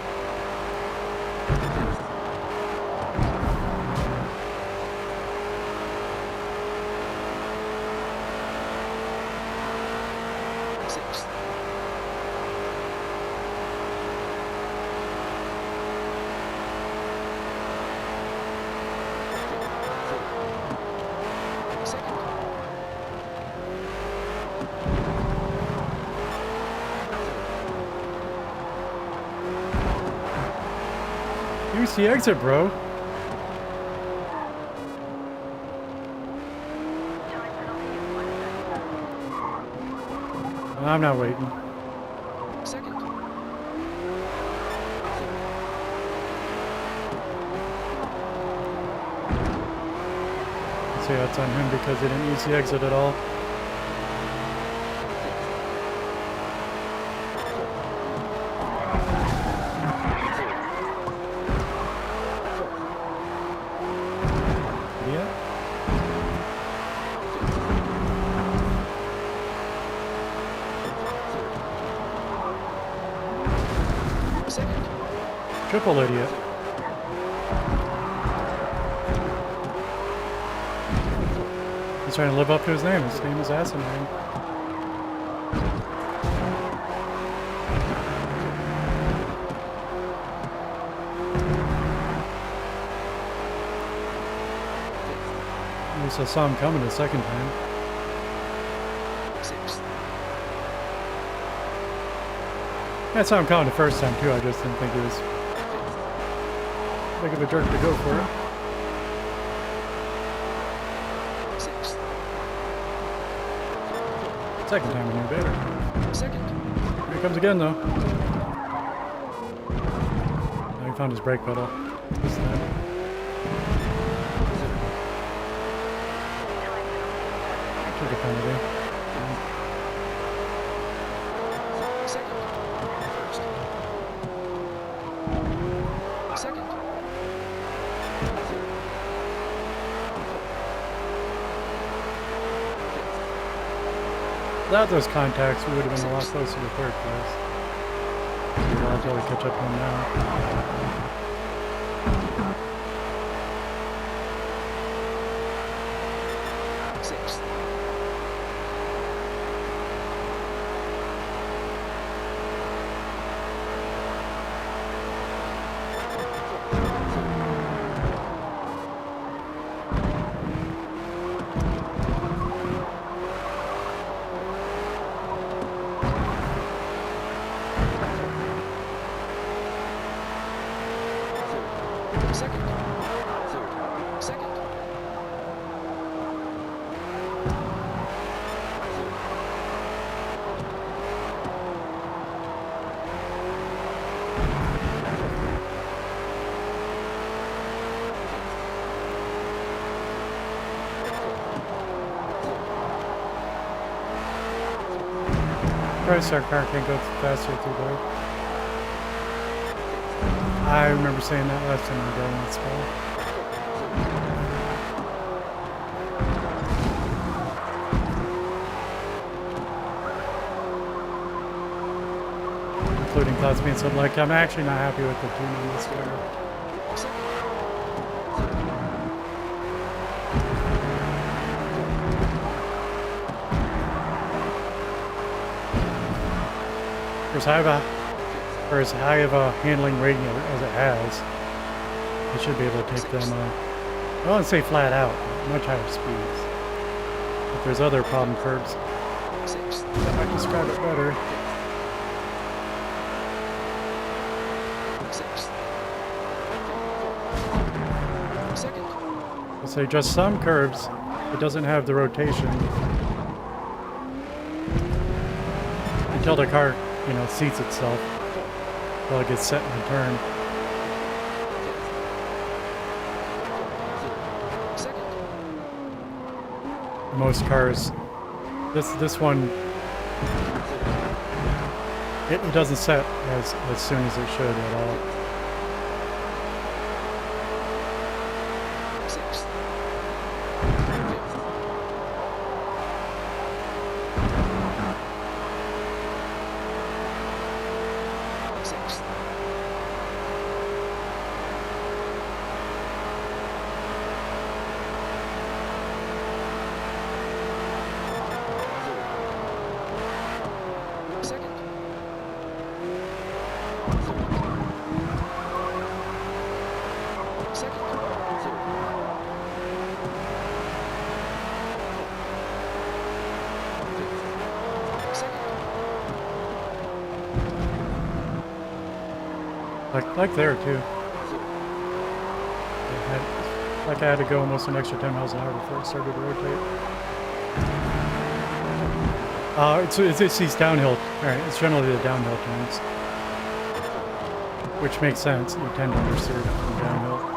Sixth. Second. Use the exit, bro. Time penalty is 1 second. I'm not waiting. Second. See, that's on him because he didn't use the exit at all. Yeah. Second. Triple idiot. He's trying to live up to his name. His name is Asinine. At least I saw him coming the second time. Sixth. I saw him coming the first time too. I just didn't think he was big of a jerk to go for it. Sixth. Second time I knew better. Second. Here he comes again though. Now he found his brake pedal. This time. Took a penalty. Second. First. Second. Without those contacts, we would have been a lot closer to third place. I'll totally catch up to him now. Sixth. Second. Third. Second. Price our car can't go faster through there. I remember saying that last time we were going that spot. including cloud speed and something like that. I'm actually not happy with the tune on this car. Second. For as high of a handling rating as it has, you should be able to take them, I won't say flat out, but much higher speeds. But there's other problem curbs Sixth. that might describe it better. Sixth. Second. I'll say just some curbs, it doesn't have the rotation until the car, you know, seats itself. Until it gets set in the turn. Second. Most cars, this one, it doesn't set as soon as it should at all. Sixth. Fifth. Sixth. Second. Second. Like there too. Like I had to go almost an extra 10 miles an hour before it started to rotate. It's these downhill. Alright, it's generally the downhill turns. Which makes sense. You tend to understeer from downhill.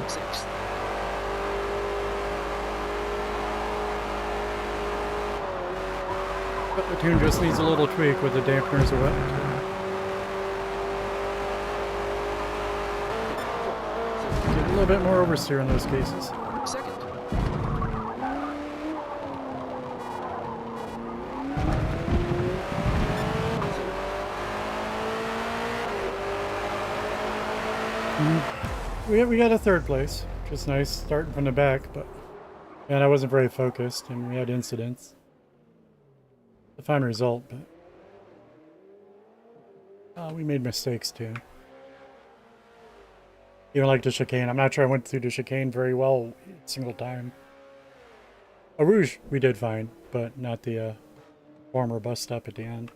Sixth. But the tune just needs a little tweak with the dampeners or what. Get a little bit more oversteer in those cases. Second. We got a third place, which is nice, starting from the back, but man, I wasn't very focused, and we had incidents. The fine result, but we made mistakes too. Even like the chicane, I'm not sure I went through the chicane very well a single time. A Rouge we did fine, but not the former bus stop at the end.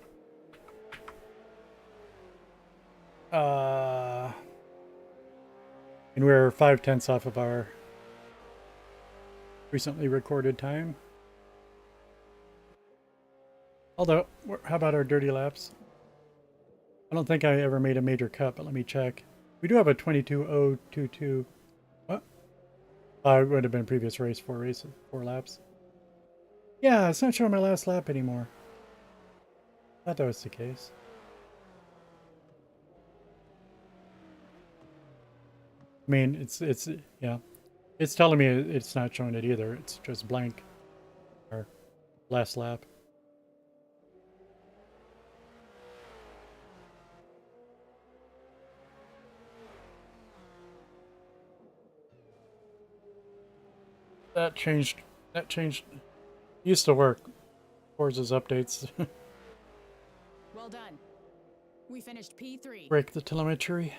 And we're 5/10 off of our recently recorded time. Although, how about our dirty laps? I don't think I ever made a major cut, but let me check. We do have a 22.022. What? It would have been previous race, 4 laps. Yeah, it's not showing my last lap anymore. Thought that was the case. I mean, yeah. It's telling me it's not showing it either. It's just blank. Our last lap. That changed. Used to work. Forza's updates. Well done. We finished P3. Break the telemetry.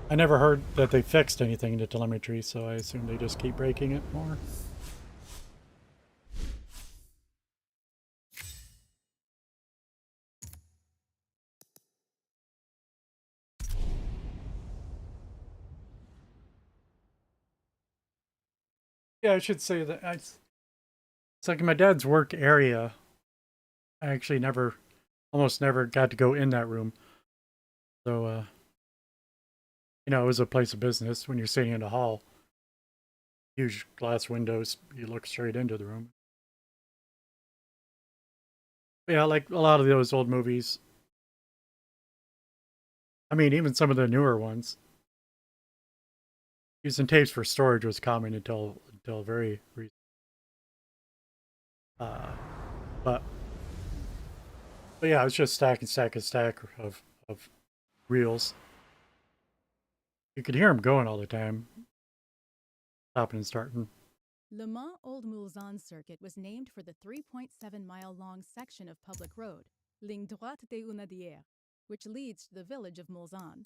I never heard that they fixed anything in the telemetry, so I assume they just keep breaking it more. Yeah, I should say that it's like in my dad's work area. I actually almost never got to go in that room. So, it was a place of business. When you're sitting in a hall, huge glass windows, you look straight into the room. But yeah, like a lot of those old movies. I mean, even some of the newer ones. Using tapes for storage was common until very recent. Uh, but yeah, it's just stack of reels. You could hear them going all the time, stopping and starting. Le Mans Old Mulsanne circuit was named for the 3.7-mile-long section of public road, Ligne droite des Unadières, which leads to the village of Mulsanne.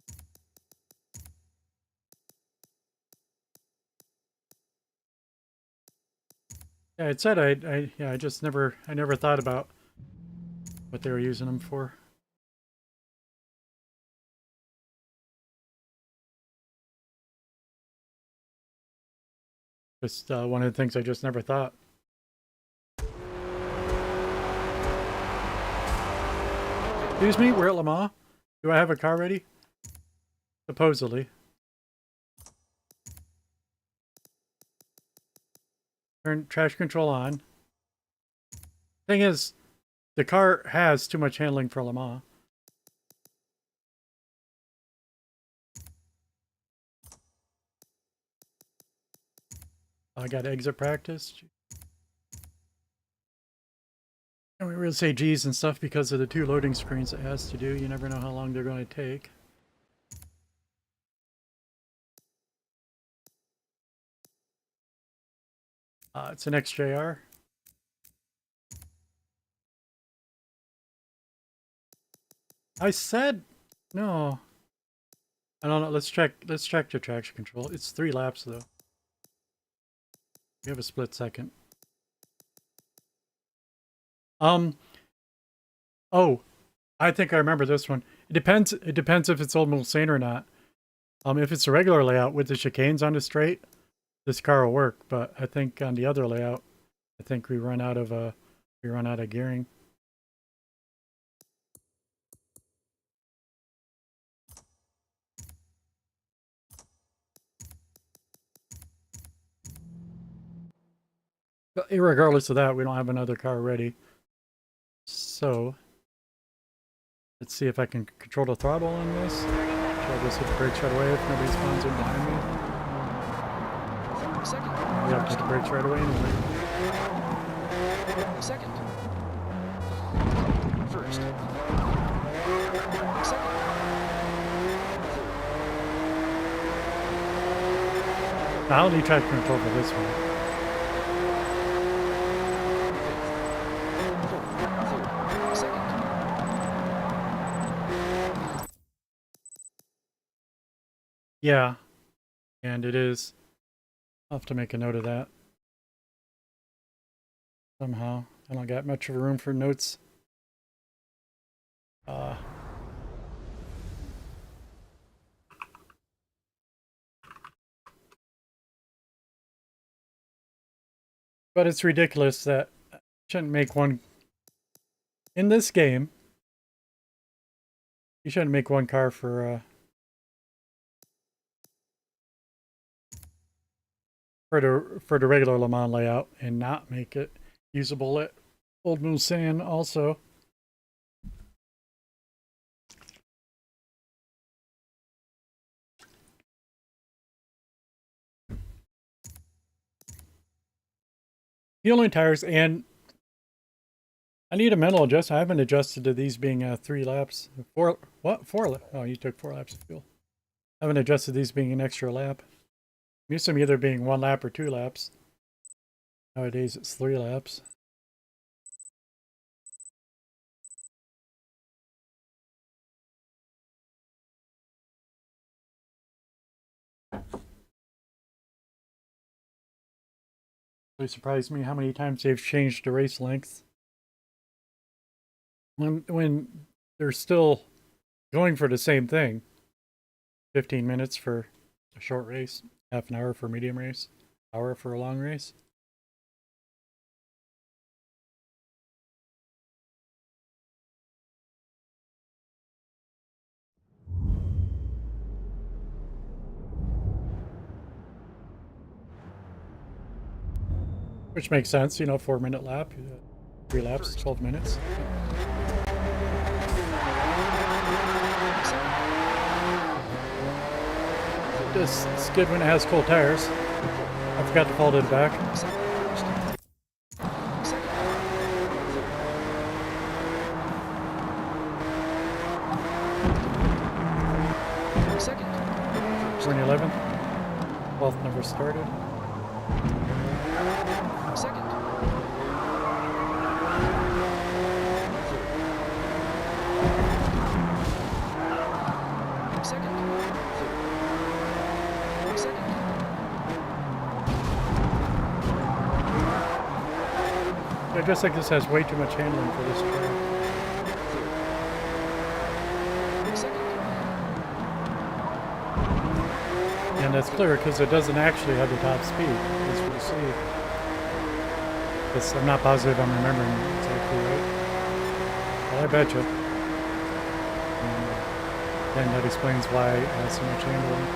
Yeah, it said I never thought about what they were using them for. Just one of the things I just never thought. Excuse me, we're at Le Mans. Do I have a car ready? Supposedly. Turn trash control on. Thing is, the car has too much handling for Le Mans. I got exit practice. And we really say G's and stuff because of the 2 loading screens it has to do. You never know how long they're going to take. It's an XJR. I said no. I don't know. Let's check the traction control. It's 3 laps though. We have a split second. Oh, I think I remember this one. It depends if it's Old Mulsanne or not. If it's a regular layout with the chicanes on the straight, this car will work, but I think on the other layout, I think we run out of gearing. But regardless of that, we don't have another car ready. So let's see if I can control the throttle on this. I'll just hit the brakes right away if nobody spawns in behind me. Second. We have to hit the brakes right away anyway. Second. First. Second. I'll need traction control for this one. Second. Yeah, and it is. I'll have to make a note of that. Somehow. I don't got much of a room for notes. But it's ridiculous that I shouldn't make one in this game. You shouldn't make one car for the regular Le Mans layout and not make it usable at Old Mulsanne also. Fueling tires, and I need a mental adjustment. I haven't adjusted to these being 3 laps. 4 what? 4 oh, you took 4 laps of fuel. I haven't adjusted these being an extra lap. I'm used to them either being 1 lap or 2 laps. Nowadays it's 3 laps. Really surprised me how many times they've changed the race length. When they're still going for the same thing. 15 minutes for a short race, half an hour for a medium race. Hour for a long race. Which makes sense, you know, 4-minute lap. 3 laps, 12 minutes. It's good when it has cold tires. I forgot to fall to the back. We're in 11th. 12th never started. I just think this has way too much handling for this track. And that's clear because it doesn't actually have the top speed, as we'll see. I'm not positive I'm remembering exactly right. Well, I bet you. And that explains why it has so much handling.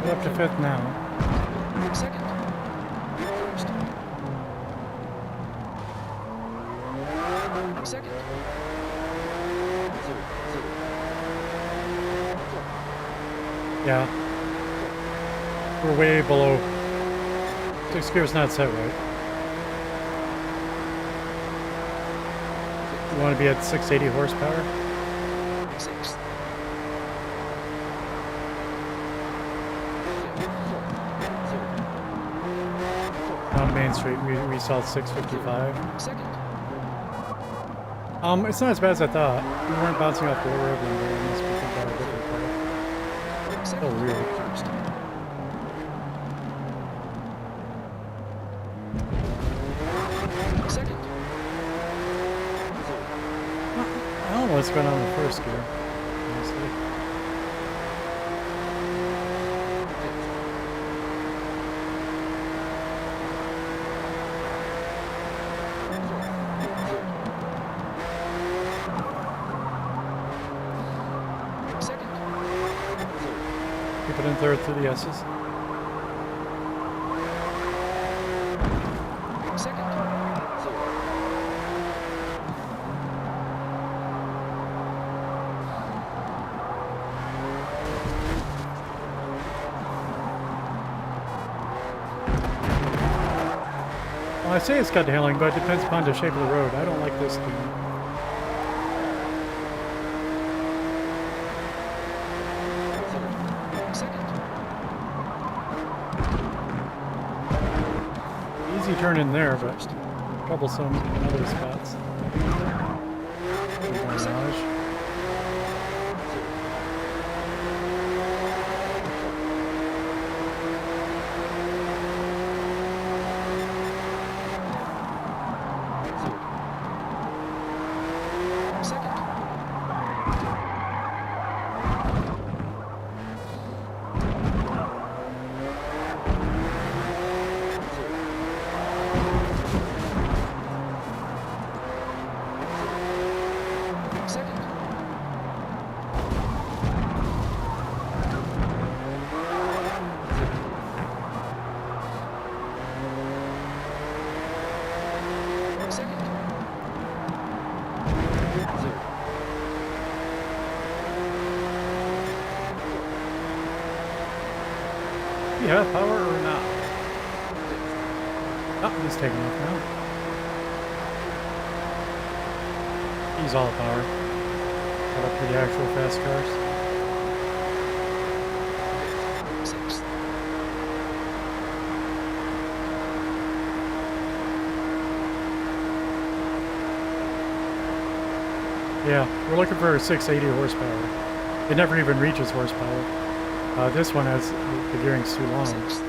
We're up to 5th now. Yeah. We're way below. 6 gear's not set right. You want to be at 680 horsepower? On Main Street, we saw 655. It's not as bad as I thought. We weren't bouncing off the lower of them, but we must be thinking about a different car. Still weird. I don't know what's going on in the first gear, honestly. Keep it in 3rd through the S's. Well, I say it's got handling, but it depends upon the shape of the road. I don't like this thing. Easy turn in there, but troublesome in other spots. Yeah, power or not? He's taking off now. He's all power. Got up to the actual fast cars. Sixth. Yeah, we're looking for 680 horsepower. It never even reaches horsepower. This one has the gearing's too long. Sixth.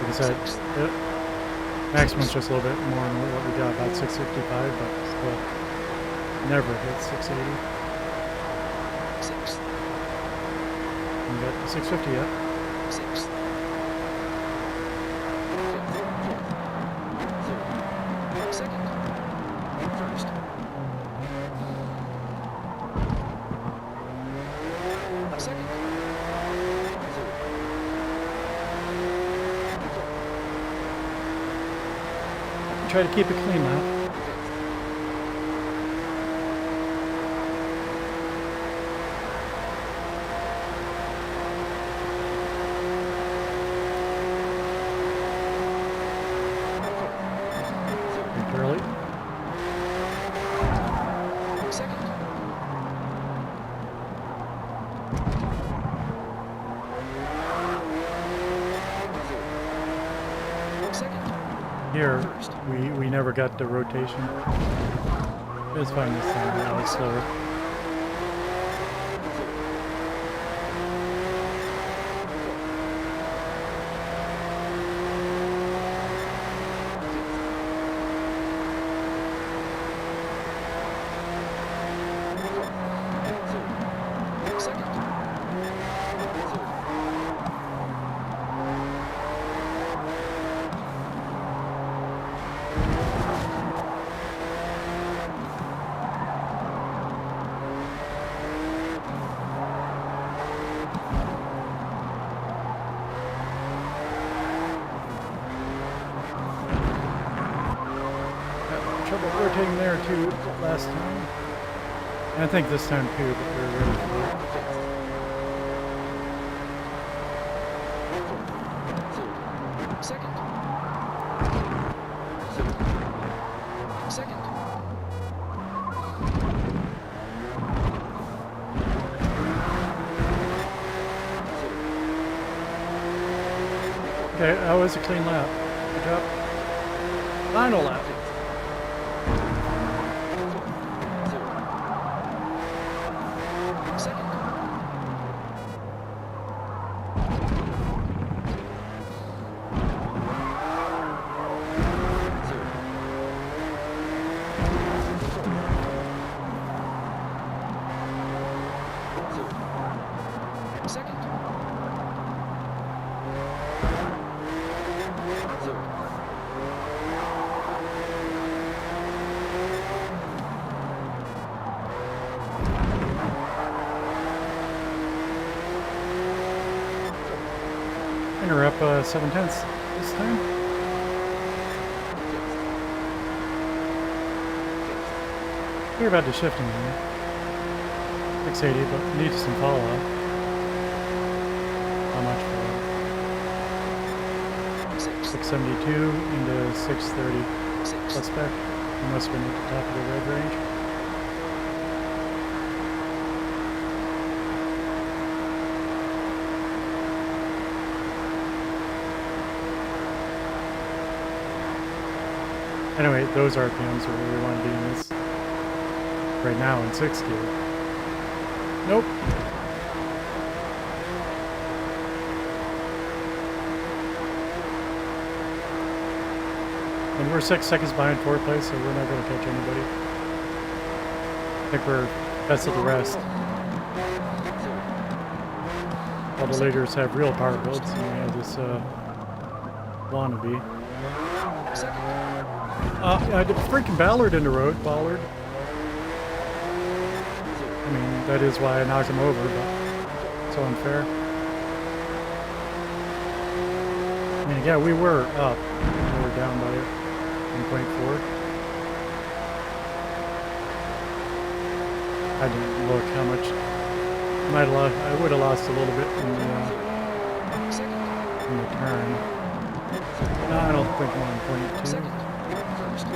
Like I said, the maximum's just a little bit more than what we got, about 655, but still never hit 680. Sixth. We got 650 yet. Sixth. Second. First. Second. Try to keep it clean now. Early. Second. Second. Here, First. we never got the rotation. It's fine this time, now it's slower. Second. Had trouble rotating there too last time. And I think this time too, but we're ready for it. Second. Second. Okay, that was a clean lap. Good job. Final lap. Second. Second. And we're up 7/10 this time. Hear about the shifting here. 680, but we need some follow up. How much for that? Six. 672 into 630. Six. Plus spec. We must have been at the top of the red range. Anyway, those RPMs are where we want to be in this. Right now in 6th gear. Nope. And we're 6 seconds behind 4th place, so we're not going to catch anybody. I think we're best of the rest. All the leaders have real power builds, and we have this wannabe. Second. I did freaking Ballard in the road, Ballard. I mean, that is why I knocked him over, but it's so unfair. I mean, yeah, we were up. We were down by 1.4. I didn't look how much I would have lost a little bit Second. in the turn. No, I don't think I'm on point 2. Second. First.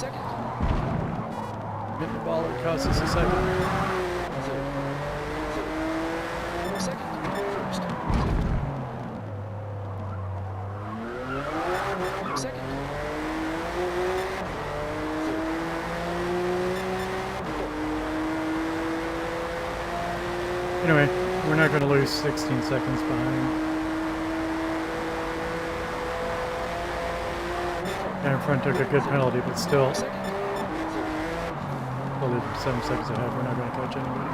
Second. Getting the ball that costs us a second. Third. Second. First. Second. Anyway, we're not going to lose 16 seconds behind. Guy in front took a good penalty, but still, Second. only 7 seconds ahead. We're not going to catch anybody.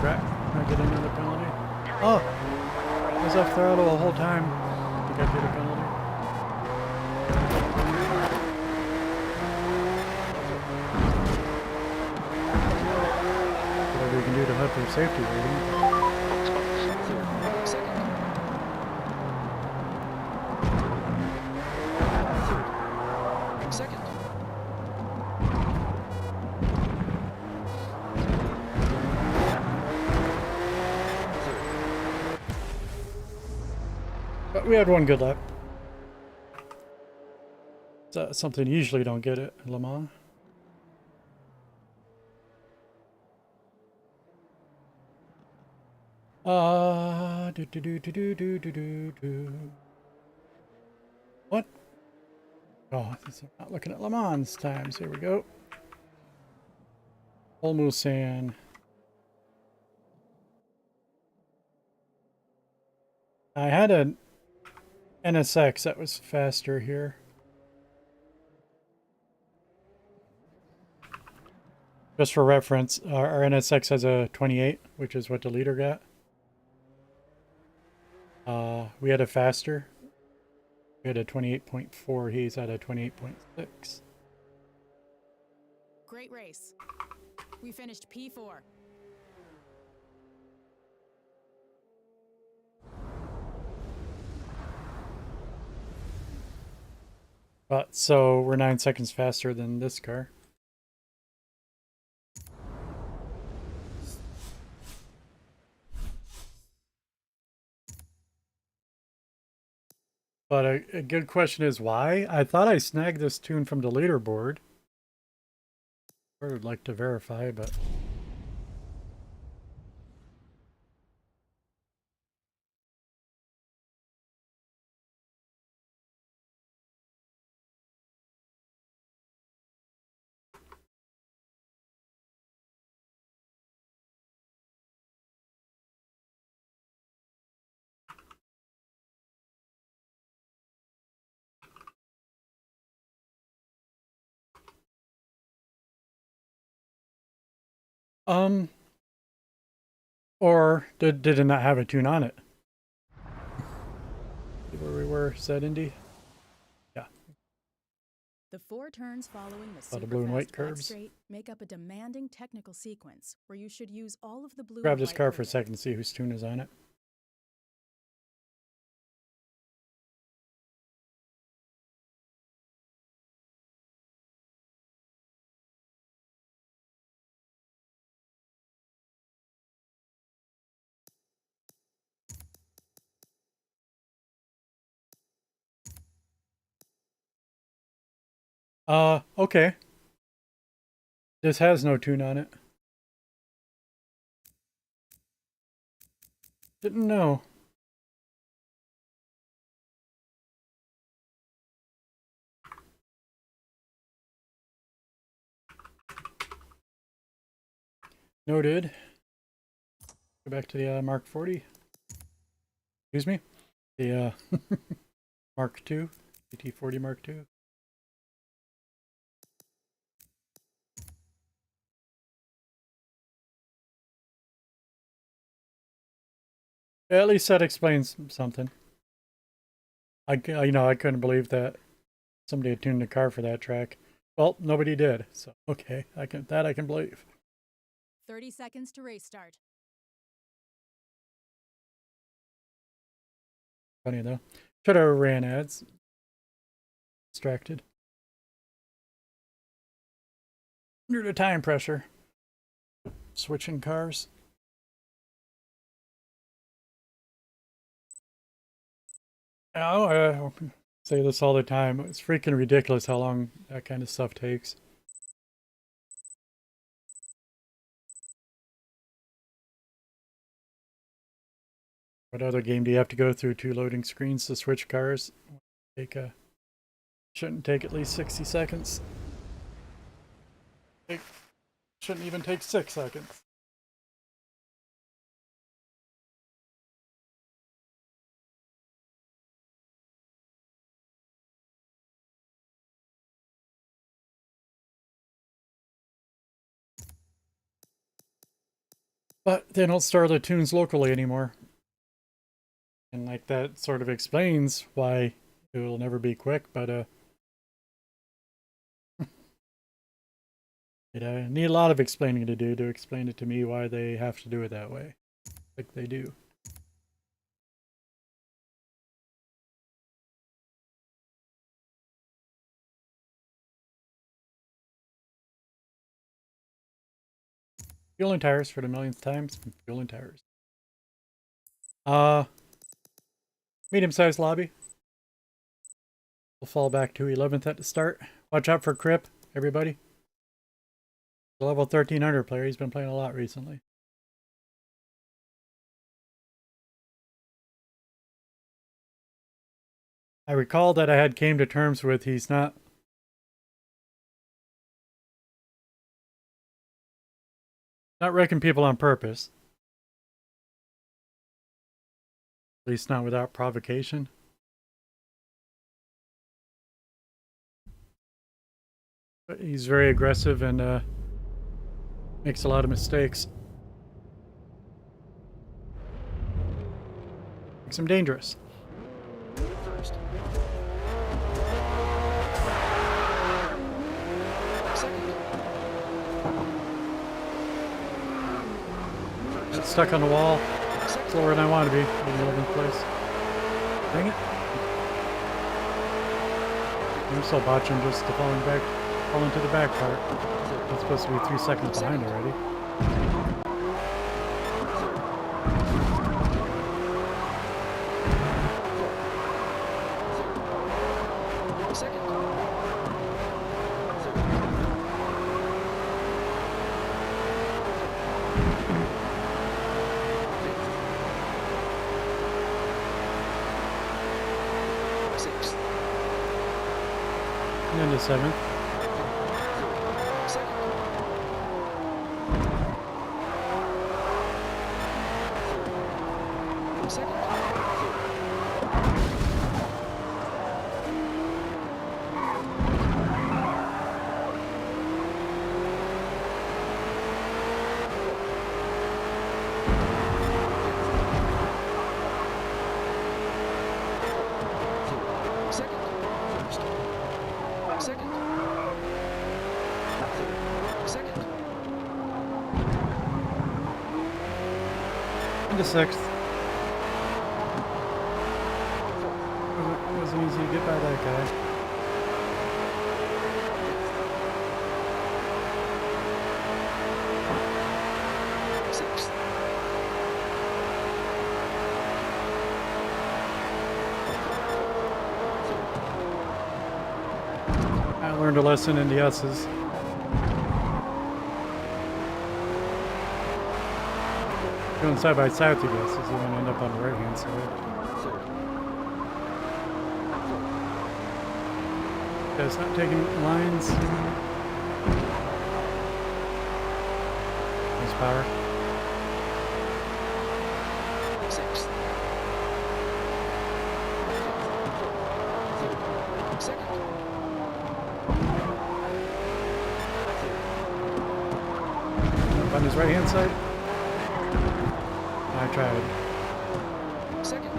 Crap, not getting another penalty. Oh, I was off throttle the whole time. I think I get a penalty. Whatever you can do to help your safety rating. Second. Third. Second. But we had one good lap. It's something you usually don't get at Le Mans. What? Oh, I'm not looking at Le Mans times. Here we go. Almost saying. I had an NSX that was faster here. Just for reference, our NSX has a 28, which is what the leader got. We had a faster. We had a 28.4. He's at a 28.6. Great race. We finished P4. But so we're 9 seconds faster than this car. But a good question is why? I thought I snagged this tune from the leaderboard. I would like to verify, but... Or did it not have a tune on it? See where we were, said Indy? Yeah. The 4 turns following the The blue and white super-fast back curves. straight make up a demanding technical sequence where you should use all of the blue Grab and this white car for a area. second to see whose tune is on it. Okay. This has no tune on it. Didn't know. Noted. Go back to the Mark 40. Excuse me. The Mark II. GT40 Mark II. At least that explains something. I couldn't believe that somebody had tuned the car for that track. Well, nobody did. So okay, I can believe. 30 seconds to race start. Funny though. Should have ran ads. Distracted. Under the time pressure. Switching cars. Oh, I say this all the time. It's freaking ridiculous how long that kind of stuff takes. What other game do you have to go through 2 loading screens to switch cars? Shouldn't take at least 60 seconds. Shouldn't even take 6 seconds. But they don't store the tunes locally anymore. And like that sort of explains why it will never be quick, but I need a lot of explaining to do to explain it to me why they have to do it that way. Like they do. Fuel and tires for the millionth time. Fuel and tires. Medium-sized lobby. We'll fall back to 11th at the start. Watch out for Crip, everybody. The level 1300 player. He's been playing a lot recently. I recall that I had came to terms with he's not wrecking people on purpose. At least not without provocation. But he's very aggressive and makes a lot of mistakes. Makes him dangerous. First. Second. Got stuck on the wall. Second. Slower than I want to be in 11th place. Dang it. I'm still botching just to falling to the back part. It's supposed to be 3 seconds behind already. Second. Sixth. And then to 7th. Second. Second. Second. First. Second. Second. Into 6th. It wasn't easy to get by that guy. Sixth. I learned a lesson in the S's. Going side by side with the S's, you want to end up on the right hand side. Third. Guys, not taking lines. Nice power. Sixth. Third. Second. Up on his right hand side. I tried. Second.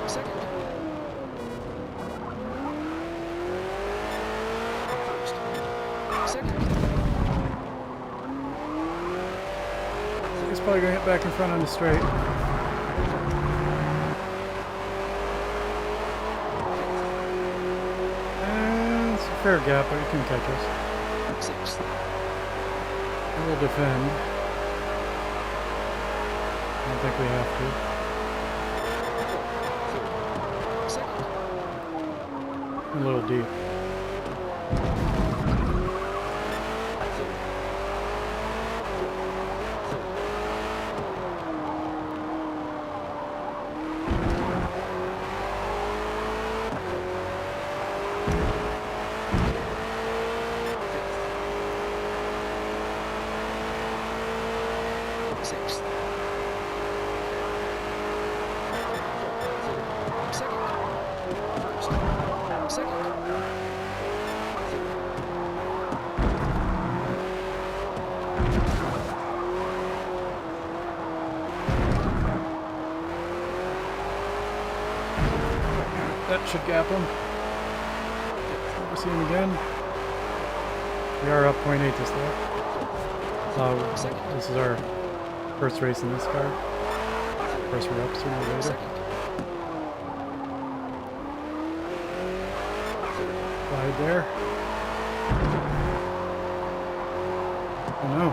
Second. probably gonna get back in front on the straight. And it's a fair gap, but you can catch us. Sixth. We'll defend. I don't think we have to. Second. A little deep. Sixth. Second. First. Second. That should gap him. Never see him again. We are up 0.8 this lap. This is our first race in this car. First we're up sooner or later. Second. Slide there. Oh no.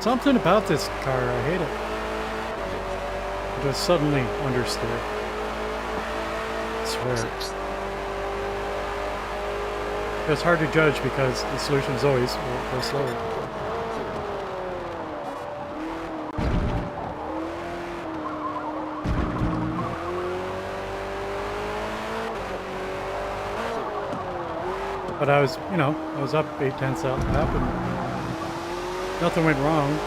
Something about this car, I hate it. I just suddenly understeer. I swear. Sixth. It's hard to judge because the solution is always go slower. But I was, I was up 8/10 out lap and nothing went wrong.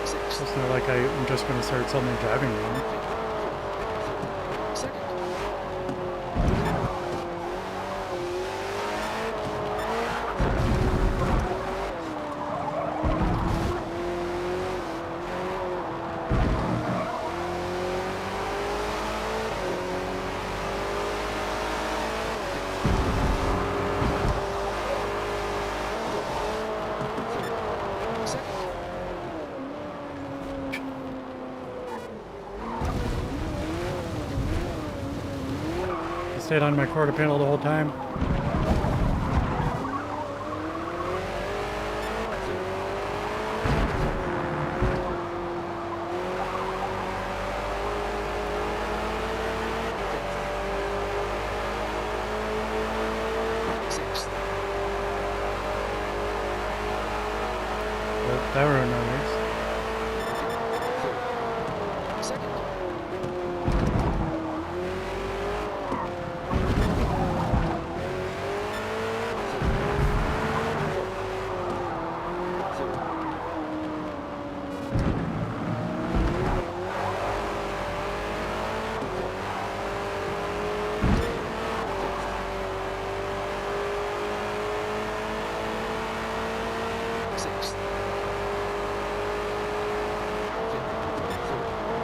Sixth. It's not like I'm just going to start suddenly driving wrong. Second. Second. I stayed on my quarter panel the whole time. Sixth. But that ruined my race. Second. Sixth.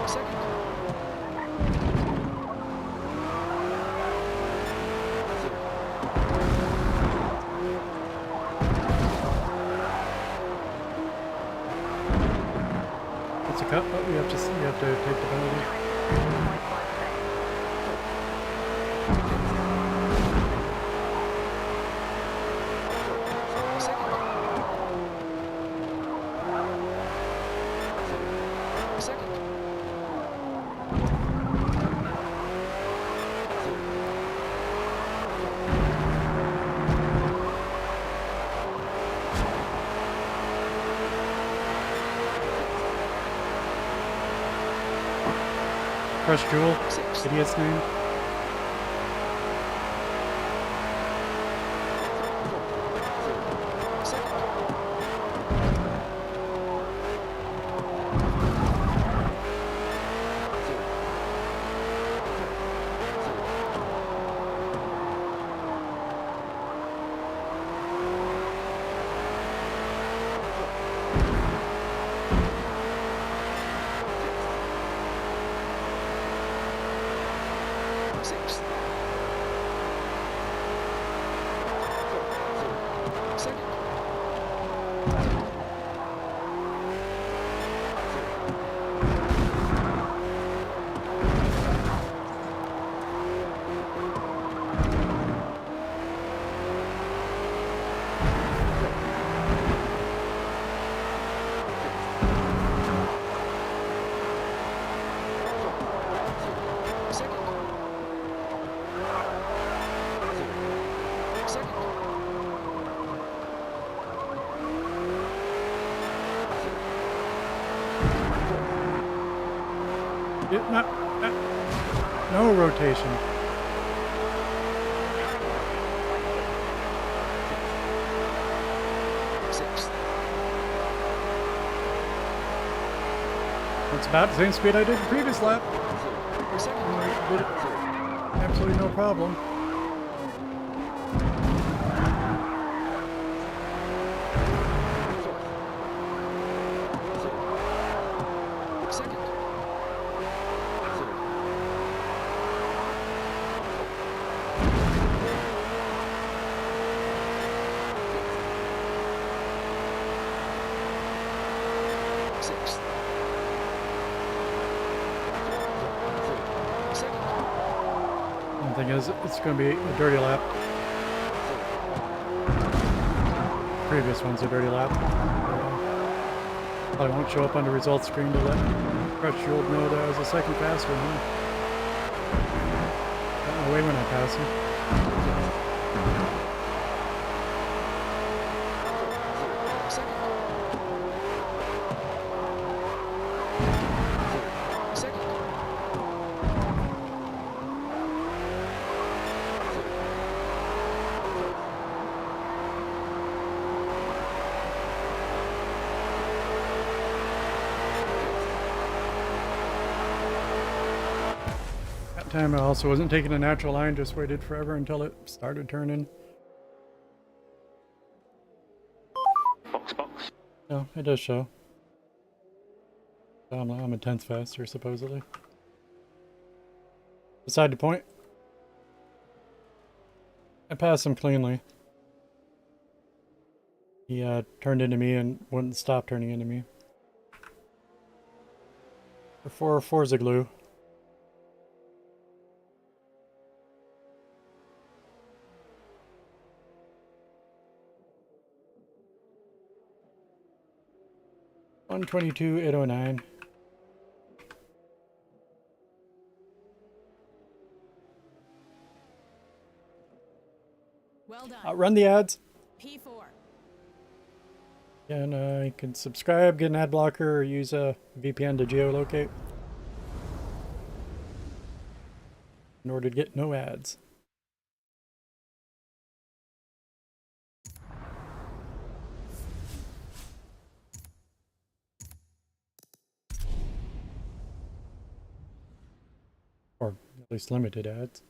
Second. It's a cut, but we have to take the penalty. Second. Crush Jewel, Sixth. idiot's name. Second. No rotation. Sixth. That's about the same speed I did the previous lap. Second. Did it absolutely no problem. Second. Sixth. Second. The thing is, it's going to be a dirty lap. Previous one's a dirty lap. Probably won't show up on the results screen to let Crush Shield know that I was a second faster. Got my way when I pass him. Second. Second. That time I also wasn't taking a natural line, just waited forever until it started turning. Box. No, it does show. I'm a tenth faster, supposedly. Beside the point. I passed him cleanly. He turned into me and wouldn't stop turning into me. For Forza glue. $122,809. Well done. Run the ads. P4. And you can subscribe, get an ad blocker, or use a VPN to geolocate in order to get no ads. Or at least limited ads.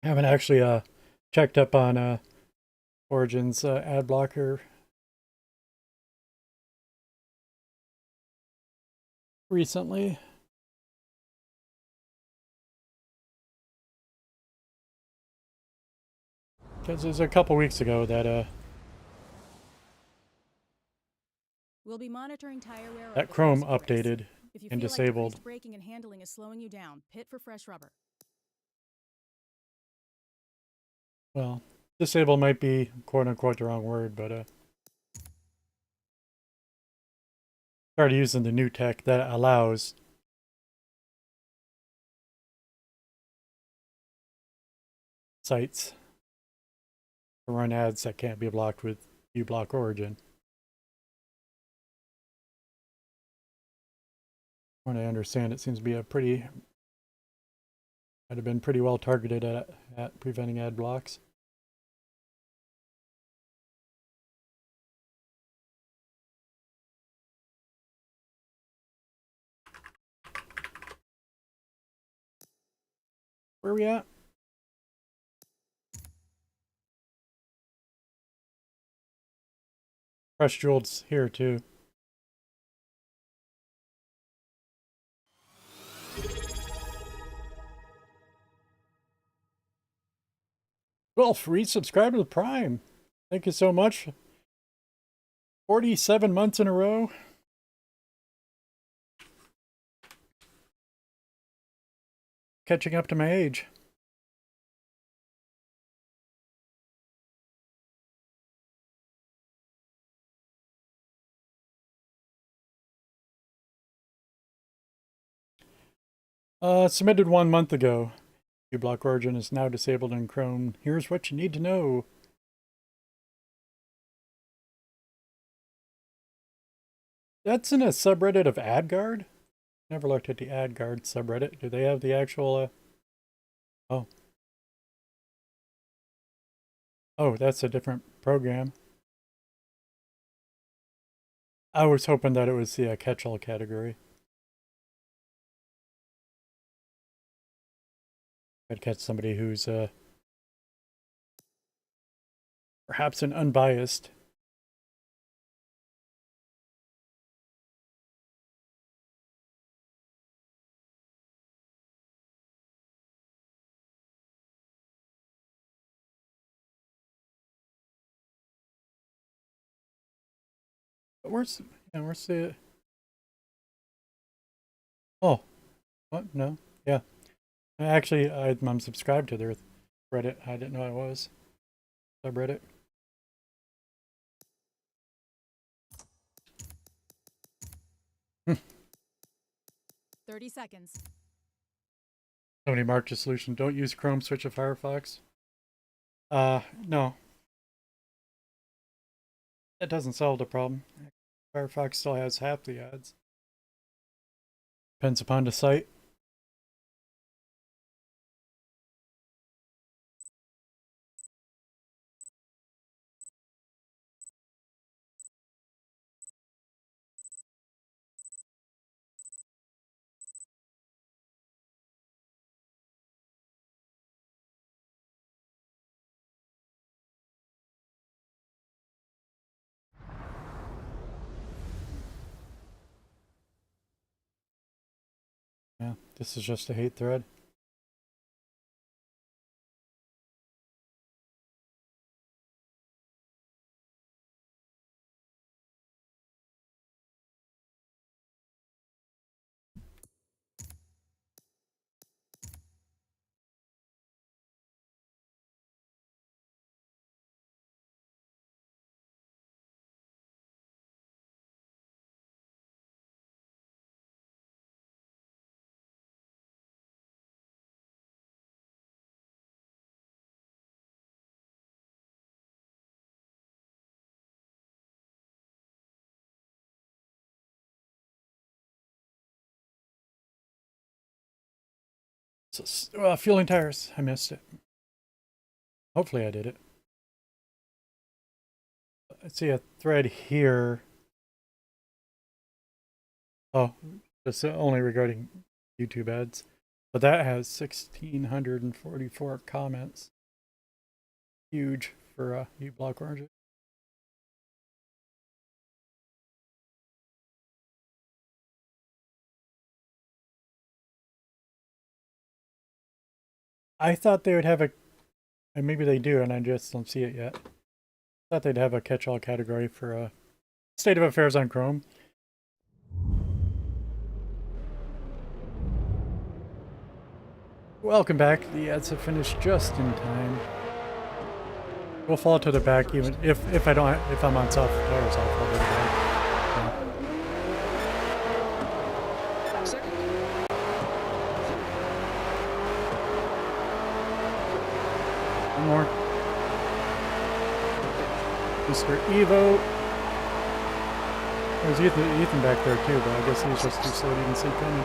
I haven't actually checked up on Origin's ad blocker recently. Because it was a couple weeks ago that We'll be monitoring tire wear over that the Chrome course of the race. updated If you and feel disabled. like decreased braking and handling is slowing you down, pit for fresh rubber. Well, disable might be quote-unquote the wrong word, but started using the new tech that allows sites to run ads that can't be blocked with uBlock Origin. From what I understand, it seems to be a might have been pretty well targeted at preventing ad blocks. Where are we at? Crush Jewel's here too. Well, free subscribe to the Prime. Thank you so much. 47 months in a row. Catching up to my age. Submitted 1 month ago. uBlock Origin is now disabled in Chrome. Here's what you need to know. That's in a subreddit of AdGuard? Never looked at the AdGuard subreddit. Do they have the actual, Oh. Oh, that's a different program. I was hoping that it was the catch-all category. I'd catch somebody who's perhaps an unbiased. But where's the... Oh, what? No, yeah. Actually, I'm subscribed to their Reddit. I didn't know I was. Subreddit. Hmm. 30 seconds. Somebody marked a solution. Don't use Chrome, switch to Firefox. No. That doesn't solve the problem. Firefox still has half the ads. Depends upon the site. Yeah, this is just a hate thread. So, fueling tires. I missed it. Hopefully I did it. I see a thread here. Oh, just only regarding YouTube ads. But that has 1,644 comments. Huge for uBlock Origin. I thought they would have a, and maybe they do, and I just don't see it yet. I thought they'd have a catch-all category for State of Affairs on Chrome. Welcome back. The ads have finished just in time. We'll fall to the back even if I'm on soft tires, I'll fall to the back. Second. One more. Mr. Evo. There's Ethan back there too, but I guess he's just too slow to even see coming.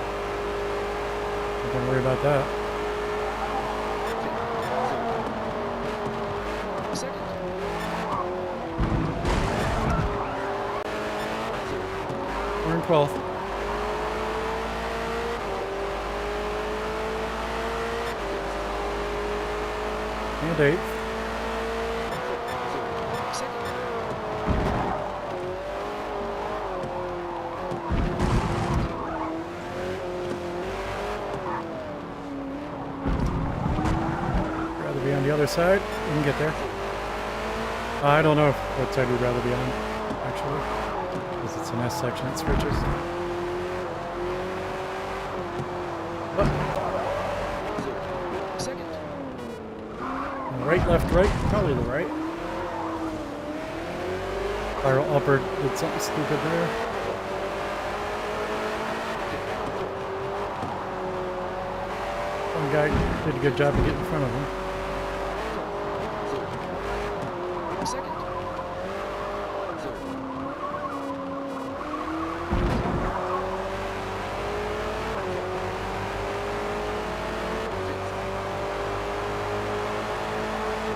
Don't worry about that. Second. We're in 12th. And 8th. Rather be on the other other side. We can get there. I don't know what side we'd rather be on, actually. Because it's an S section that switches. Oh. Second. Right, left, right. Probably the right. Spiral upward did something stupid there. One guy did a good job of getting in front of him. Second.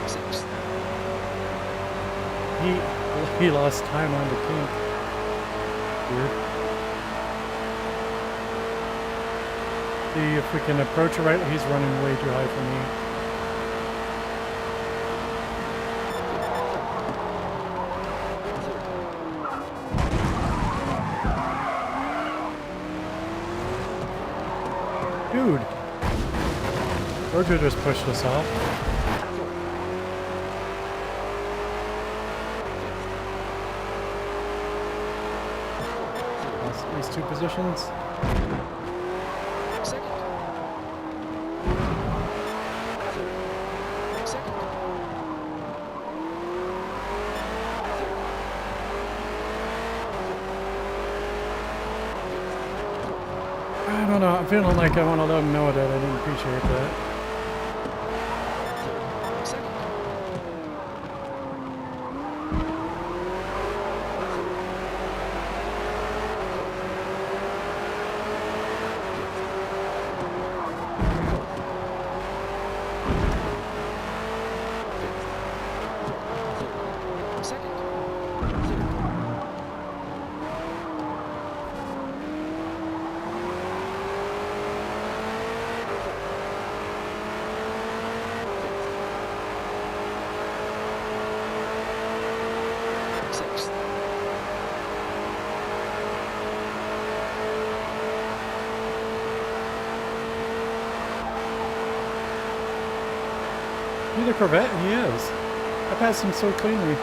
Sixth. He lost time on the kink. Weird. See if we can approach it right. He's running way too high for me. Dude! Roger just pushed us off. Lost these two positions. Second. Second. I don't know. I'm feeling like I want to let him know that I didn't appreciate that. Second. Second. Sixth. He the Corvette? He is. I passed him so cleanly.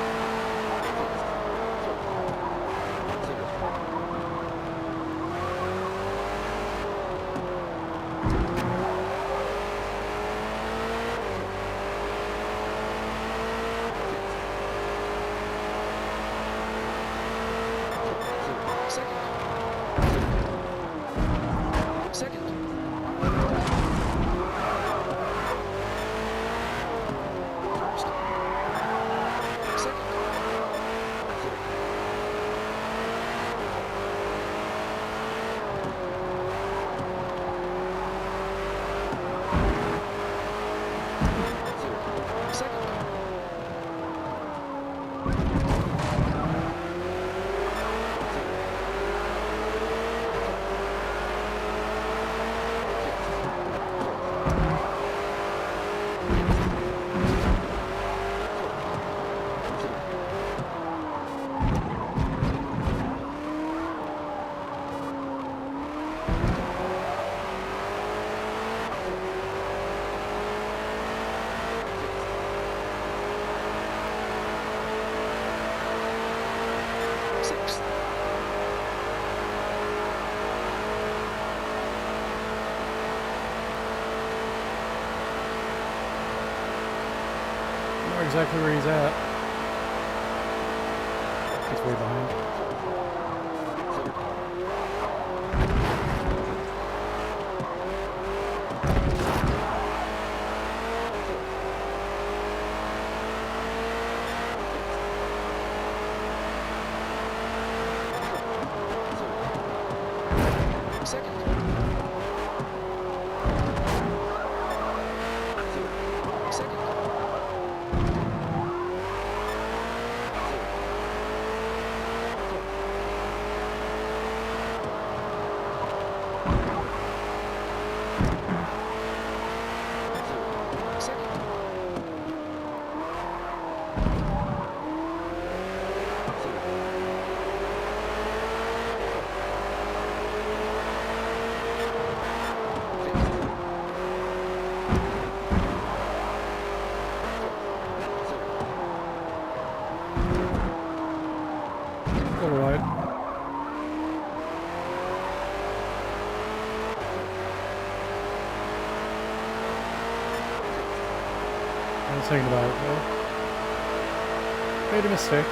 Second. Second. First. Second. Second. Sixth. I know exactly where he's at. He's way behind. Second. Second. Second. was thinking about it though. Made a mistake.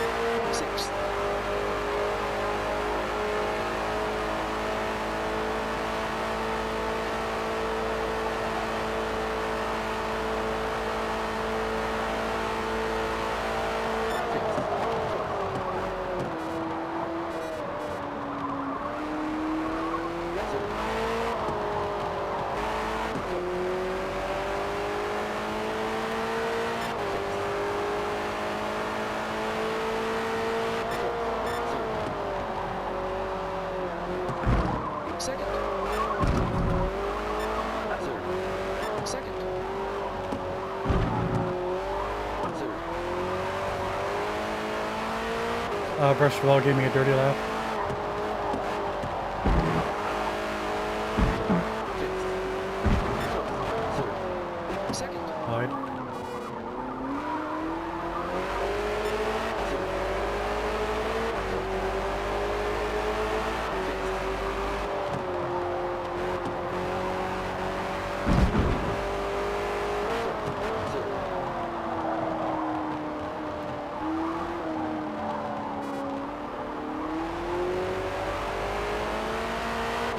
6th. Second. Second. Brush the wall gave me a dirty lap. Second. Wide.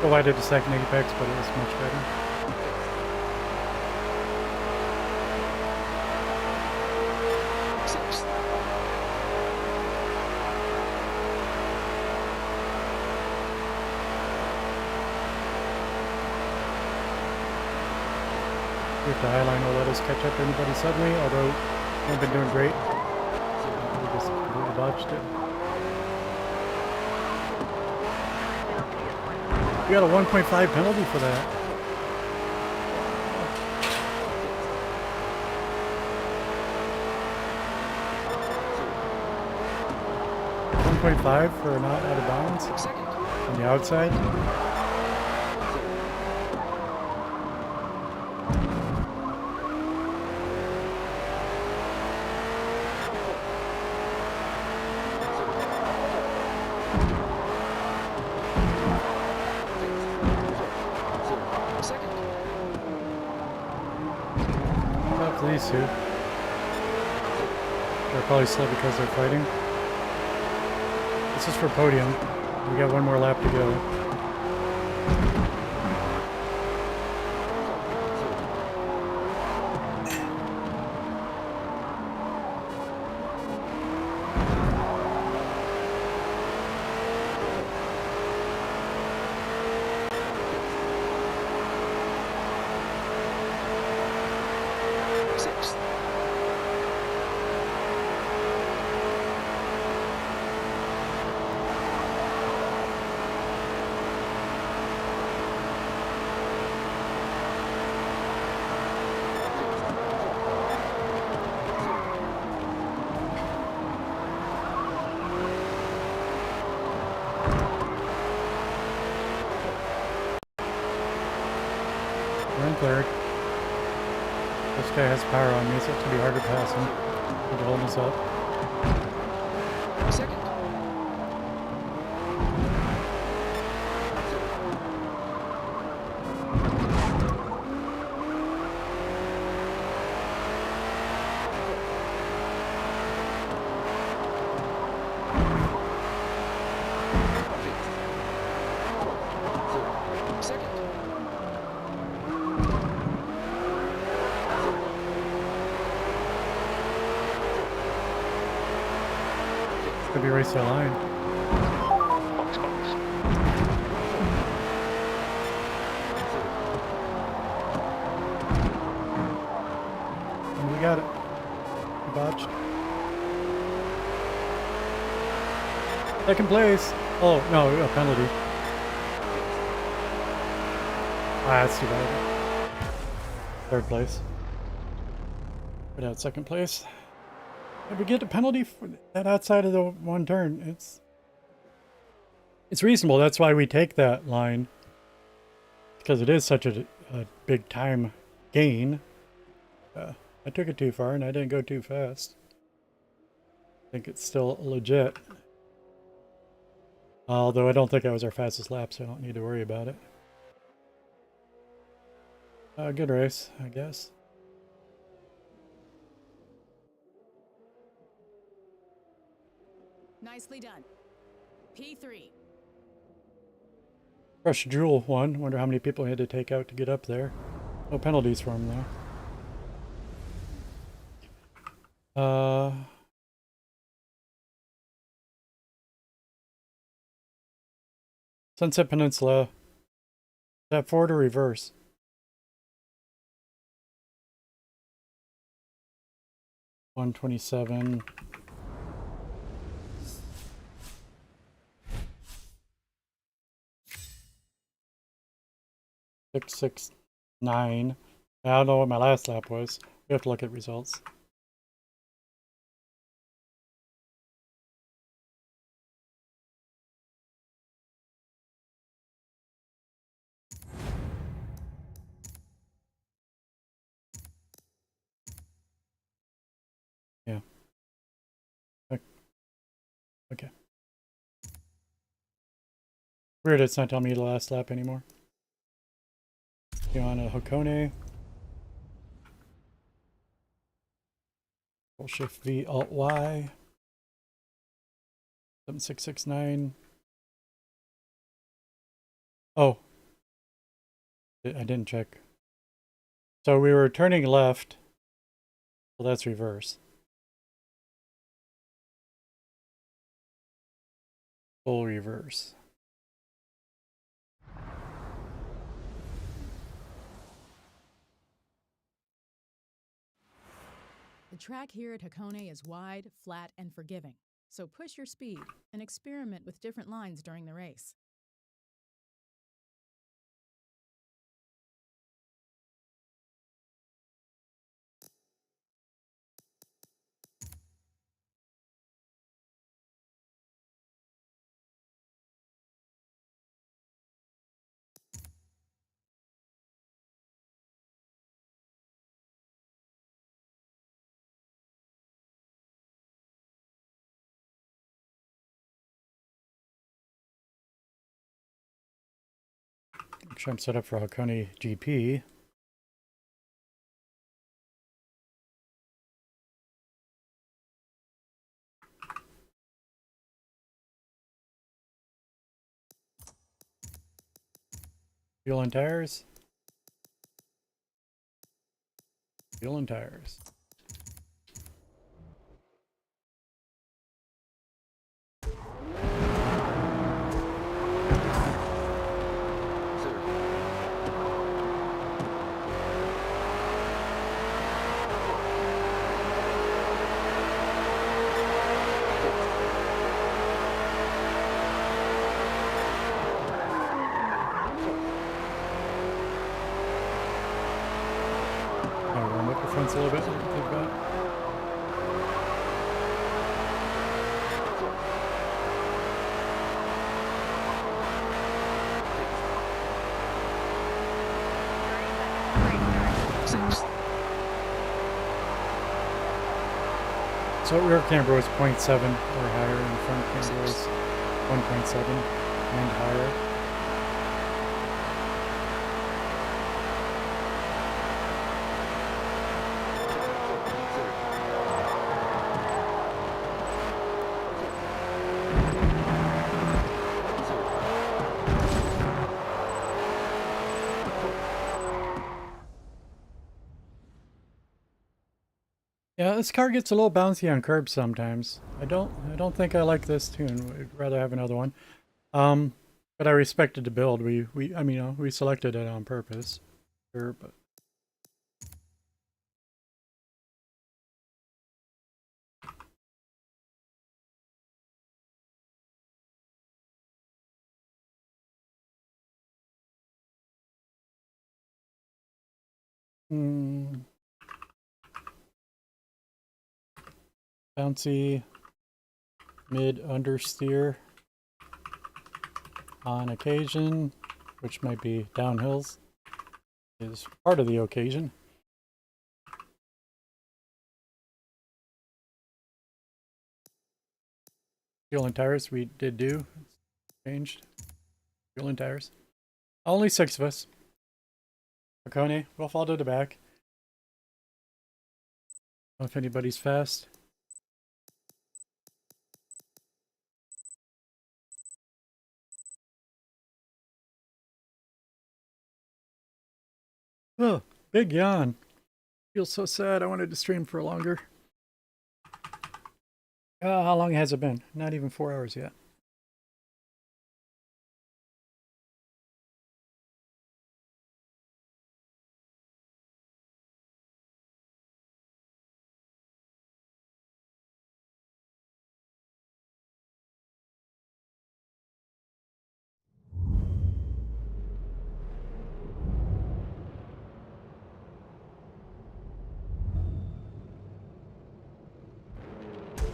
Well, I did the second apex, but it was much better. Sixth. If the high line will let us catch up to anybody suddenly, although we've been doing great. We just completely botched it. We got a 1.5 penalty for that. 1.5 for not out of bounds Second. on the outside. Second. Up to these two. They're probably slow because they're fighting. This is for podium. We got one more lap to go. Sixth. We're in third. This guy has power on me, so it's gonna be hard to pass him. He'll hold us up. Second. Second. Could be race that line. Box, box. And we got it. We botched. Second place. Oh, no, a penalty. Ah, that's too bad. Third place. But at second place. If we get a penalty for that outside of the one turn, it's reasonable. That's why we take that line. Because it is such a big time gain. I took it too far and I didn't go too fast. I think it's still legit. Although I don't think that was our fastest lap, so I don't need to worry about it. Good race, I guess. Nicely done. P3. Fresh Jewel won. Wonder how many people he had to take out to get up there. No penalties for him though. Sunset Peninsula. Is that forward or reverse? $127. 669. I don't know what my last lap was. We have to look at results. Yeah. Okay. Weird, it's not telling me the last lap anymore. On a Hakone. Control Shift V Alt Y. 7669. Oh. I didn't check. So we were turning left. Well, that's reverse. Full reverse. The track here at Hakone is wide, flat, and forgiving, so push your speed and experiment with different lines during the race. Make sure I'm set up for Hakone GP. Fuel and tires. Fuel and tires. I'll warm up the fronts a little bit. Think about. Sixth. So rear camber was 0.7 or higher, and front camber was 1.7 and higher. Yeah, this car gets a little bouncy on curbs sometimes. I don't think I like this tune. I'd rather have another one. But I respected the build. I mean, we selected it on purpose. Sure, but bouncy mid understeer on occasion, which might be downhills, is part of the occasion. Fuel and tires we did do. Changed. Fuel and tires. Only 6 of us. Hakone, we'll fall to the back. Don't know if anybody's fast. Oh, big yawn. Feels so sad. I wanted to stream for longer. How long has it been? Not even 4 hours yet.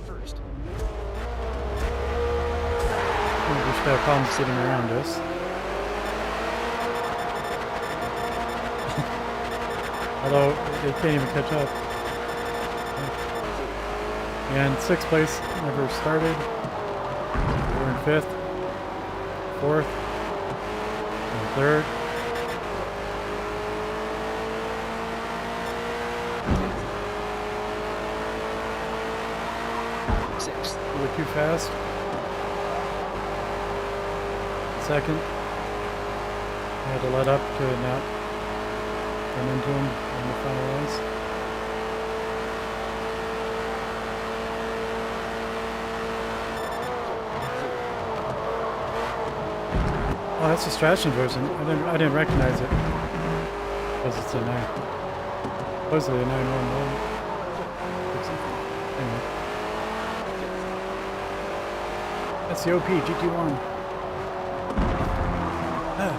First. We just have problems getting around us. Although they can't even catch up. And 6th place never started. We're in 5th, 4th, and 3rd. Sixth. We were too fast. 2nd. I had to let up to not run into him on the final runs. Oh, that's the Strashon version. I didn't recognize it because it's a 9. Supposedly a 911. Anyway. That's the OP GT1. Ah.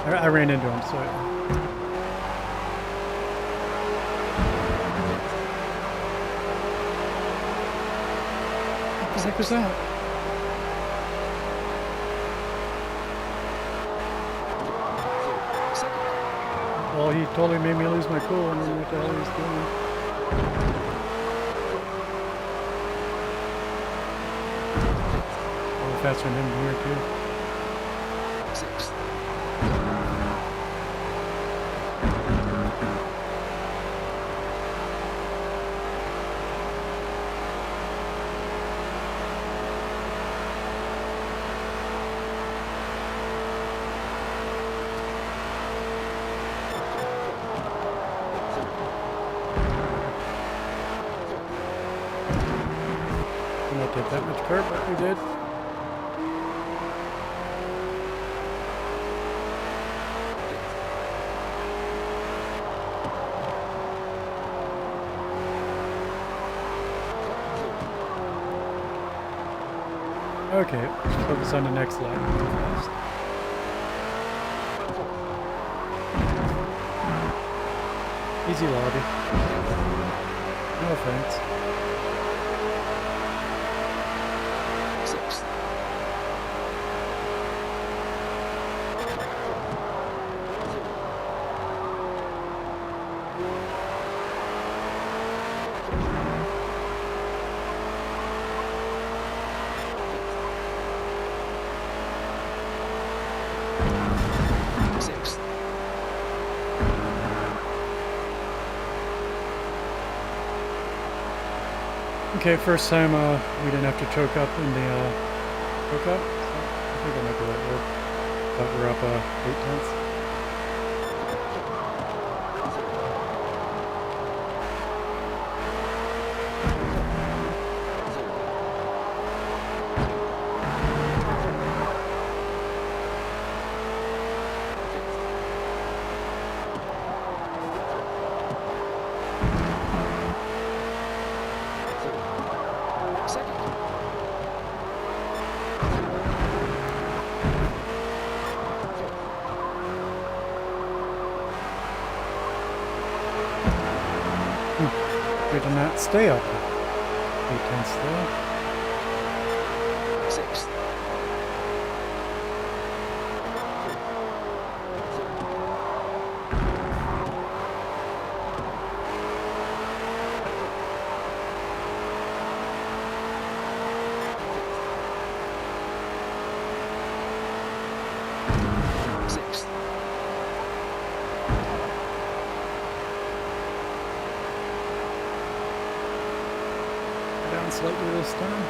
I ran into him, so. What the heck was that? Second. Well, he totally made me lose my cool. I don't know what the hell he was doing. A little faster than him here, too. Sixth. Did not take that much curve, but we did. Okay, let's focus on the next lap. Easy lobby. No offense. Sixth. Sixth. Okay, first time we didn't have to choke up in the choke up. So I think I might be right word. But we're up 8 tenths. Second. We did not stay up 8 tenths though. Sixth. Sixth. We're down slightly this time.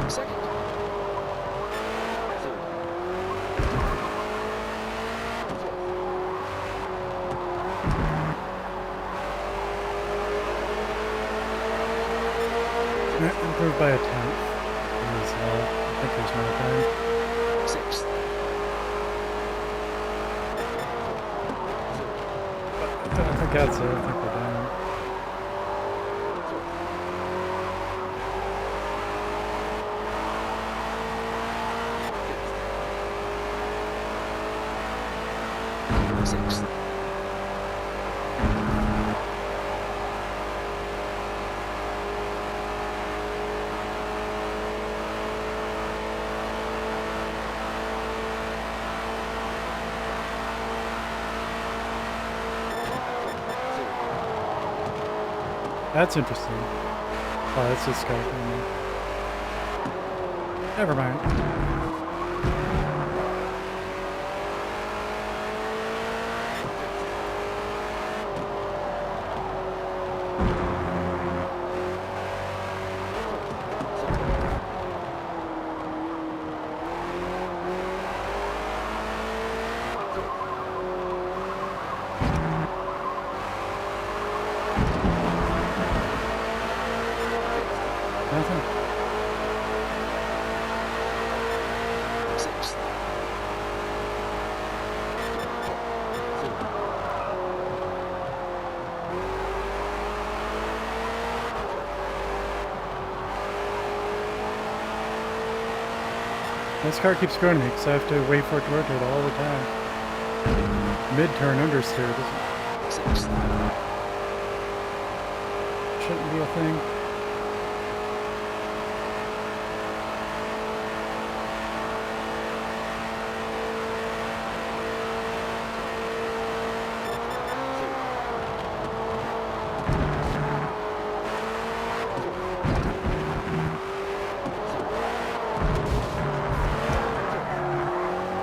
Second. Improved by a tenth. I think there's more time. Sixth. I think that's it. I think we're done. Sixth. That's interesting. Oh, that's just got. Never mind. Nothing. Sixth. This car keeps going to me because I have to wait for it to rotate all the time. Mid-turn understeer doesn't Sixth. shouldn't be a thing.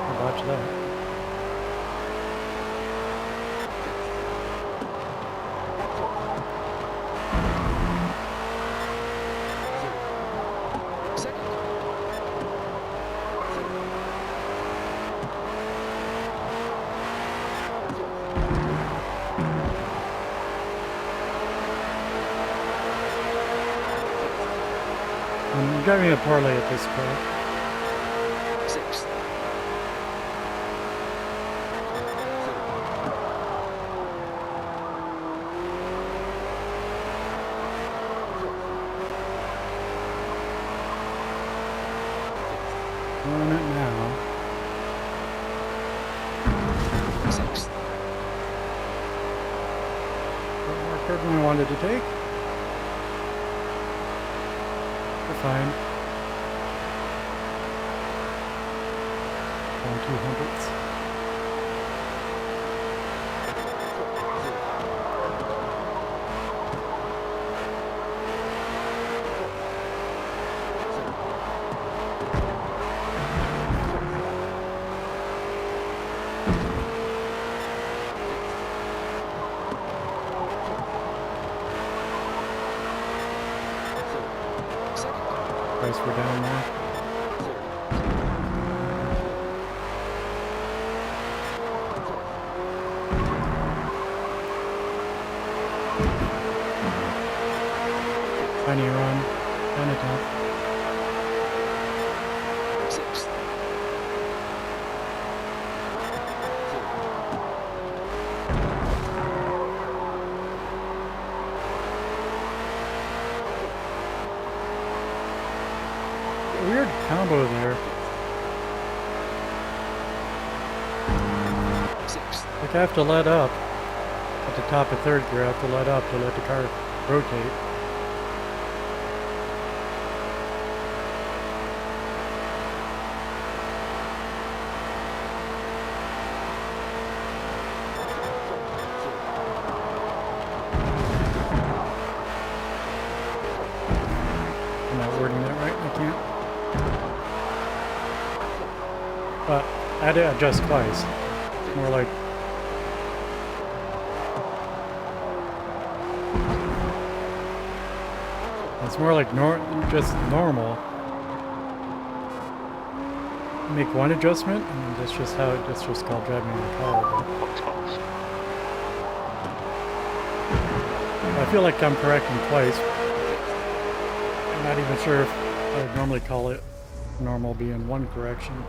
I'll watch that. Second. I'm driving a parlay at this point. Sixth. On it now. Sixth. What more curve than I wanted to take? We're fine. On 200s. Price we're down there. Tiny run. Kind of tough. Sixth. Weird combo there. Sixth. Like I have to let up at the top of third gear. I have to let up to let the car rotate. I'm not wording that right. I can't. But I had to adjust twice. More like it's more like just normal. Make one adjustment, and that's just called driving in the car. But I feel like I'm correcting twice. I'm not even sure if I would normally call it normal being one correction.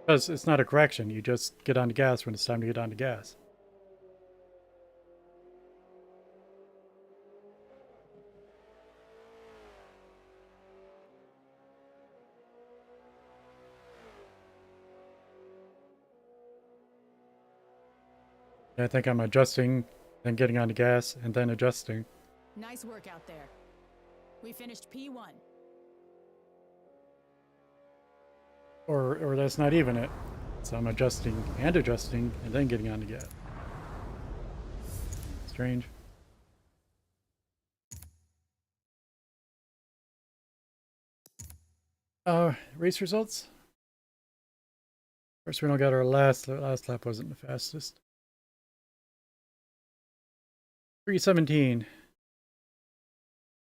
Because it's not a correction, you just get on the gas when it's time to get on the gas. I think I'm adjusting, then getting on the gas, and then adjusting. Nice work out there. We finished P1. Or that's not even it. So I'm adjusting, and then getting on the gas. Strange. Race results. First, we don't got our last lap wasn't the fastest. 3:17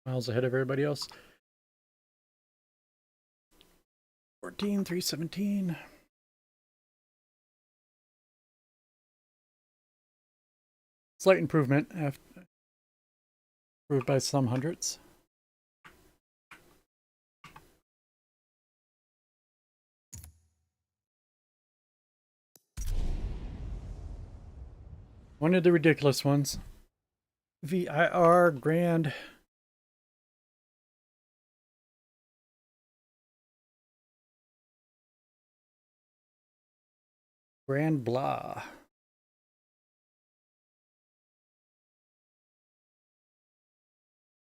miles ahead of everybody else. 3:17. Slight improvement, improved by some hundredths. One of the ridiculous ones. VIR Grand Blah.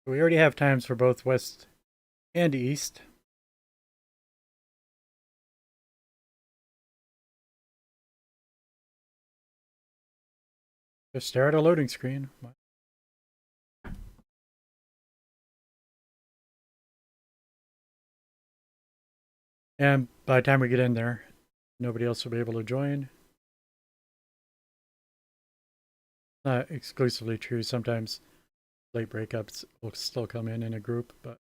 We already have times for both west and east. Just stare at a loading screen. And by the time we get in there, nobody else will be able to join. Not exclusively true. Sometimes late breakups will still come in a group, but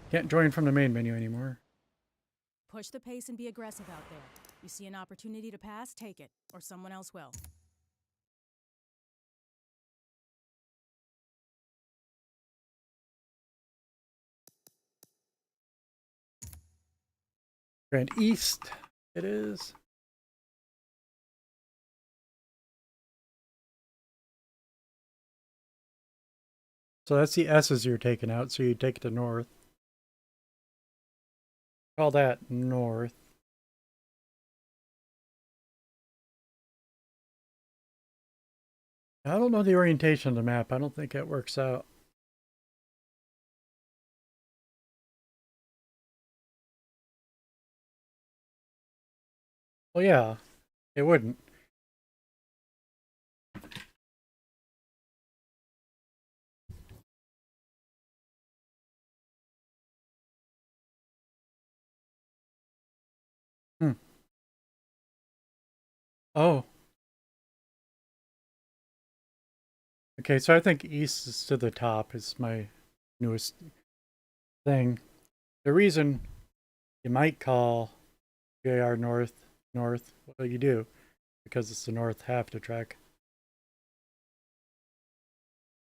can't join from the main menu anymore. Push the pace and be aggressive out there. You see an opportunity to pass, take it, or someone else will. Grand East, it is. So that's the S's you're taking out, so you take it to north. Call that north. I don't know the orientation of the map. I don't think that works out. Well, yeah, it wouldn't. Hmm. Oh. Okay, so I think east is to the top is my newest thing. The reason you might call JR north, well, you do, because it's the north half of the track.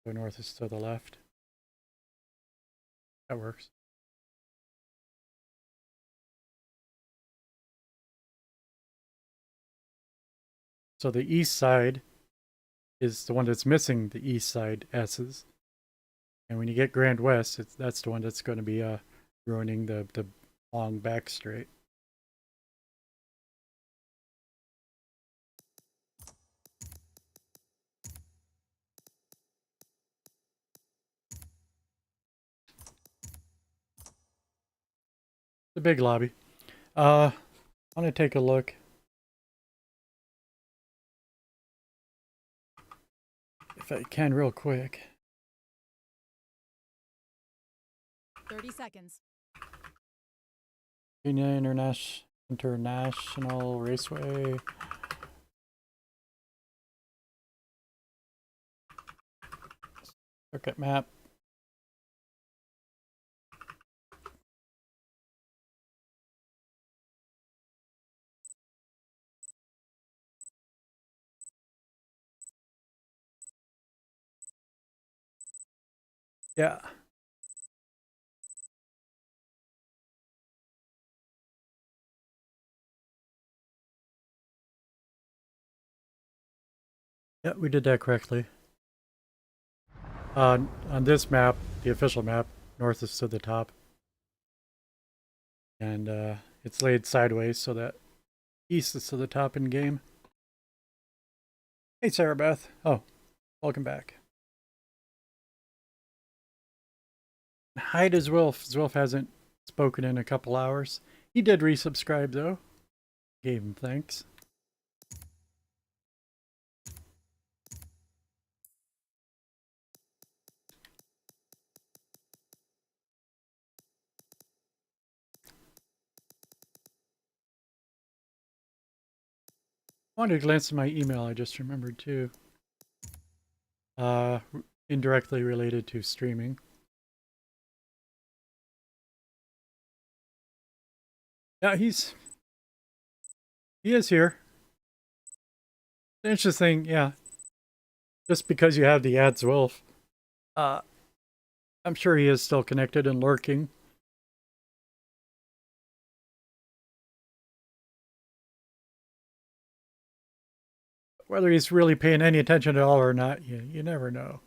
So north is to the left. That works. So the east side is the one that's missing the east side S's. And when you get Grand West, that's the one that's going to be ruining the long back straight. The big lobby. I'm going to take a look. If I can real quick. 30 seconds. Virginia International Raceway. Circuit map. Yeah. Yeah, we did that correctly. On this map, the official map, north is to the top. And it's laid sideways so that east is to the top in game. Hey, Sarah Beth. Oh, welcome back. Hi to Zwilf. Zwilf hasn't spoken in a couple hours. He did resubscribe, though. Gave him thanks. I wanted to glance at my email, I just remembered, too. Indirectly related to streaming. Yeah, he is here. The interesting, yeah. Just because you have the ads Wolf, I'm sure he is still connected and lurking. Whether he's really paying any attention at all or not, you never know.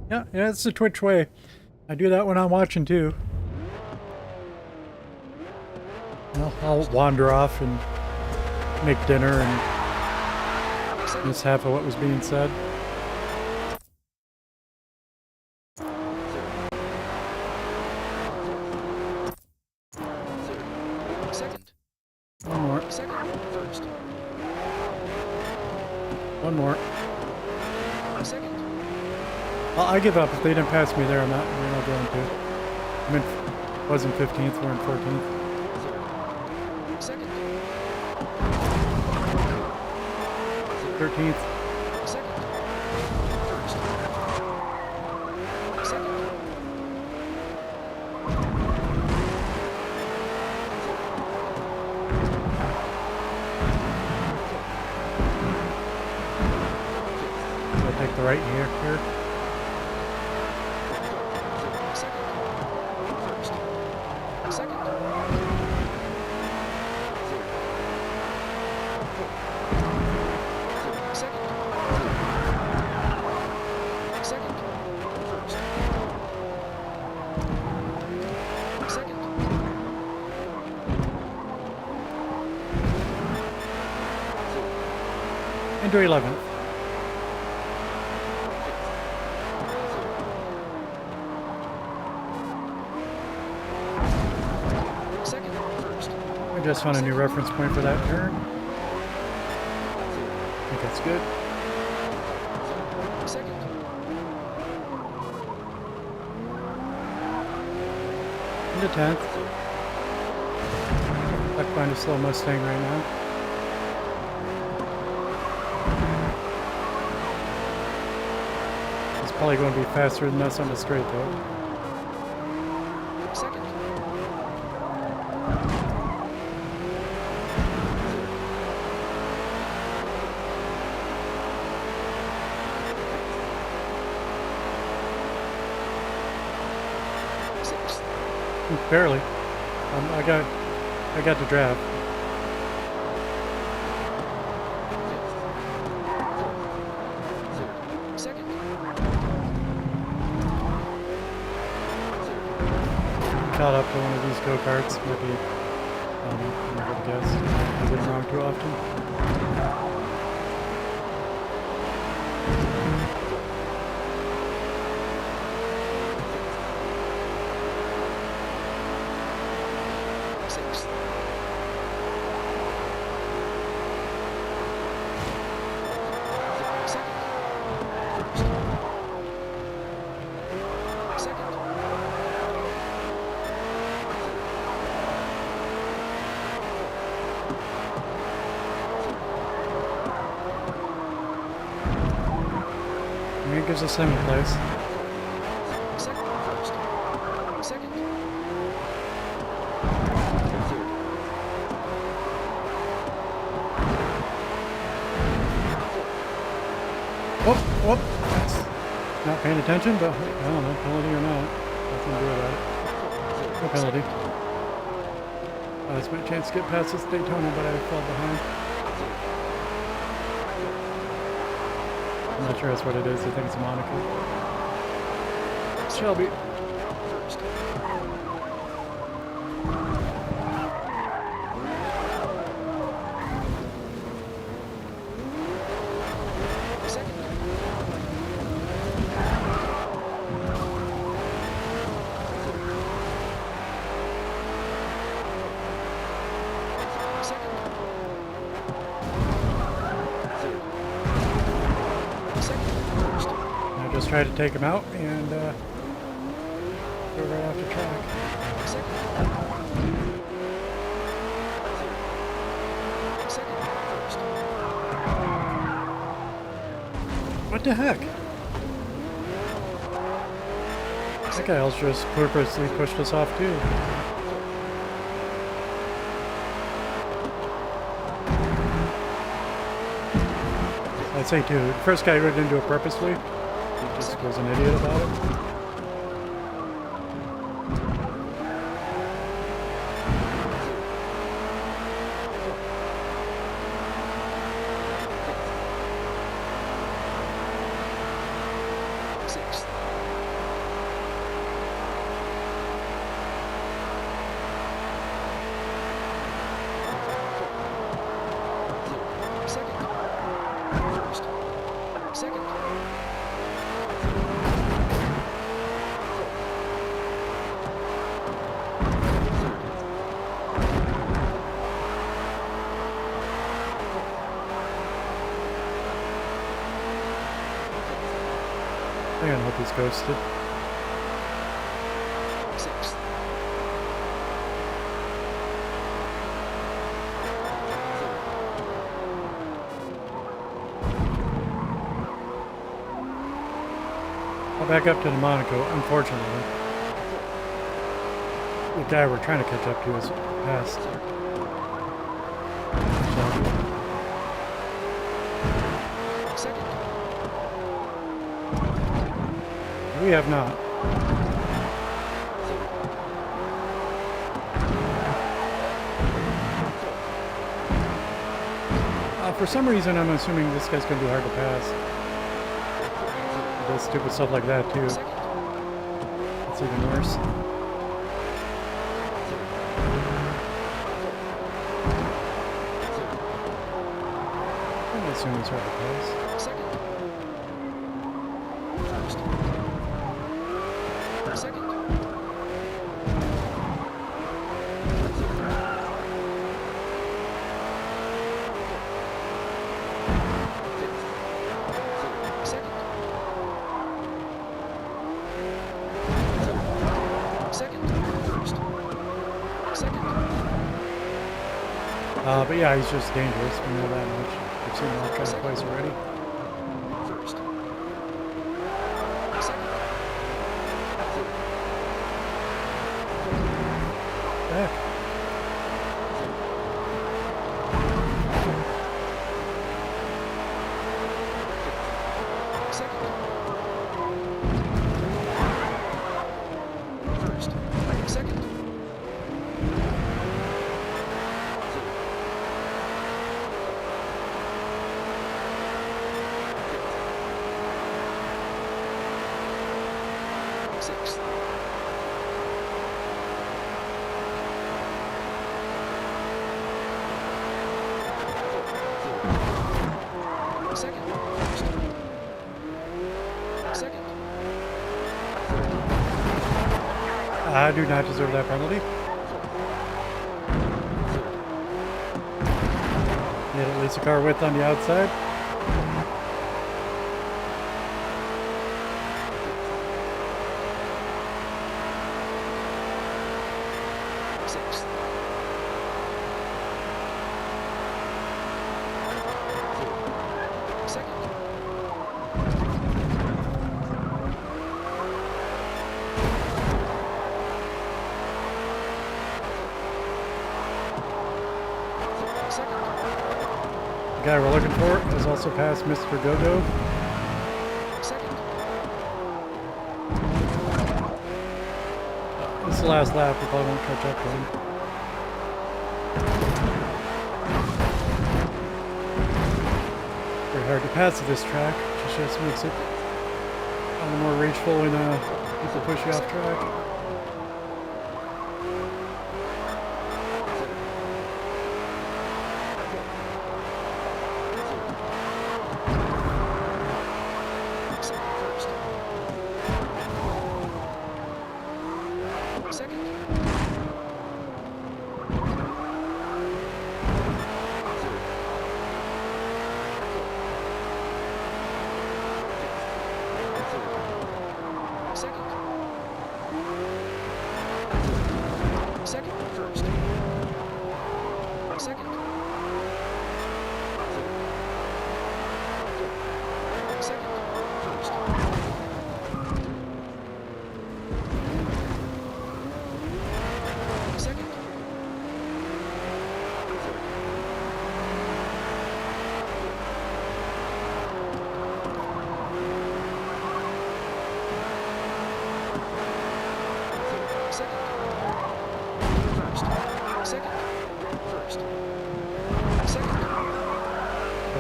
Yeah, it's the Twitch way. I do that when I'm watching too. I'll wander off and make dinner and miss half of what was being said. Second. One more. Second. First. One more. Second. I give up. If they didn't pass me there, we're not going to. I'm in, wasn't 15th, we're in 14th. Second. 13th. Second. First. Second. I'll take the right here. Second. First. Second. Second. Second. First. Second. Into 11th. Second. First. I just found a new reference point for that turn. I think that's good. Second. Into 10th. Stuck behind a slow Mustang right now. He's probably going to be faster than us on the straight though. Second. Sixth. Barely. I got the draft. Second. Caught up to one of these go-karts, maybe. I don't know, I'm not gonna guess. I get them wrong too often. mean, it gives us second place. Second, first. Second. Third. Whoop, whoop. That's not paying attention, but I don't know, penalty or not. Nothing to do about it. No penalty. It's my chance to get past this Daytona, but I fell behind. I'm not sure that's what it is. I think it's Monaco. Shelby. First. Second. Second. Second. First. I just tried to take him out and go right off the track. Second. Second. First. What the heck? That guy else just purposely pushed us off too. I'd say too. The first guy who didn't do it purposely. He just was an idiot about it. Sixth. Second. First. Second. I gotta hope he's ghosted. Sixth. I'll back up to the Monaco, unfortunately. The guy we're trying to catch up to is past. Second. We have not. For some reason, I'm assuming this guy's gonna be hard to pass. He does stupid stuff like that too. Second. It's even worse. I'm assuming he's hard to pass. Second. First. Second. Second. Second. First. Second. But yeah, he's just dangerous. We know that much. We've seen him off track twice already. First. Second. Heck. Second. First. Second. Sixth. Second. First. Second. I do not deserve that penalty. Need at least a car width on the outside. Sixth. Second. also pass Mr. Go-Go. Second. This is the last lap. We probably won't catch up to him. Very hard to pass at this track. Just makes it a little more rageful when people push you off track.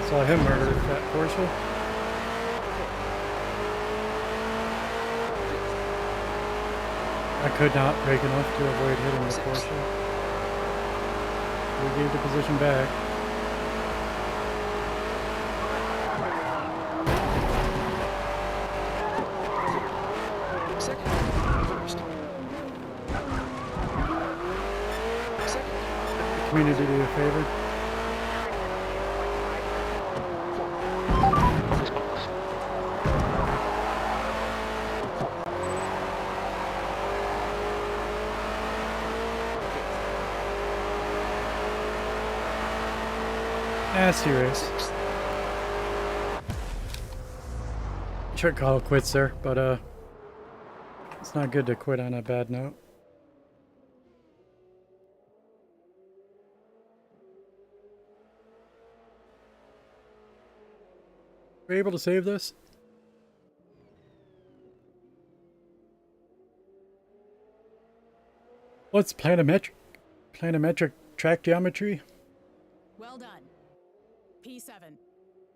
Saw him murder that Porsche. I could not brake enough to avoid hitting the Porsche. We gave the position back. Community do you a favor. Nasty race. Should call it quits there, but it's not good to quit on a bad note. Were you able to save this? What's planimetric track geometry? Well done. P7.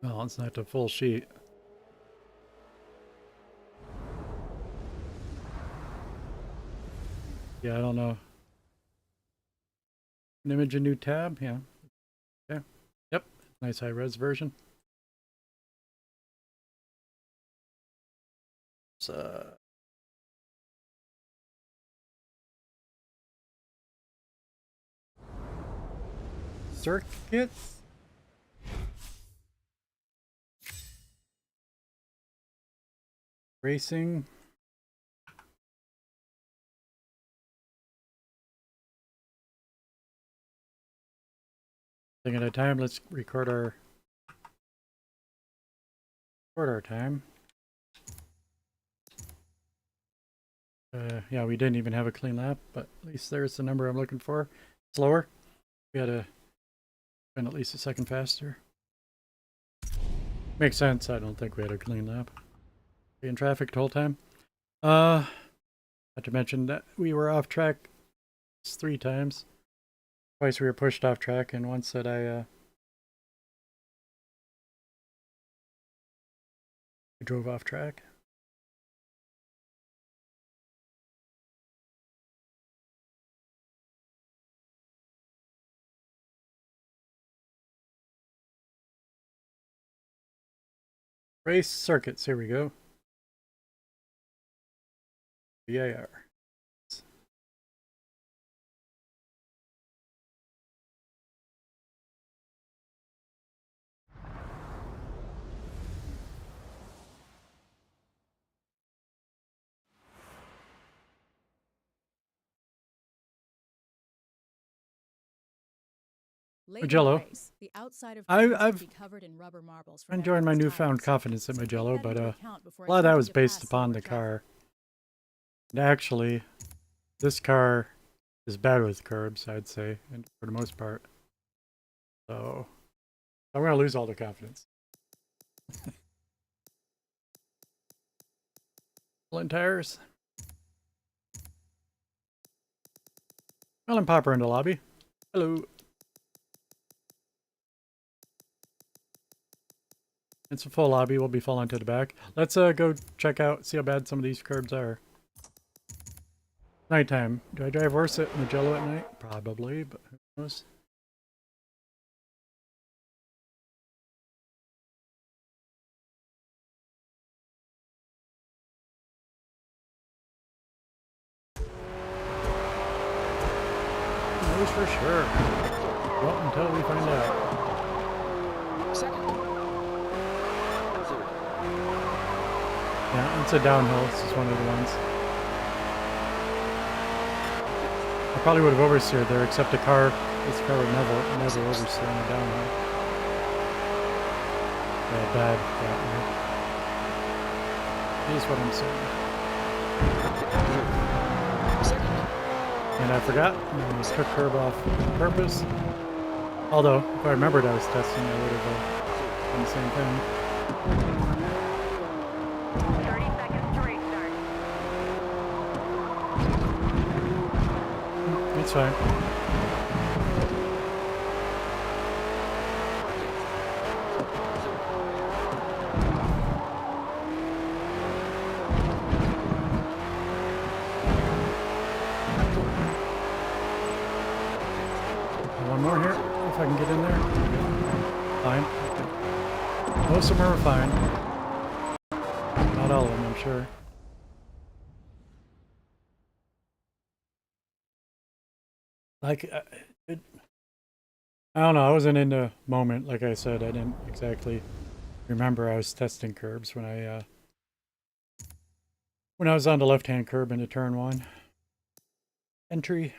Well, it's not the full sheet. Yeah, I don't know. An image, a new tab? Yeah. Okay. Yep. Nice high res version. Circuits? Racing. Thing at a time, let's record our time. Yeah, we didn't even have a clean lap, but at least there's the number I'm looking for. Slower. We had to spend at least a second faster. Makes sense. I don't think we had a clean lap. Be in traffic the whole time. Not to mention that we were off track 3 times. Twice we were pushed off track, and once that I drove off track. Race circuits, here we go. VAR. Magello. I've enjoyed my newfound confidence in Magello, but a lot of that was based upon the car. And actually, this car is bad with curbs, I'd say, and for the most part. So I'm going to lose all the confidence. Pulling tires. Well, and pop her in the lobby. Hello. It's a full lobby. We'll be falling to the back. Let's go check out, see how bad some of these curbs are. Nighttime. Do I drive worse at Magello at night? Probably, but who knows? Who knows for sure? Well, until we find out. Second. Third. Yeah, it's a downhill. This is one of the ones. I probably would have oversteered there, except this car would never oversteer on a downhill. Yeah, bad that way. Is what I'm saying. Second. And I forgot, I took curb off on purpose. Although, if I remembered I was testing, I would have done the same thing. 30 seconds to restart. It's fine. One more here, if I can get in there. Fine. Most of them are fine. Not all of them, I'm sure. Like, I don't know, I wasn't in the moment, like I said. I didn't exactly remember I was testing curbs when I was on the left-hand curb into turn 1. Entry.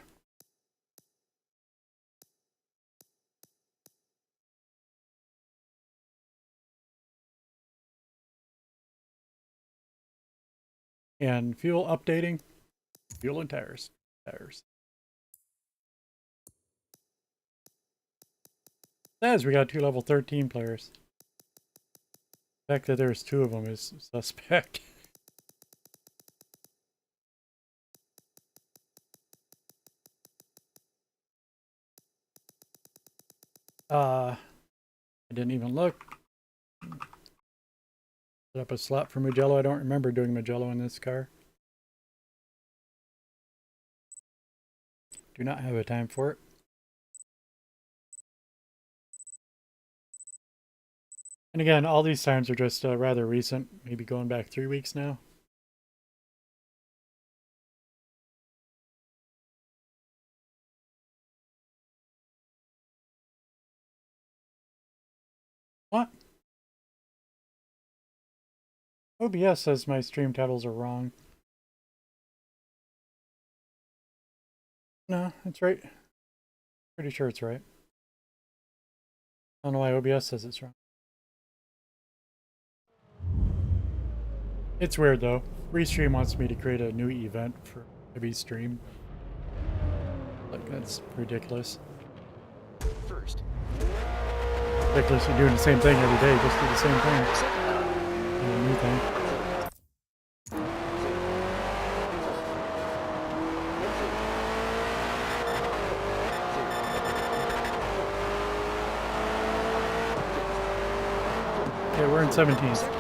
And fuel updating. Fuel and tires. Tires. Says we got 2 level 13 players. The fact that there's 2 of them is suspect. I didn't even look. Set up a slot for Mugello. I don't remember doing Mugello in this car. Do not have a time for it. And again, all these times are just rather recent, maybe going back 3 weeks now. What? OBS says my stream titles are wrong. No, it's right. Pretty sure it's right. I don't know why OBS says it's wrong. It's weird though. Restream wants me to create a new event for every stream. Like, that's ridiculous. First. Ridiculous, you're doing the same thing every day. Just do the same thing. Second. And a new thing. Okay, we're in 17th. Second.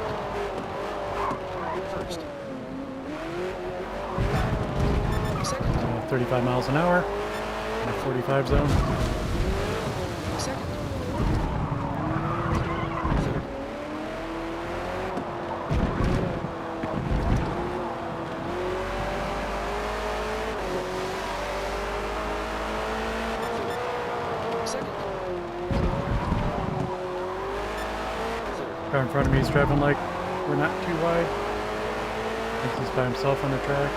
First. Second. 35 miles an hour. In a 45 zone. Second. Third. Second. Car in front of me is driving like we're not too wide. Thinks he's by himself on the track.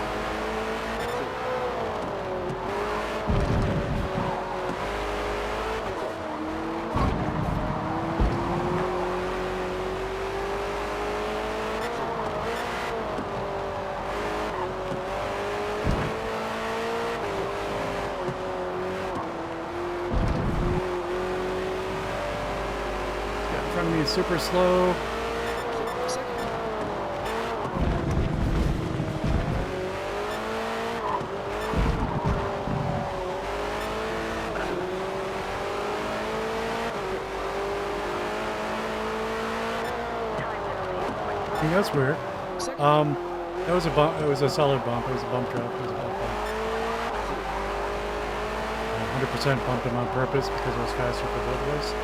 Got in front of me is super slow. Second. think that's weird. Second. That was a bump. It was a solid bump. It was a bump drop. It was a bump drop. 100% bumped him on purpose because it was faster for both of us.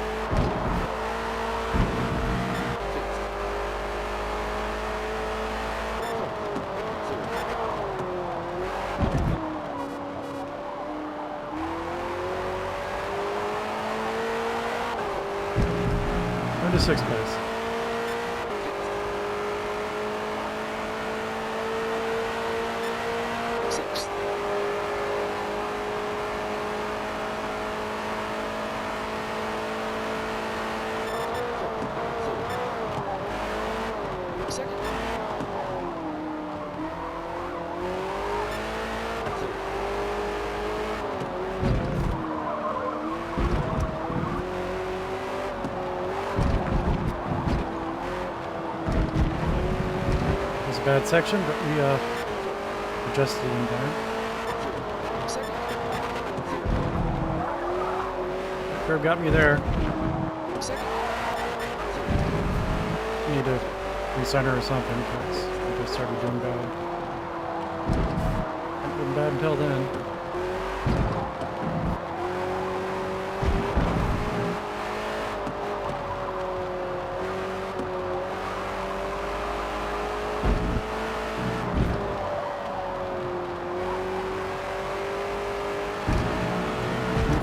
Into sixth place. Sixth. Second. It was a bad section, but we adjusted in time. Second. Curb got me there. Second. Need to recenter or something because I just started doing bad. Not doing bad until then.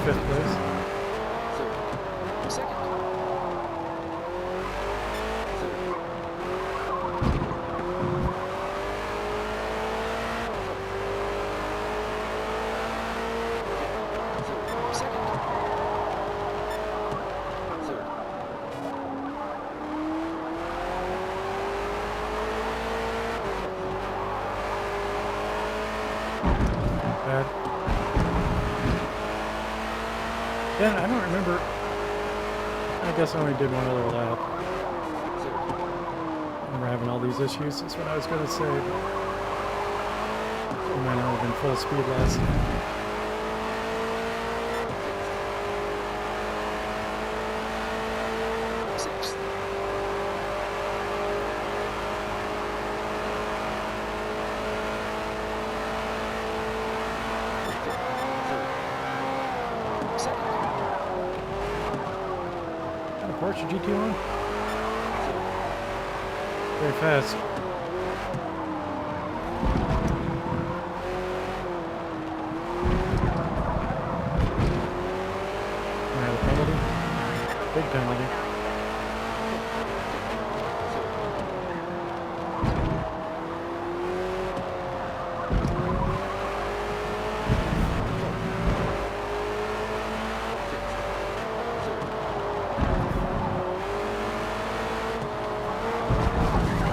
Fifth place. Second. Bad. Then I don't remember. I guess I only did one other lap. Remember having all these issues? That's what I was going to say. But we might not have been full speed last time. Sixth. Second. Got a Porsche GT1? Very fast. I have a penalty. Big penalty.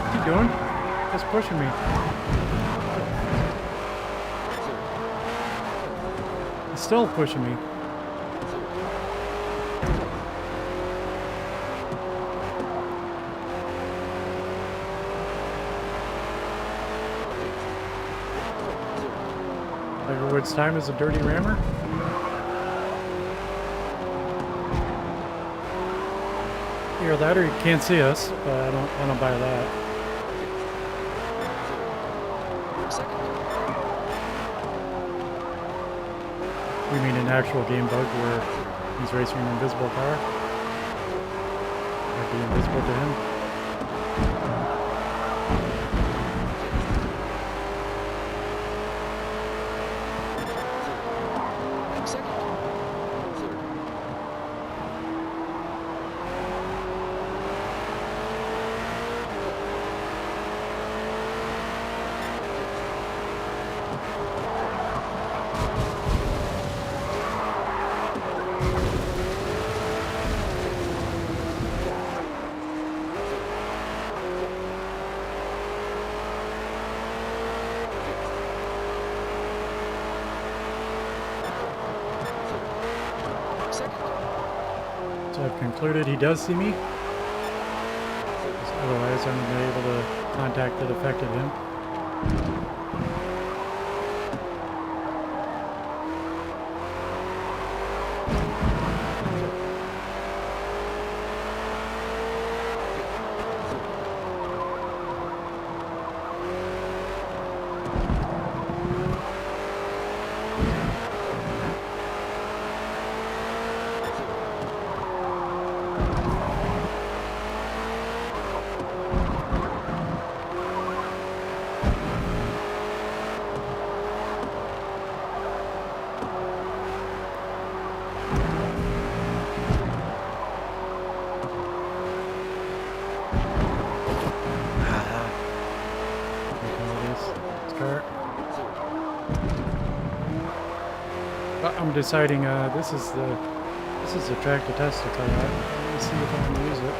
What's he doing? Just pushing me. He's still pushing me. Tiger Woods' time as a dirty rammer. Either that or you can't see us, but I don't buy that. Second. You mean an actual game bug where he's racing an invisible car? I'd be invisible to him. Second. So I've concluded he does see me. Otherwise, I'm able to contact that affected him. I'm deciding this is the track to test the car at. Let me see if I can use it.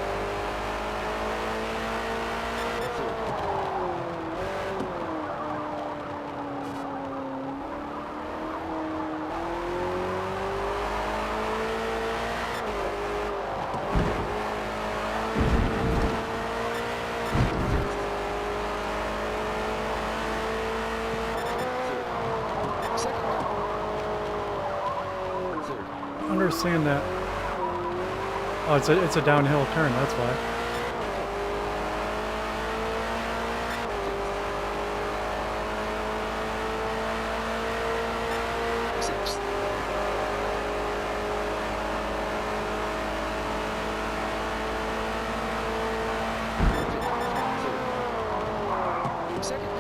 Second. Understand that. Oh, it's a downhill turn. That's why. Sixth. Second.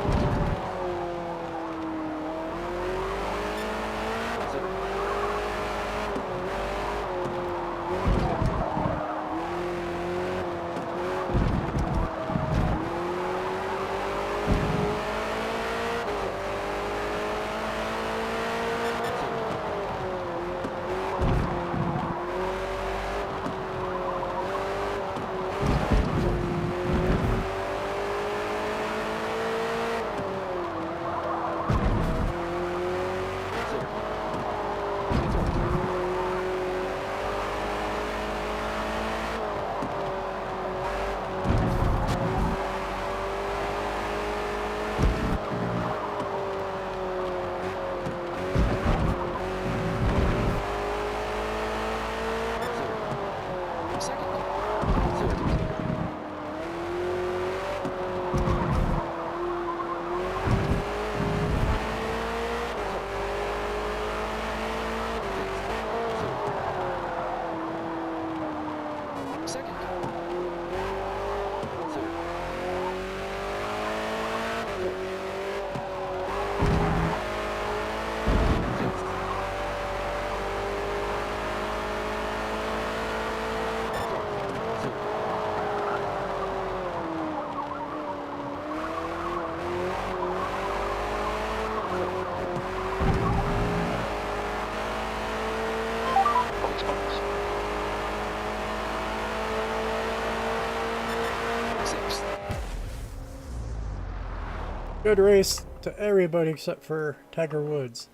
Good race to everybody except for Tiger Woods.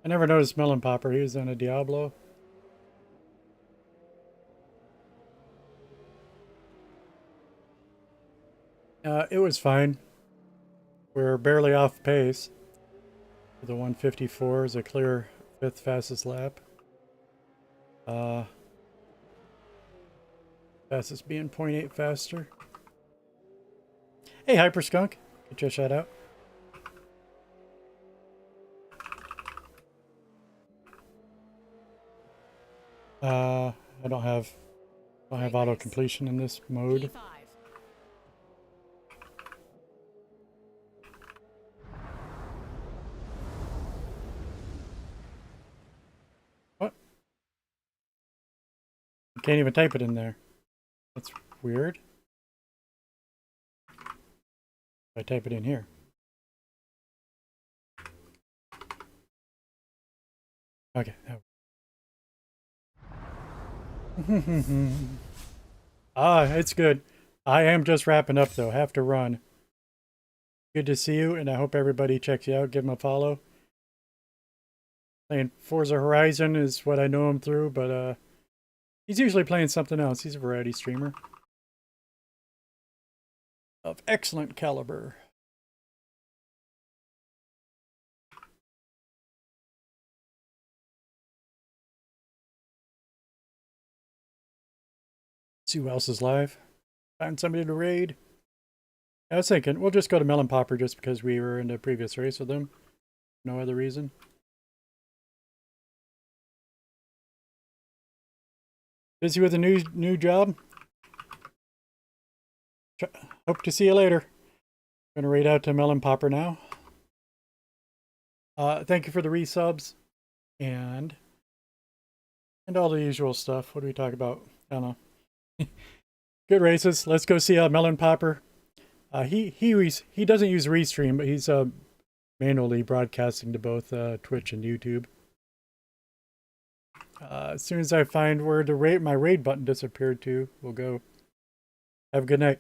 I never noticed Melon Popper. He was on a Diablo. It was fine. We're barely off pace. The 154 is a clear 5th fastest lap. Fastest being 0.8 faster. Hey, Hyperskunk. Get your shout out. I don't have auto completion in this mode. P5. What? You can't even type it in there. That's weird. I type it in here. Okay. It's good. I am just wrapping up though. Have to run. Good to see you, and I hope everybody checks you out. Give him a follow. Playing Forza Horizon is what I know him through, but he's usually playing something else. He's a variety streamer of excellent caliber. See who else is live. Find somebody to raid. I was thinking we'll just go to Melon Popper just because we were in the previous race with him. No other reason. Busy with a new job. Hope to see you later. Gonna raid out to Melon Popper now. Thank you for the resubs and all the usual stuff. What do we talk about? I don't know. Good races. Let's go see Melon Popper. He doesn't use Restream, but he's manually broadcasting to both Twitch and YouTube. As soon as I find where my raid button disappeared to, we'll go. Have a good night.